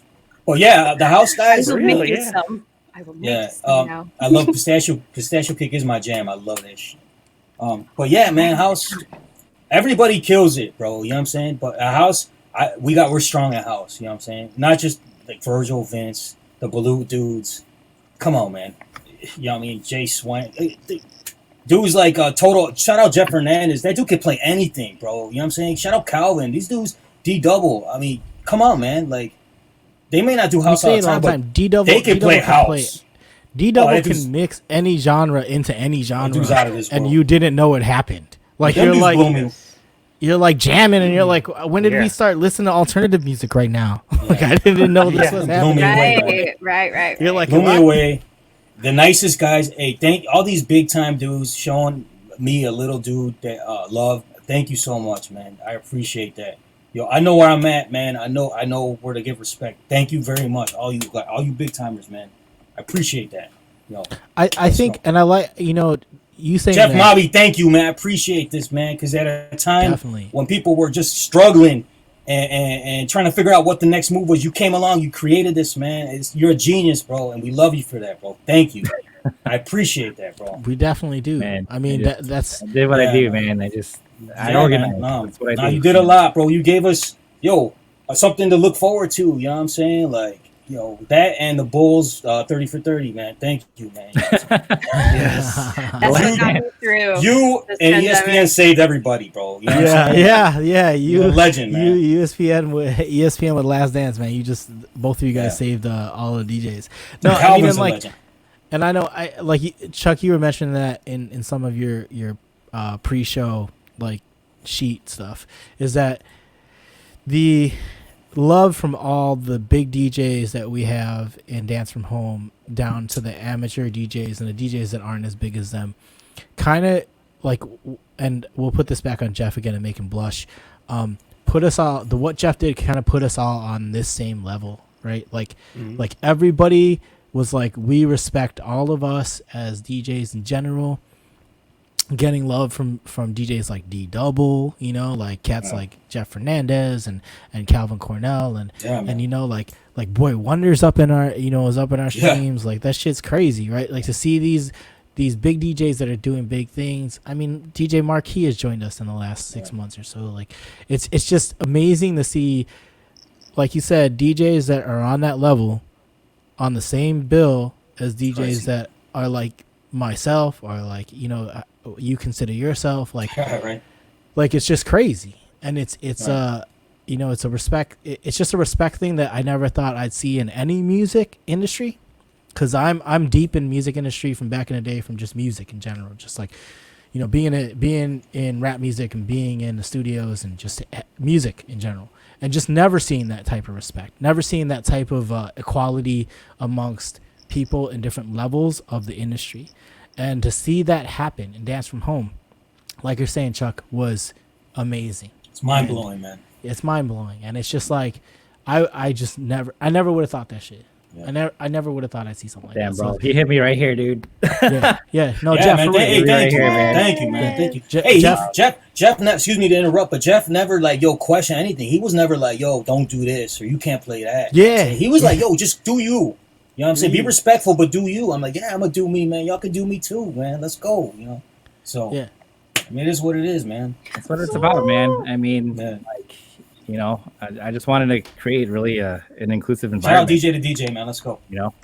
Well, yeah, the house guys. I will Really? make you Yeah. some. I will make Yeah, some now. I love pistachio. Pistachio cake is my jam. I love that shit. But yeah, man, house. Everybody kills it, bro. You know what I'm saying? But a house, we're strong at house. You know what I'm saying? Not just like Virgil, Vince, the Balut dudes. Come on, man. You know what I mean? Jay Swank. Dudes like total. Shout out Jeff Hernandez. That dude can play anything, bro. You know what I'm saying? Shout out Calvin. These dudes, D Double. I mean, come on, man. Like, they may not do house all the time, but they can play house. D Double dude's- can mix any genre into any genre, dude's out of this and world. you didn't know it happened. Like Them dudes blew me. you're like jamming, and you're like, when did we Yeah. start listening to alternative music right now? Like I didn't know this was Blew happening. me away, bro. Right. You're like, Blew me what? away. The nicest guys. Hey, thank all these big time dudes showing me a little dude that love. Thank you so much, man. I appreciate that. Yo, I know where I'm at, man. I know where to give respect. Thank you very much, all you big timers, man. I appreciate that. Yo, I think, and I like, you saying Jeff that, Mobby, thank you, man. I appreciate this, man, because at a time Definitely. when people were just struggling and trying to figure out what the next move was, you came along, you created this, man. You're a genius, bro, and we love you for that, bro. Thank you. I appreciate that, bro. we definitely do. Man, I mean, that's I did what I Yeah, do, man. man. I Yeah, organize. man, no. That's what I No, do. you did a lot, bro. You gave us, something to look forward to. You know what I'm saying? Like, that and the Bulls 30 for 30, man. Thank you, man. Yes. That's what got me through. You this and pandemic. ESPN saved everybody, bro. You know what I'm saying? yeah. You're a legend, man. ESPN with Last Dance, man. You just both of you guys Yeah. saved all the DJs. No, I Calvin's mean, a like, legend. and I know, Chuck, you were mentioning that in some of your pre-show like sheet stuff, is that the love from all the big DJs that we have in Dance from Home down to the amateur DJs and the DJs that aren't as big as them, kind of like, and we'll put this back on Jeff again and make him blush. Put us all, what Jeff did kind of put us all on this same level, right? Like, like everybody was like, we respect all of us as DJs in general. getting love from DJs like D Double, you know, like cats like Jeff Fernandez and Calvin Cornell and you know like Boy Wonder's up in our, you know, is up in our streams. Like that shit's crazy, right? Like to see these big DJs that are doing big things. I mean, DJ Marquis has joined us in the last 6 months or so. Like it's just amazing to see, like you said, DJs that are on that level on the same bill as DJs that are like myself or like, you know, you consider yourself like right. Like it's just crazy. And it's you know, it's a respect, it's just a respect thing that I never thought I'd see in any music industry, because I'm deep in music industry from back in the day, from just music in general, just like, you know, being in rap music and being in the studios and just music in general, and just never seeing that type of respect, never seeing that type of equality amongst people in different levels of the industry. And to see that happen in Dance from Home, like you're saying, Chuck, was amazing. It's mind blowing, man. It's mind blowing, and it's just like I never would have thought that shit. Yeah. I never would have thought I'd see something like that. Damn, bro, So, he hit me right here, dude. yeah. No, Yeah, Jeff, man, for real. thank you, Right here, man. man. Thank you, man. Yeah. Thank you. Jeff, Jeff, excuse me to interrupt, but Jeff never like, yo, question anything. He was never like, yo, don't do this or you can't play that. Yeah. He was like, yo, just do you. You know what I'm saying? Be respectful, but do you. I'm like, yeah, I'm gonna do me, man. Y'all can do me too, man. Let's go. You know. So yeah. I mean, it is what it is, man. That's what it's about, man. I mean, Yeah. like, you know, I just wanted to create really an inclusive Shout out environment. DJ to DJ, man. Let's go. You know,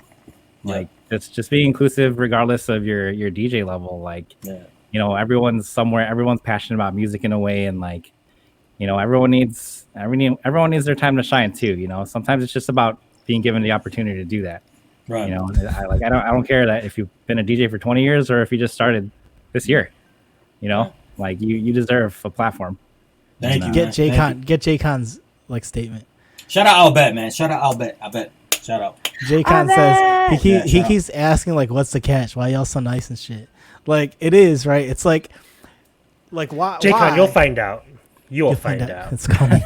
Yeah. like just be inclusive regardless of your DJ level. Like, Yeah. you know, everyone's somewhere. Everyone's passionate about music in a way, and like, you know, everyone needs their time to shine too. You know, sometimes it's just about being given the opportunity to do that. Right. You know, I don't care that if you've been a DJ for 20 years or if you just started this year. You know, like you deserve a platform. Thank you. Get man. Get J-Con's like statement. Shout out Albert, man. Shout out Albert. I bet. Shout out. J-Con says he Yeah, keeps asking like, what's the catch? Why y'all so nice and shit? Like it is, right? It's like why? J-Con, you'll find out. You'll find out. It's coming.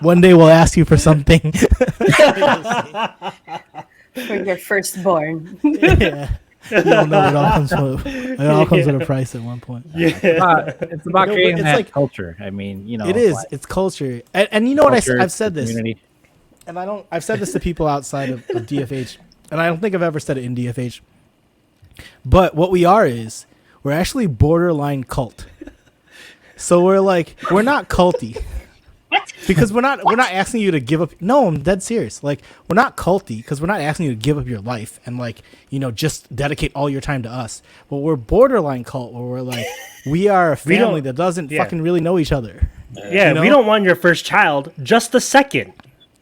One day we'll ask you for something. For your firstborn. Yeah. You'll know it all comes with a price at one point. It's about No, creating it's that like- culture. I mean, you know, It is. like, It's culture. And you know what culture, I've said this. community. And I've said this to people outside of DFH, and I don't think I've ever said it in DFH. But what we are is we're actually borderline cult. So we're not culty. Because we're not asking you to give up. No, I'm dead serious. Like we're not culty because we're not asking you to give up your life and like, you know, just dedicate all your time to us. But we're borderline cult where we're like, we are a family that doesn't fucking really know each other. Yeah, You know? we don't want your first child, just the second.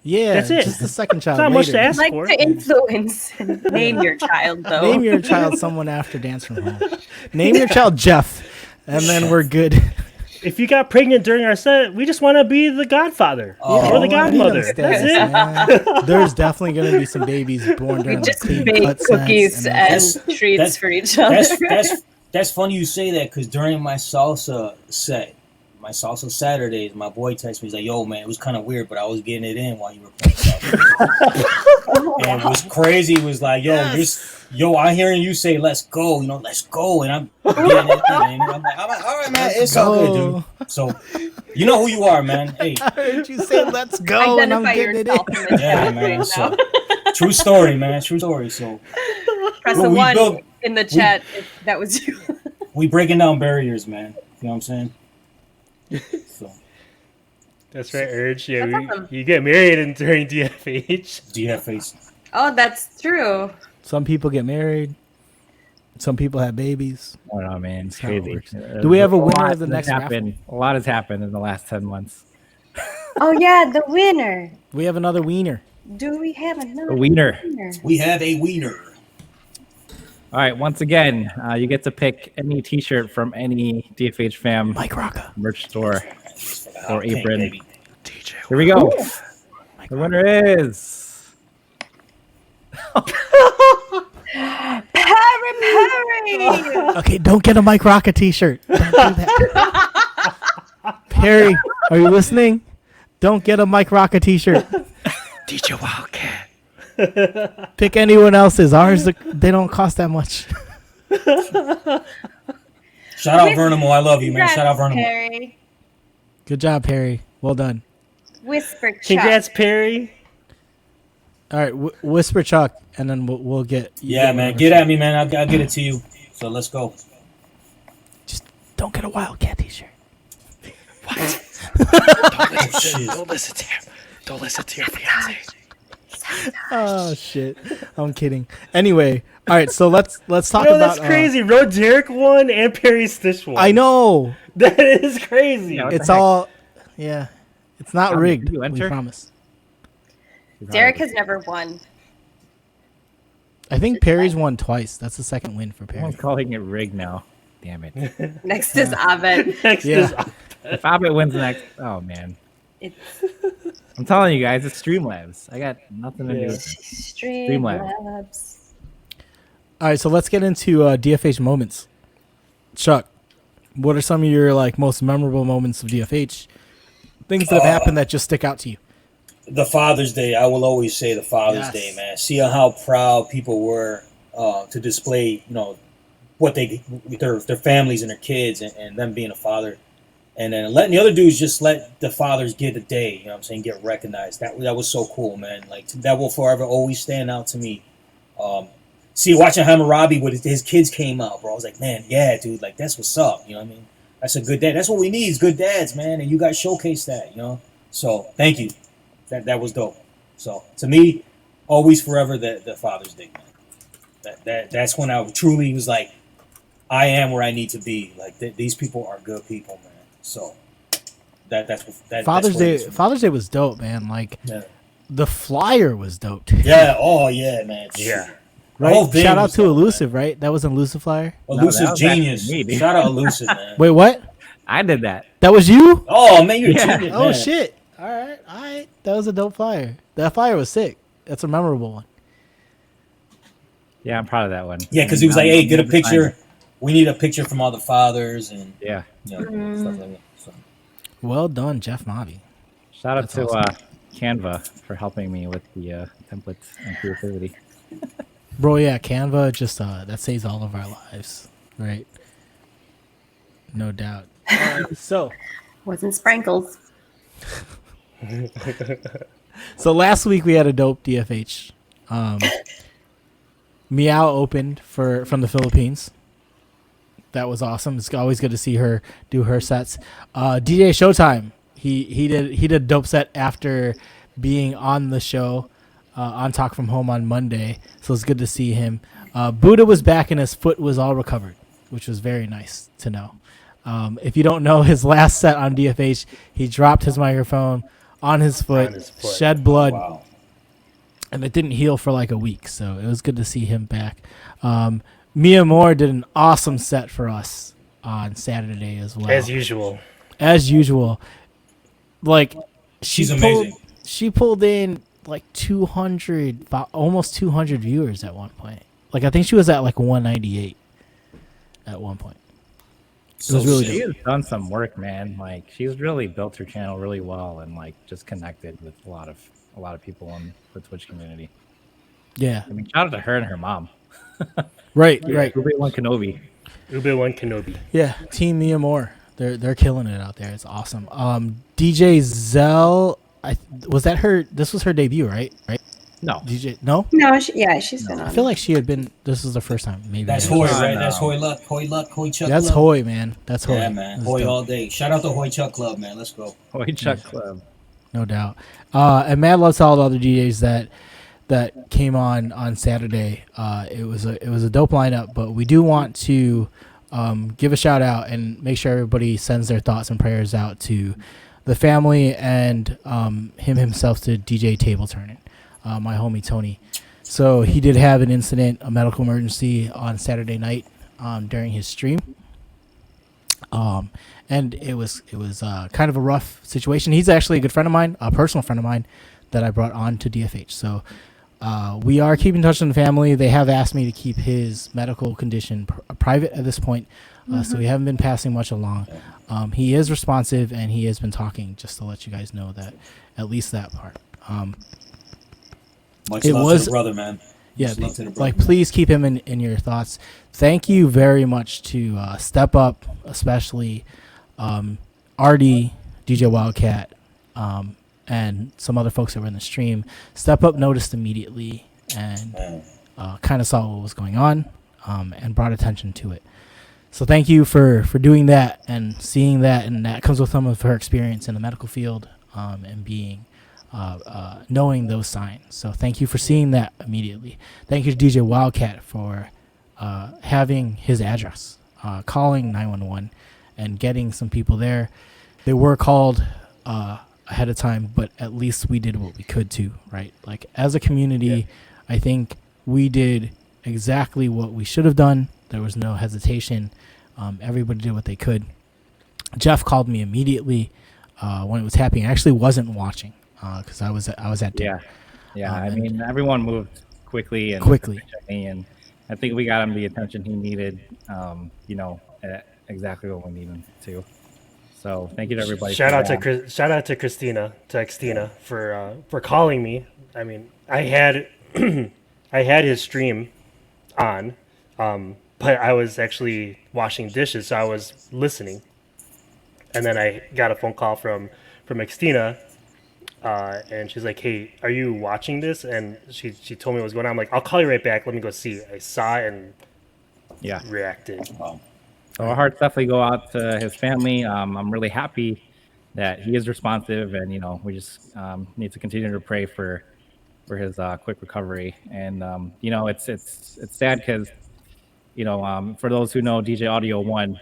Yeah, That's it. just the second child. It's not much later. to ask Like for. to influence. Name your child though. Name your child someone after Dance from Home. Name your child Jeff, and then we're good. If you got pregnant during our set, we just want to be the godfather or the godmother. That's it. Man. There's definitely going to be some babies born We during the just clean bake cut cookies sets and treats for each other. That's funny you say that because during my salsa set, my salsa Saturdays, my boy texted me. He's like, "Yo, man, it was kind of weird, but I was getting it in while you were playing salsa." And it was crazy. It was like, "Yo, I'm hearing you say, let's go, you know, let's go," and I'm getting it in. And I'm like, all right, man, it's all good, dude. So, you know who you are, man. Hey, I heard you say "let's go" and I'm Identify getting it yourself in. in this yeah, chat man. right So, now. true story, man. True story. So, Press Well, a we one built- in the chat if that was you. we breaking down barriers, man. You know what I'm saying? So, That's right, Urge. Yeah, That's awesome. you get married during DFH. DFAs. Oh, that's true. Some people get married. Some people have babies. I don't know, man. It's how it crazy. works. Do we have a winner lot of the has next happened. A lot has happened in the last 10 months. Oh yeah, the winner. We have another wiener. Do we have another A wiener. winner? We have a wiener. All right. Once again, you get to pick any T-shirt from any DFH fam Mike Rocca. merch store or Pink, apron. baby. Here we go. The winner is Perry. Okay, don't get a Mike Rocca t-shirt. Don't do that. Perry, are you listening? Don't get a Mike Rocca t-shirt. DJ Wildcat. Pick anyone else's. Ours, they don't cost that much. Shout out Vernamo. I love you, man. Congrats, Shout out Vernamo. Perry. Good job, Perry. Well done. Whisper Chuck. Congrats, Perry. All right, whisper Chuck, and then we'll get. Yeah, man. Get at me, man. I'll get it to you. So let's go. Just don't get a Wildcat t-shirt. Don't listen to him. Don't listen to your fiance. Oh shit! I'm kidding. Anyway, all right. So let's talk Yo, about. that's crazy. Bro, Derek won and Perry Stitch won. I know. That is crazy. Yeah, It's all. Yeah, it's not Tommy, rigged. you We enter? promise. Derek has never won. I think Perry's won twice. That's the second win for Perry. Everyone's calling it rigged now. Damn it. Next is Abed. Next Yeah. is If Abed wins next, oh man. It's I'm telling you guys, it's Streamlabs. I got nothing to do Yeah. with it. Streamlabs. All right, so let's get into DFH moments. Chuck, what are some of your like most memorable moments of DFH? Things that have happened that just stick out to you. The Father's Day. I will always say the Father's Yes. Day, man. See how proud people were to display, what their families and their kids and them being a father. And then letting the other dudes just let the fathers get a day, you know what I'm saying, get recognized. That was so cool, man. Like, that will forever always stand out to me. Watching Hammurabi with his kids came out, bro. I was like, man, yeah, dude, like, that's what's up. You know what I mean? That's a good dad. That's what we need is good dads, man. And you guys showcase that, So, thank you. That was dope. So, to me, always forever the Father's Day, man. That's when I truly was like, I am where I need to be. Like, these people are good people, man. So that's Father's what it Day. is for me. Father's Day was dope, man. Like Yeah. the flyer was dope too. Yeah. Oh yeah, man. Yeah. Right. whole thing Shout out was to dope, Elusive, right? That was an Elusive flyer. Elusive that was genius. actually me, dude. Shout out Elusive, man. Wait, what? I did that. That was you? Oh man, you're a Yeah. genius. Oh man. shit! All right. That was a dope flyer. That flyer was sick. That's a memorable one. Yeah, I'm proud of that one. Yeah, because he was like, "Hey, get a I'm picture. We need a picture from all the fathers and Yeah. stuff like that." So. Well done, Jeff Mobby. Shout out That's to awesome. Canva for helping me with the templates and creativity. Bro, yeah, Canva just that saves all of our lives, right? No doubt. So Wasn't Sprankles. last week we had a dope DFH. Meow opened from the Philippines. That was awesome. It's always good to see her do her sets. DJ Showtime. He did a dope set after being on the show on Talk From Home on Monday. So it's good to see him. Buddha was back and his foot was all recovered, which was very nice to know. If you don't know, his last set on DFH, he dropped his microphone on his foot, shed blood, Wow. and it didn't heal for like a week. So it was good to see him back. Mia Moore did an awesome set for us on Saturday as well. As usual. As usual. Like, She's amazing. She pulled in like 200, almost 200 viewers at one point. Like, I think she was at like 198 at one point. So was really She sick. has done some work, man. Like she's really built her channel really well and like just connected with a lot of people in the Twitch community. Yeah. I mean, shout out to her and her mom. Right. Ube One Kenobi. Ube One Kenobi. Yeah. Team Mia Moore. They're killing it out there. It's awesome. DJ Zell, was that her? This was her debut, right? No. DJ, no? No, she's been on. I feel like she had been. This is the first time. Maybe That's that Hoy, was- right? no. That's Hoy Luck, Hoy Chuck. That's Club. Hoy, man. That's Hoy. Yeah, man. That's Hoy dope. all day. Shout out to Hoy Chuck Club, man. Let's go. Hoy Chuck Club. No doubt. And mad love to all the other DJs that came on Saturday. It was a dope lineup, but we do want to give a shout out and make sure everybody sends their thoughts and prayers out to the family and him himself, to DJ Table Turning, my homie Tony. So he did have an incident, a medical emergency on Saturday night during his stream. And it was kind of a rough situation. He's actually a good friend of mine, a personal friend of mine that I brought on to DFH. So we are keeping in touch with the family. They have asked me to keep his medical condition private at this point. So we haven't been passing much along. He is responsive and he has been talking, just to let you guys know that, at least that part. Much It love was- to the brother, man. Yeah, Much love to the like brother. please keep him in your thoughts. Thank you very much to Step Up, especially Artie, DJ Wildcat, and some other folks that were in the stream. Step Up noticed immediately and Man. kind of saw what was going on and brought attention to it. So thank you for doing that and seeing that, and that comes with some of her experience in the medical field and being knowing those signs. So thank you for seeing that immediately. Thank you to DJ Wildcat for having his address, calling 911 and getting some people there. They were called ahead of time, but at least we did what we could too, right? Like as a community, I think we did exactly what we should have done. There was no hesitation. Everybody did what they could. Jeff called me immediately when it was happening. I actually wasn't watching because I was at dinner. Yeah. I mean, everyone moved quickly and efficiently, and I think we got him the attention he needed. Exactly what we needed to. So thank you to everybody. Shout out to Christina, for calling me. I mean, I had I had his stream on, but I was actually washing dishes, so I was listening. And then I got a phone call from Christina, and she's like, "Hey, are you watching this?" And she told me what was going on. I'm like, "I'll call you right back. Let me go see." I saw it and reacted. Wow. So our hearts definitely go out to his family. I'm really happy that he is responsive, and we just need to continue to pray for his quick recovery. And it's sad because for those who know DJ Audio One,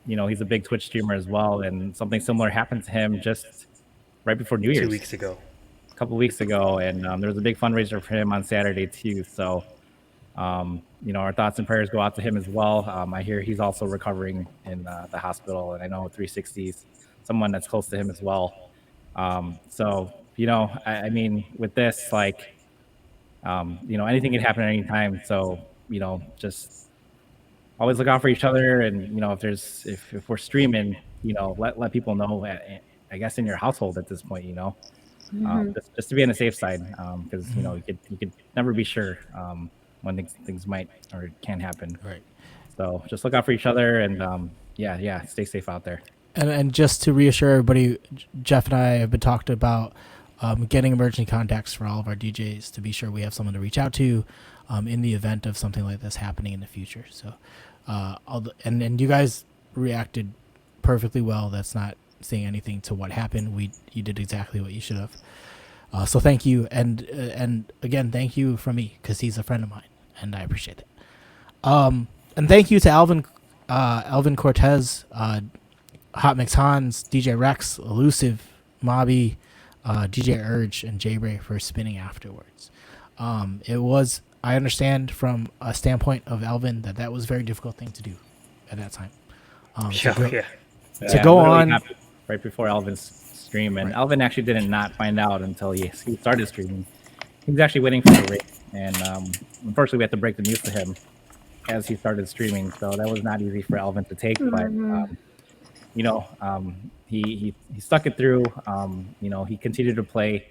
he's a big Twitch streamer as well, and something similar happened to him just right before New Year's. 2 weeks ago. A couple weeks ago, and there was a big fundraiser for him on Saturday too. So, our thoughts and prayers go out to him as well. I hear he's also recovering in the hospital, and I know 360's someone that's close to him as well. So, I mean, with this, like, anything can happen at any time. So, just always look out for each other, and if we're streaming, let people know. I guess in your household at this point, just to be on the safe side, because you could never be sure when things might or can happen. Right. So just look out for each other, and stay safe out there. And just to reassure everybody, Jeff and I have been talking about getting emergency contacts for all of our DJs to be sure we have someone to reach out to in the event of something like this happening in the future. So, and you guys reacted perfectly well. That's not saying anything to what happened. You did exactly what you should have. So thank you, and again, thank you from me because he's a friend of mine, and I appreciate it. And thank you to Alvin Cortez, Hot Mix Hans, DJ Rex, Elusive, Mobby, DJ Urge, and J-Bray for spinning afterwards. I understand from a standpoint of Alvin that was a very difficult thing to do at that time. To go on right before Alvin's stream, and Alvin actually did not find out until he started streaming. He was actually waiting for the break, and unfortunately we had to break the news to him as he started streaming. So that was not easy for Alvin to take, but he stuck it through. He continued to play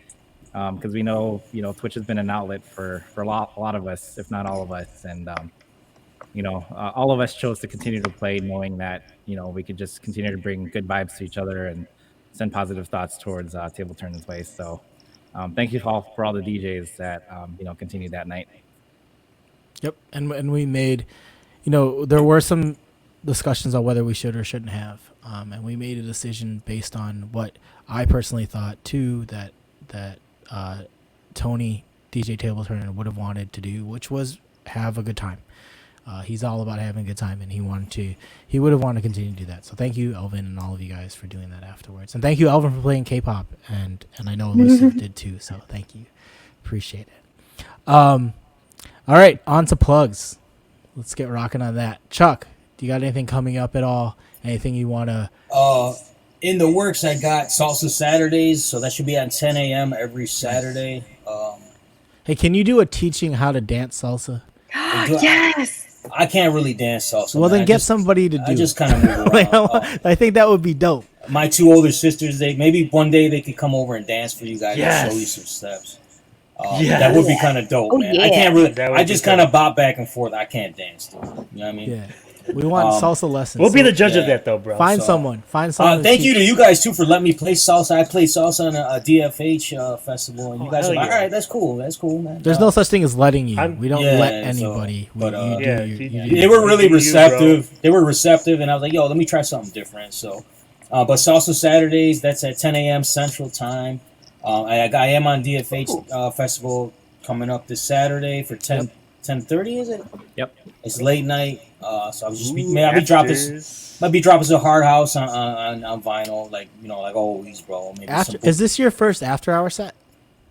because we know Twitch has been an outlet for a lot of us, if not all of us, and all of us chose to continue to play, knowing that we could just continue to bring good vibes to each other and send positive thoughts towards Table Turners Way. So thank you for all the DJs that continued that night. Yep, and we made, there were some discussions on whether we should or shouldn't have, and we made a decision based on what I personally thought too that Tony, DJ Table Turner, would have wanted to do, which was have a good time. He's all about having a good time, and he would have wanted to continue to do that. So thank you, Elvin, and all of you guys for doing that afterwards. And thank you, Elvin, for playing K-pop, and I know Elusive did too. So thank you, appreciate it. All right, on to plugs. Let's get rocking on that. Chuck, do you got anything coming up at all? Anything you want to? In the works, I got Salsa Saturdays, so that should be at 10 a.m. every Saturday. Hey, can you do a teaching how to dance salsa? Yes. I can't really dance salsa. Well, then get somebody to do it. I just kind of move around. I think that would be dope. My two older sisters, maybe one day they could come over and dance for you guys and show you some steps. Yes. That would be kind of dope, Oh, man. yeah. I can't really. That would I be just dope. kind of bop back and forth. I can't dance, dude. You know what I mean? Yeah. We want salsa lessons. We'll be So the judge of yeah. that, though, bro. find so- someone. Find someone. Thank you to you guys too for letting me play salsa. I played salsa on a DFH festival, and you Oh, guys hell are like, yeah. "All right, that's cool. That's cool, man." There's no such thing as letting you. I'm- We don't Yeah, let so- anybody. but, You do yeah, you yeah. do They you. were really You, bro. receptive. They were receptive, and I was like, "Yo, let me try something different." So, but Salsa Saturdays, that's at 10 a.m. Central Time. I am on DFH festival coming up this Saturday for 10:30. Is it? Yep. It's late night. So I was just Ooh, I'll be dropping afters. might be dropping some Hard House on vinyl, like like always, bro. Maybe After, some. is this your first after hour set?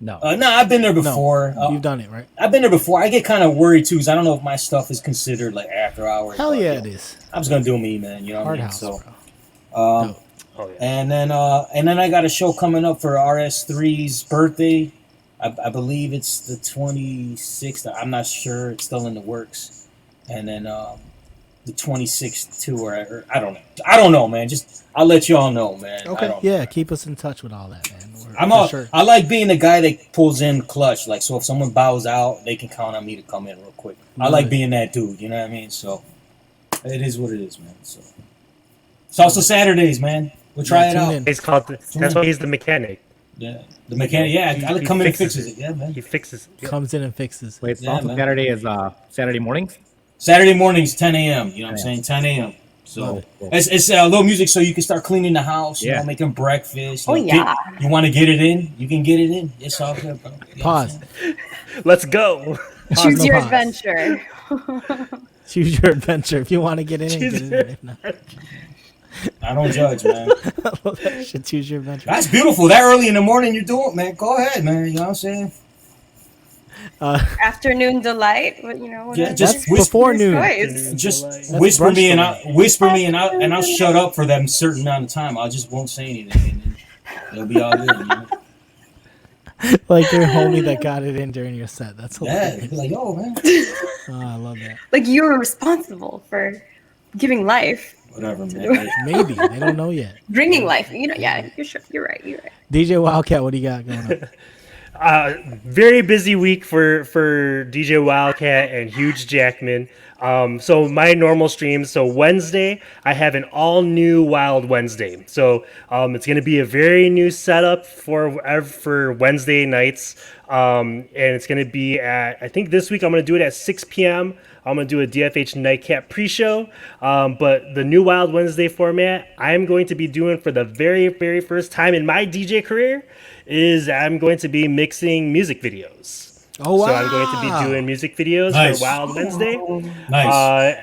No. No, I've been there before. You've done it, right? I've been there before. I get kind of worried too, because I don't know if my stuff is considered like after hours. Hell but, yeah, yo, it is. I'm just gonna do me, man. You know what Hard I mean? house, So, bro. um, Dope. Oh, yeah. and then I got a show coming up for RS3's birthday. I believe it's the 26th. I'm not sure. It's still in the works. And then the 26th too, or I don't know. I don't know, man. Just I'll let y'all know, man. I Okay, don't- yeah. Keep us in touch with all that, man. I'm for all, sure. I like being the guy that pulls in clutch. Like, so if someone bows out, they can count on me to come in real quick. I like Right. being that dude. You know what I mean? So it is what it is, man. So Salsa Saturdays, man. We'll try Yeah, it tune out. in. He's called. That's why he's the mechanic. Yeah, the mechanic. Yeah, He- I he come in and fixes fixes it. Yeah, man. He fixes. Yeah. Comes in and fixes. Wait, Yeah, Salsa man. Saturday is Saturday mornings? Saturday mornings, 10 a.m. You know what I'm Yeah. saying? 10 a.m. Love So it. it's a little music so you can start cleaning the house, you Yeah. know, making breakfast. Oh, you know, yeah. you want to get it in? You can get it in. It's all good, bro. You know what I'm Pause. saying? Let's go. Pause, Choose no your pause. adventure. Choose your adventure. If you want to get in, Choose get in. your- If not, I don't judge, man. I love that shit. Choose your adventure. That's beautiful. That early in the morning you're doing, man. Go ahead, man. You know what I'm saying? Afternoon delight. Yeah, Whatever. just That's before Your noon. choice. Just That's whisper brunch me and for I whisper me and I'll shut up for that certain amount of time. I just won't say anything, and then it'll be all good. You know? Like your homie that got it in during your set. That's Yeah, hilarious. be like, yo, man. Oh, I love that. Like you were responsible for giving life, Whatever, man. Like, Maybe they don't know yet. bringing life. Yeah, you're sure. You're right. You're right. DJ Wildcat, what do you got going on? Very busy week for DJ Wildcat and Huge Jackman. So my normal streams. So Wednesday, I have an all new Wild Wednesday. So it's going to be a very new setup for Wednesday nights. And it's going to be at, I think this week I'm going to do it at 6 p.m. I'm going to do a DFH Nightcap pre-show. But the new Wild Wednesday format, I'm going to be doing for the very, very first time in my DJ career is I'm going to be mixing music videos. Oh wow! So I'm going to be doing music videos Nice. for Wild Wednesday. nice.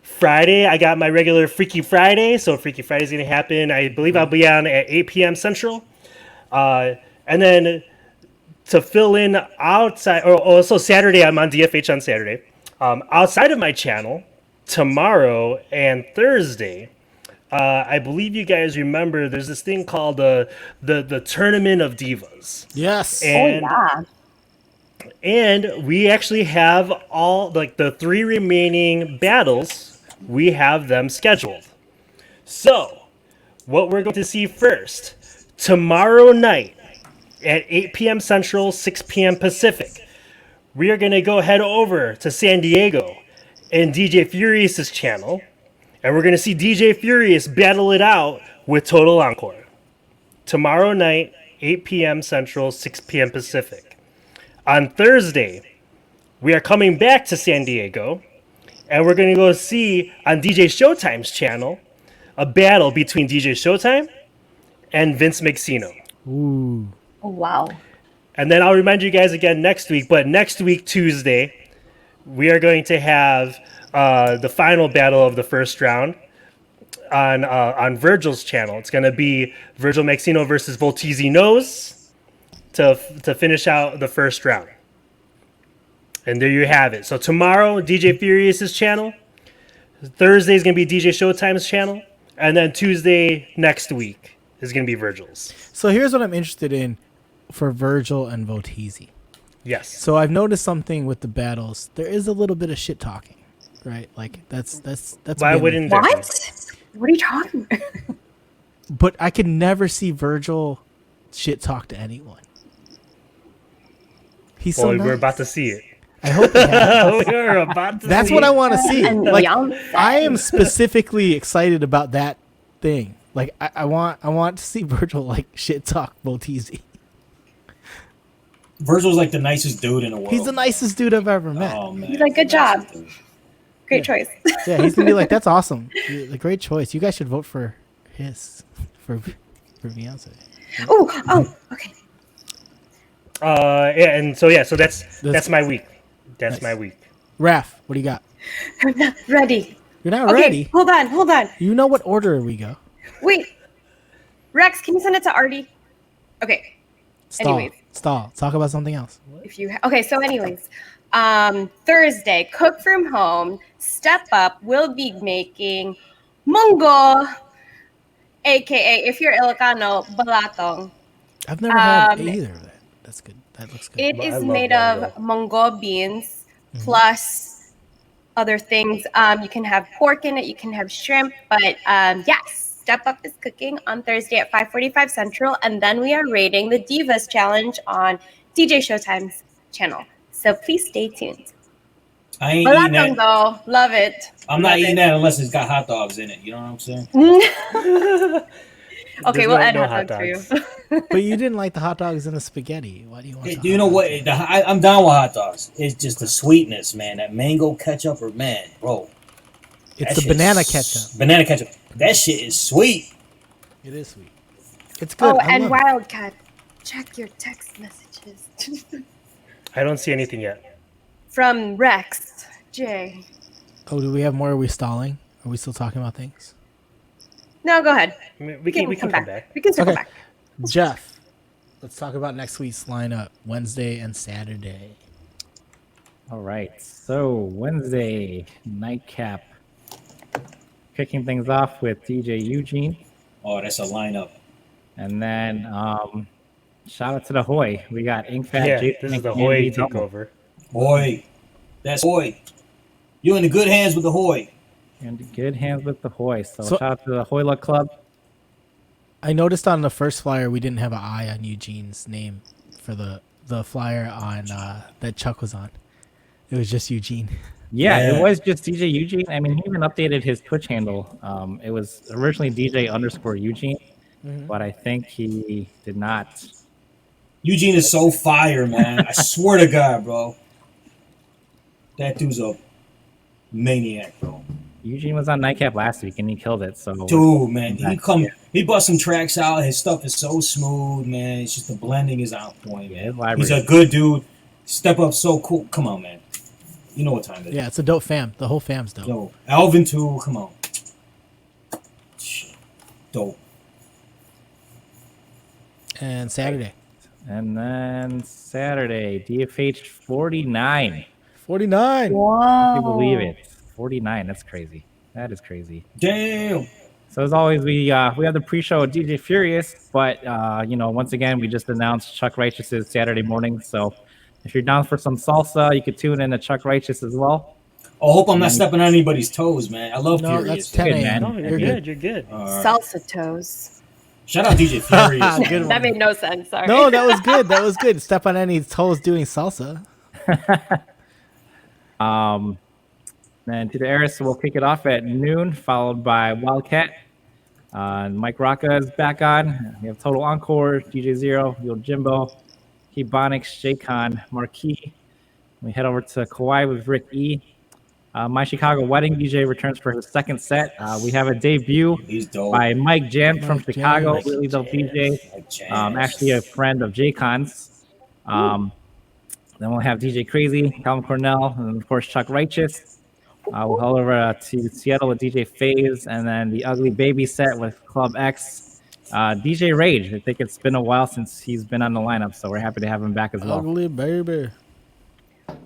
Friday, I got my regular Freaky Friday. So Freaky Friday is going to happen. I believe I'll be on at 8 p.m. Central. And then to fill in outside, so Saturday, I'm on DFH on Saturday. Outside of my channel, tomorrow and Thursday, I believe you guys remember there's this thing called the Tournament of Divas. Yes. And, Yeah. and we actually have all like the 3 remaining battles, we have them scheduled. So, what we're going to see first, tomorrow night at 8 p.m. Central, 6 p.m. Pacific, we are going to go head over to San Diego and DJ Furious's channel, and we're going to see DJ Furious battle it out with Total Encore. Tomorrow night, 8 p.m. Central, 6 p.m. Pacific. On Thursday, we are coming back to San Diego, and we're going to go see on DJ Showtime's channel a battle between DJ Showtime and Vince Mixino. Ooh. Oh wow. And then I'll remind you guys again next week, but next week, Tuesday, we are going to have the final battle of the first round on Virgil's channel. It's going to be Virgil Maxino versus Voltizi Nose to finish out the first round. And there you have it. So tomorrow, DJ Furious's channel. Thursday is going to be DJ Showtime's channel. And then Tuesday next week is going to be Virgil's. So here's what I'm interested in for Virgil and Votizi. Yes. So I've noticed something with the battles. There is a little bit of shit talking, right? Like that's. Why been- wouldn't there be? What? What are you talking about? But I could never see Virgil shit talk to anyone. He's so nice. We're about to see it. I hope he has. We're about to That's see what it. I want to see. And Like, Beyonce. I am specifically excited about that thing. Like, I want to see Virgil like shit talk Boteezy. Virgil's like the nicest dude in the world. He's the nicest dude I've ever met. Oh man. He's like, good job. Great choice. Yeah, he's gonna be like, that's awesome. A great choice. You guys should vote for for Beyonce. Oh, okay. Yeah, and so that's my week. That's Nice. my week. Raph, what do you got? I'm not ready. You're not Okay, ready. hold on. You know what order we go. Wait. Rex, can you send it to Artie? Okay. Anyways. Stall. Talk about something else. If you okay, so anyways, Thursday, cook from home. Step Up will be making munggo, aka if you're Ilocano, balatong. I've never had either of that. That's good. That looks good. It I is love made of munggo beans plus other things. You can have pork in it, you can have shrimp, but yes. Step Up is cooking on Thursday at 5:45 Central, and then we are rating the Divas Challenge on DJ Showtime's channel. So please stay tuned. I ain't eating Balatong that. though, love it. I'm not Love eating it. that unless it's got hot dogs in it. You know what I'm saying? Okay, There's we'll no- add no hot dogs for you. But you didn't like the hot dogs and the spaghetti. Why do you want? Hey, the do you hot know dogs? what? I'm down with hot dogs. It's just the sweetness, man. That mango ketchup, or man, bro. It's that the shit's- banana ketchup. Banana ketchup. That shit is sweet. It is sweet. It's good. Oh, I and love it. Wildcat, check your text messages I don't see anything yet. from Rex J. Oh, do we have more? Are we stalling? Are we still talking about things? No, go ahead. I mean, we can come back. We can circle Okay. back. Jeff, let's talk about next week's lineup, Wednesday and Saturday. All right. So Wednesday nightcap, kicking things off with DJ Eugene, Oh, that's a lineup. and then shout out to the Hoy. We got Ink Fat. Yeah, Jason, this is the and Hoy Andy Double. takeover. Hoy. That's Hoy. You in the good hands with the Hoy. And good hands with the Hoy. So, So- shout out to the Hoyla Club. I noticed on the first flyer we didn't have an eye on Eugene's name for the flyer on that Chuck was on. It was just Eugene. Yeah, Yeah. it was just DJ Eugene. I mean, he even updated his Twitch handle. It was originally DJ_Eugene, but I think he did not. Eugene is so fire, man. I swear to God, bro. That dude's a maniac, bro. Eugene was on Nightcap last week and he killed it. So Dude, man, he bust some tracks out. His stuff is so smooth, man. It's just the blending is on point, Yeah, his man. library. He's a good dude. Step Up so cool. Come on, man. You know what time it is. Yeah, it's a dope fam. The whole fam's dope. Yo, Alvin too. Come on. Shit. Dope. And Saturday, And then Saturday, DFH 49. 49. Can you believe it? 49. That's crazy. That is crazy. Damn. So as always, we have the pre-show with DJ Furious, but once again, we just announced Chuck Righteous's Saturday morning. So if you're down for some salsa, you could tune in to Chuck Righteous as well. Oh, hope I'm not stepping on anybody's toes, man. I love No, Furious. that's 10 Good, a.m. man. Oh, You're good. You're good. Alright. Salsa toes. Shout out DJ Furious. Good That one. made no sense. Sorry. No, that was good. That was good. Step on any toes doing salsa. Then to the Eris, we'll kick it off at noon, followed by Wildcat. Mike Rocca is back on. We have Total Encore, DJ Zero, Yo Jimbo, Kebonics, J-Con, Marquis. We head over to Kauai with Rick E. My Chicago Wedding DJ returns for his second set. We have a debut He's dope. by Mike Jan from Mike Jan. Chicago, Mike really dope Jan. DJ. Mike Jan. Actually a friend of J-Con's. Then we'll have DJ Crazy, Calvin Cornell, and of course Chuck Righteous. We'll head over to Seattle with DJ FaZe, and then the Ugly Baby set with Club X. DJ Rage, I think it's been a while since he's been on the lineup, so we're happy to have him back as well. Ugly baby.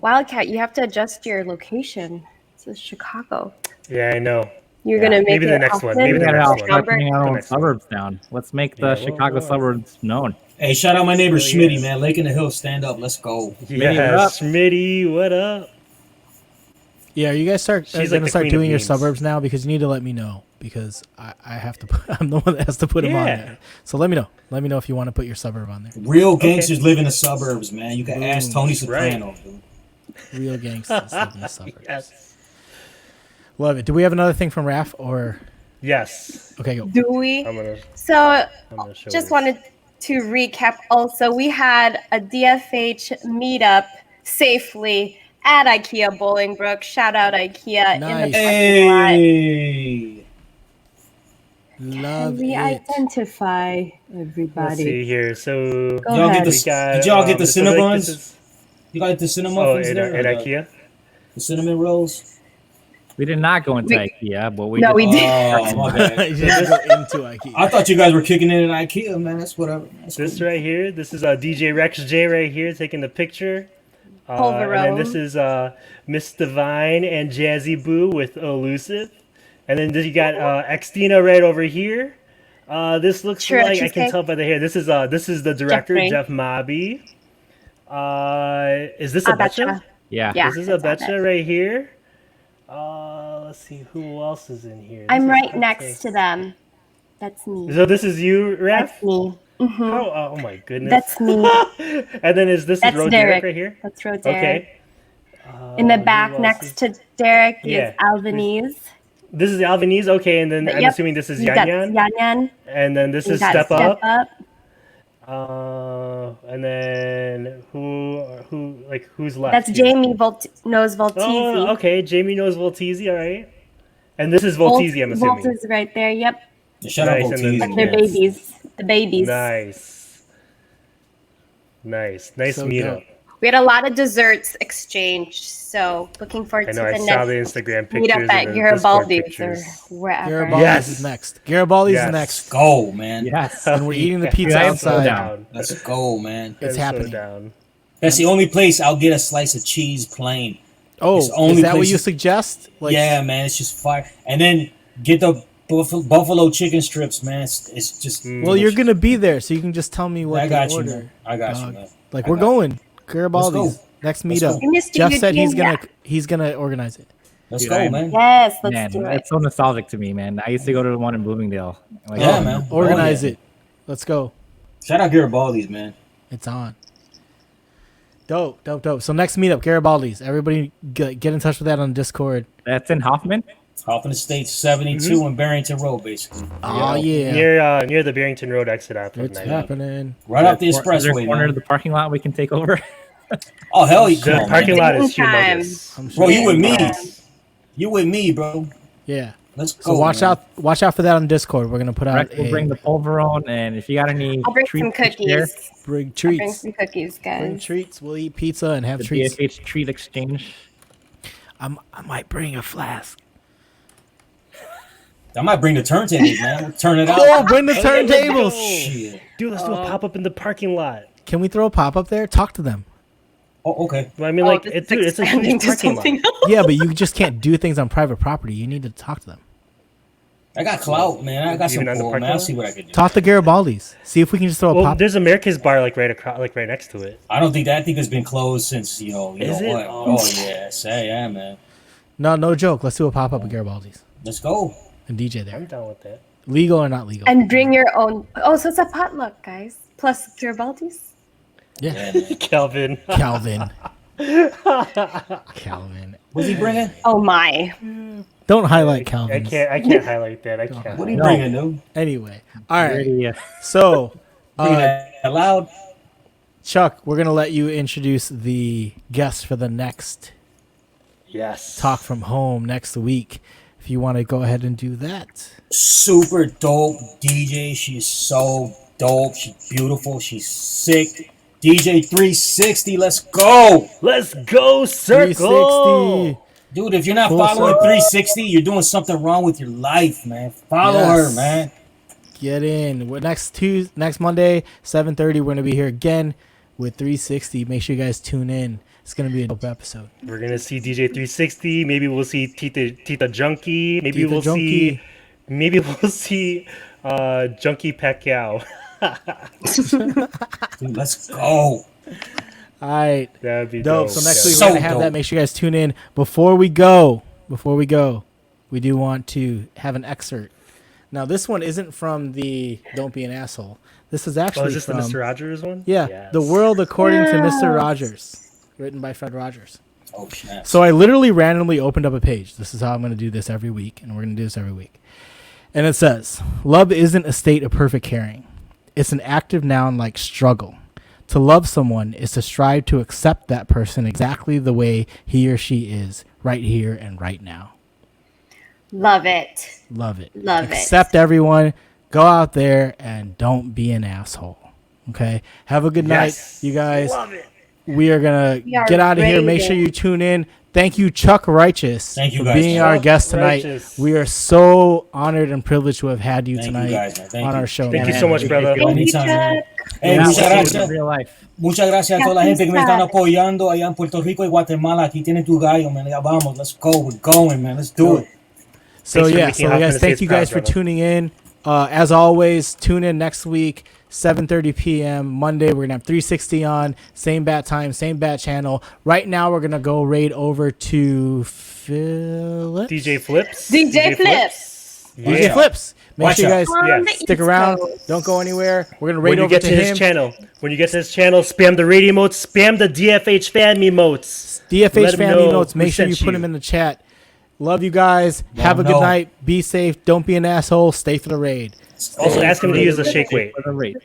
Wildcat, you have to adjust your location. This is Chicago. Yeah, I know. You're Yeah, gonna make maybe it the next one, often? maybe We the gotta next all one. start bringing our The own next one. suburbs down. Let's make the Yeah, Chicago well. suburbs known. Hey, shout out my neighbor Oh, Schmitty, yes. man. Lake in the Hill, stand up. Let's go. Yeah, what up? Smitty, what up? Yeah, you guys She's like gonna the start queen of doing your memes. suburbs now because you need to let me know because I have to. I'm the one that has to put them on Yeah. there. So let me know. Let me know if you want to put your suburb on there. Real gangsters live in the suburbs, man. You can ask Tony Boom. Soprano, dude. Real gangsters live in the suburbs. Yes. Love it. Do we have another thing from Raph or Yes. okay? Go. Do we? I'm gonna So show just this. wanted to recap also. We had a DFH meetup safely at IKEA Bolingbrook. Shout out IKEA Nice. in the parking lot. Hey. Love Can we it. identify Let's everybody? see here. So Go Y'all ahead. get we got. did y'all get the so like Cinnabons? this is- You got the cinnamon Oh, muffins at there? Or IKEA. the cinnamon rolls? We did not go into We- IKEA, but we No, did. we did. Oh, my bad. You just go into IKEA. I thought you guys were kicking it at IKEA, man. That's whatever. That's This cool. right here. This is DJ Rex J right here taking the picture. And then this is Miss Divine and Jazzy Boo with Elusive. And then you got Xtina right over here. This looks Sure, like I can cheesecake. tell by the hair. This is the director Jeffrey. Jeff Mobby. Is this a Betcha. Betcha? Yeah. Yeah. This is a that's Betcha it. right here. Let's see who else is in here. I'm This is right hard next to them. That's me. So this is you, Raph? That's me. hmm Oh my goodness. That's me. And then this That's is Ro Derek. Derek right here. That's Ro Derek. Okay. In the Who back else next is- to Derek Yeah. is Albanese. This is Albanese, okay, and then I'm Yep. assuming this is You got Yan Yan. Yan Yan. And then this You is got Step Up. Up. And then who's left? That's here? Jamie knows Voltese. Oh, okay. Jamie knows Voltese, all right. And this is Voltese, I'm assuming. Volt is right there. Yep. Shout out Nice, and then- Voltese, They're man. babies. The babies. Nice So meetup. dope. We had a lot of desserts exchanged, so looking forward I to know. I the saw the next Instagram pictures meetup at and the Discord Garibaldi's or pictures. wherever. Garibaldi's Yes. is next. Garibaldi's Yes. is Let's next. go, man. Yes. And we're eating the Yeah. pizza Yeah, I'm outside. down. Let's go, man. It's I'm happening. So down. That's the only place I'll get a slice of cheese plain. Oh, It's the only is that what place you you- suggest? Like, Yeah, man. It's just fire. And then get the buffalo chicken strips, man. It's just. Well, you're gonna be there, so you can just tell me what I to got you, order. man. I got you, dog. man. Like I we're got you. going Garibaldi's Let's go. next Let's meetup. go. Mr. Jeff said Eugene, he's gonna organize it. Let's Dude, go, I'm- man. Yes, let's Man, do it. it's so nostalgic to me, man. I used to go to the one in Bloomingdale. Like, Yeah, oh, man. Organize Oh, yeah. it. Let's go. Shout out Garibaldi's, man. It's on. Dope. So next meetup, Garibaldi's. Everybody get in touch with that on Discord. That's in Hoffman. Off in the States, 72 in Barrington Road, basically. Oh yeah, Near the Barrington Road exit off of it's 90. happening. Right off the Is there a expressway, corner man. of the parking lot we can take over? Oh, hell, you The come on, parking man. lot is Time. humongous. I'm Bro, sure. you with me. Yeah. You with me, bro. Yeah. Let's go. So watch man. out for that on Discord. We're gonna put out Rex will bring the pulverone, and if you got any I'll bring treats some to share, cookies. bring I'll bring treats. some cookies, Bring guys. treats. We'll eat pizza and have the treats. BFH treat exchange. I might bring a flask. I might bring the turntables, man. We'll turn it out. Oh, bring the turntables. Shit. Dude, let's do a pop up in the parking lot. Can we throw a pop up there? Talk to them. Oh, okay. Well, I mean, Oh, like, this it's is a expanding huge to parking lot. something else. Yeah, but you just can't do things on private property. You need to talk to them. I got clout, man. I got some Even on the pull, parking man. I'll lot? see what I can do. Talk to Garibaldi's. See if we can just throw a Well, pop. there's America's Bar like right across, like right next to it. I don't think that thing has been closed since, you know Is it? what. Oh, yeah. Say, yeah, man. No joke. Let's do a pop up at Garibaldi's Let's go. and DJ I'm there. down with that. Legal or not legal? And bring your own. Oh, so it's a potluck, guys. Plus Garibaldi's. Yeah, man. Calvin. Calvin. Calvin. What's he bringing? Oh my. Don't highlight I Calvin. can't highlight that. I can't. What are you No. bringing, dude? Anyway, all right. Already, So, Bringing that loud? Chuck, we're gonna let you introduce the guest for the next Yes. Talk from Home next week. If you want to go ahead and do that. Super dope DJ. She's so dope. She's beautiful. She's sick. DJ 360. Let's go. Let's go, Circle. 360. Dude, if you're not Full following circle. 360, you're doing something wrong with your life, man. Follow Yes. her, man. Get in. Next Monday, 7:30. We're gonna be here again with 360. Make sure you guys tune in. It's gonna be a dope episode. We're gonna see DJ 360. Maybe we'll see Tita Junkie. Maybe Tita we'll Junkie. see. Maybe we'll see Junkie Pacquiao. Dude, let's go. All All right. That'd be Dope. dope. So next yeah. week So we're gonna have dope. that. Make sure you guys tune in. Before we go, we do want to have an excerpt. Now this one isn't from the "Don't Be an Asshole." This is actually Oh, is this from the Mr. Rogers one? yeah, Yes. "The World According to Mr. Yes. Rogers," written by Fred Rogers. Oh snap. So I literally randomly opened up a page. This is how I'm going to do this every week, and we're going to do this every week. And it says, "Love isn't a state of perfect caring. It's an active noun like struggle. To love someone is to strive to accept that person exactly the way he or she is, right here and right now." Love it. Love it. Love it. Accept everyone. Go out there and don't be an asshole. Okay? Have a good Yes. night, you guys. Love it. We are going We to are get out of here. Make raiding. sure you tune in. Thank you, Chuck Righteous, Thank you, for guys. being our Chuck guest tonight. Righteous. We are so honored and privileged to have had you Thank you, tonight guys, man. Thank on you. our show. Thank man. you so much, brother. Thank you, Anytime, man. Chuck. Hey, Yeah, muchas we'll see you in gracias. real life. Muchas gracias a toda la Happy gente que me están Sad. apoyando allá en Puerto Rico y Guatemala. Aquí tienen tu gallo, man. Ya vamos. Let's go. We're going, man. Let's do it. So Thanks for yeah, making so Hoffman guys, a thank safe you guys crowd, for brother. tuning in. As always, tune in next week, 7:30 p.m. Monday. We're gonna have 360 on, same bat time, same bat channel. Right now, we're gonna go raid over to Philip. DJ Flips. DJ Flips. DJ Yeah. Flips. Make Watch sure you out. guys On Yes. the stick East around. Coast. Don't go anywhere. We're gonna raid When you over get to to his him. channel, spam the radio emotes, spam the DFH fan emotes. DFH Let him family know notes. Make we sure you sent put you. them in the chat. Love you guys. Let Have a them good know. night. Be safe. Don't be an asshole. Stay for the raid. Also, ask him to use the shake weight. For the rate.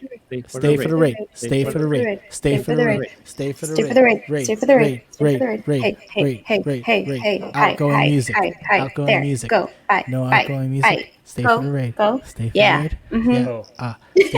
Stay for the raid. Stay for the raid. Stay for the raid. Stay for the Stay for the raid. raid. Stay for the raid. Stay for the Raid. raid. Raid. Hey, hey, Raid. hey, Raid. hey, Raid. hey, hi, Outgoing hi, music. hi, hi. Outgoing There, music. go. Bye. No bye, outgoing bye. music. Stay Go, for the raid. go. Stay for Yeah. the raid. Mhm. Yeah. Oh.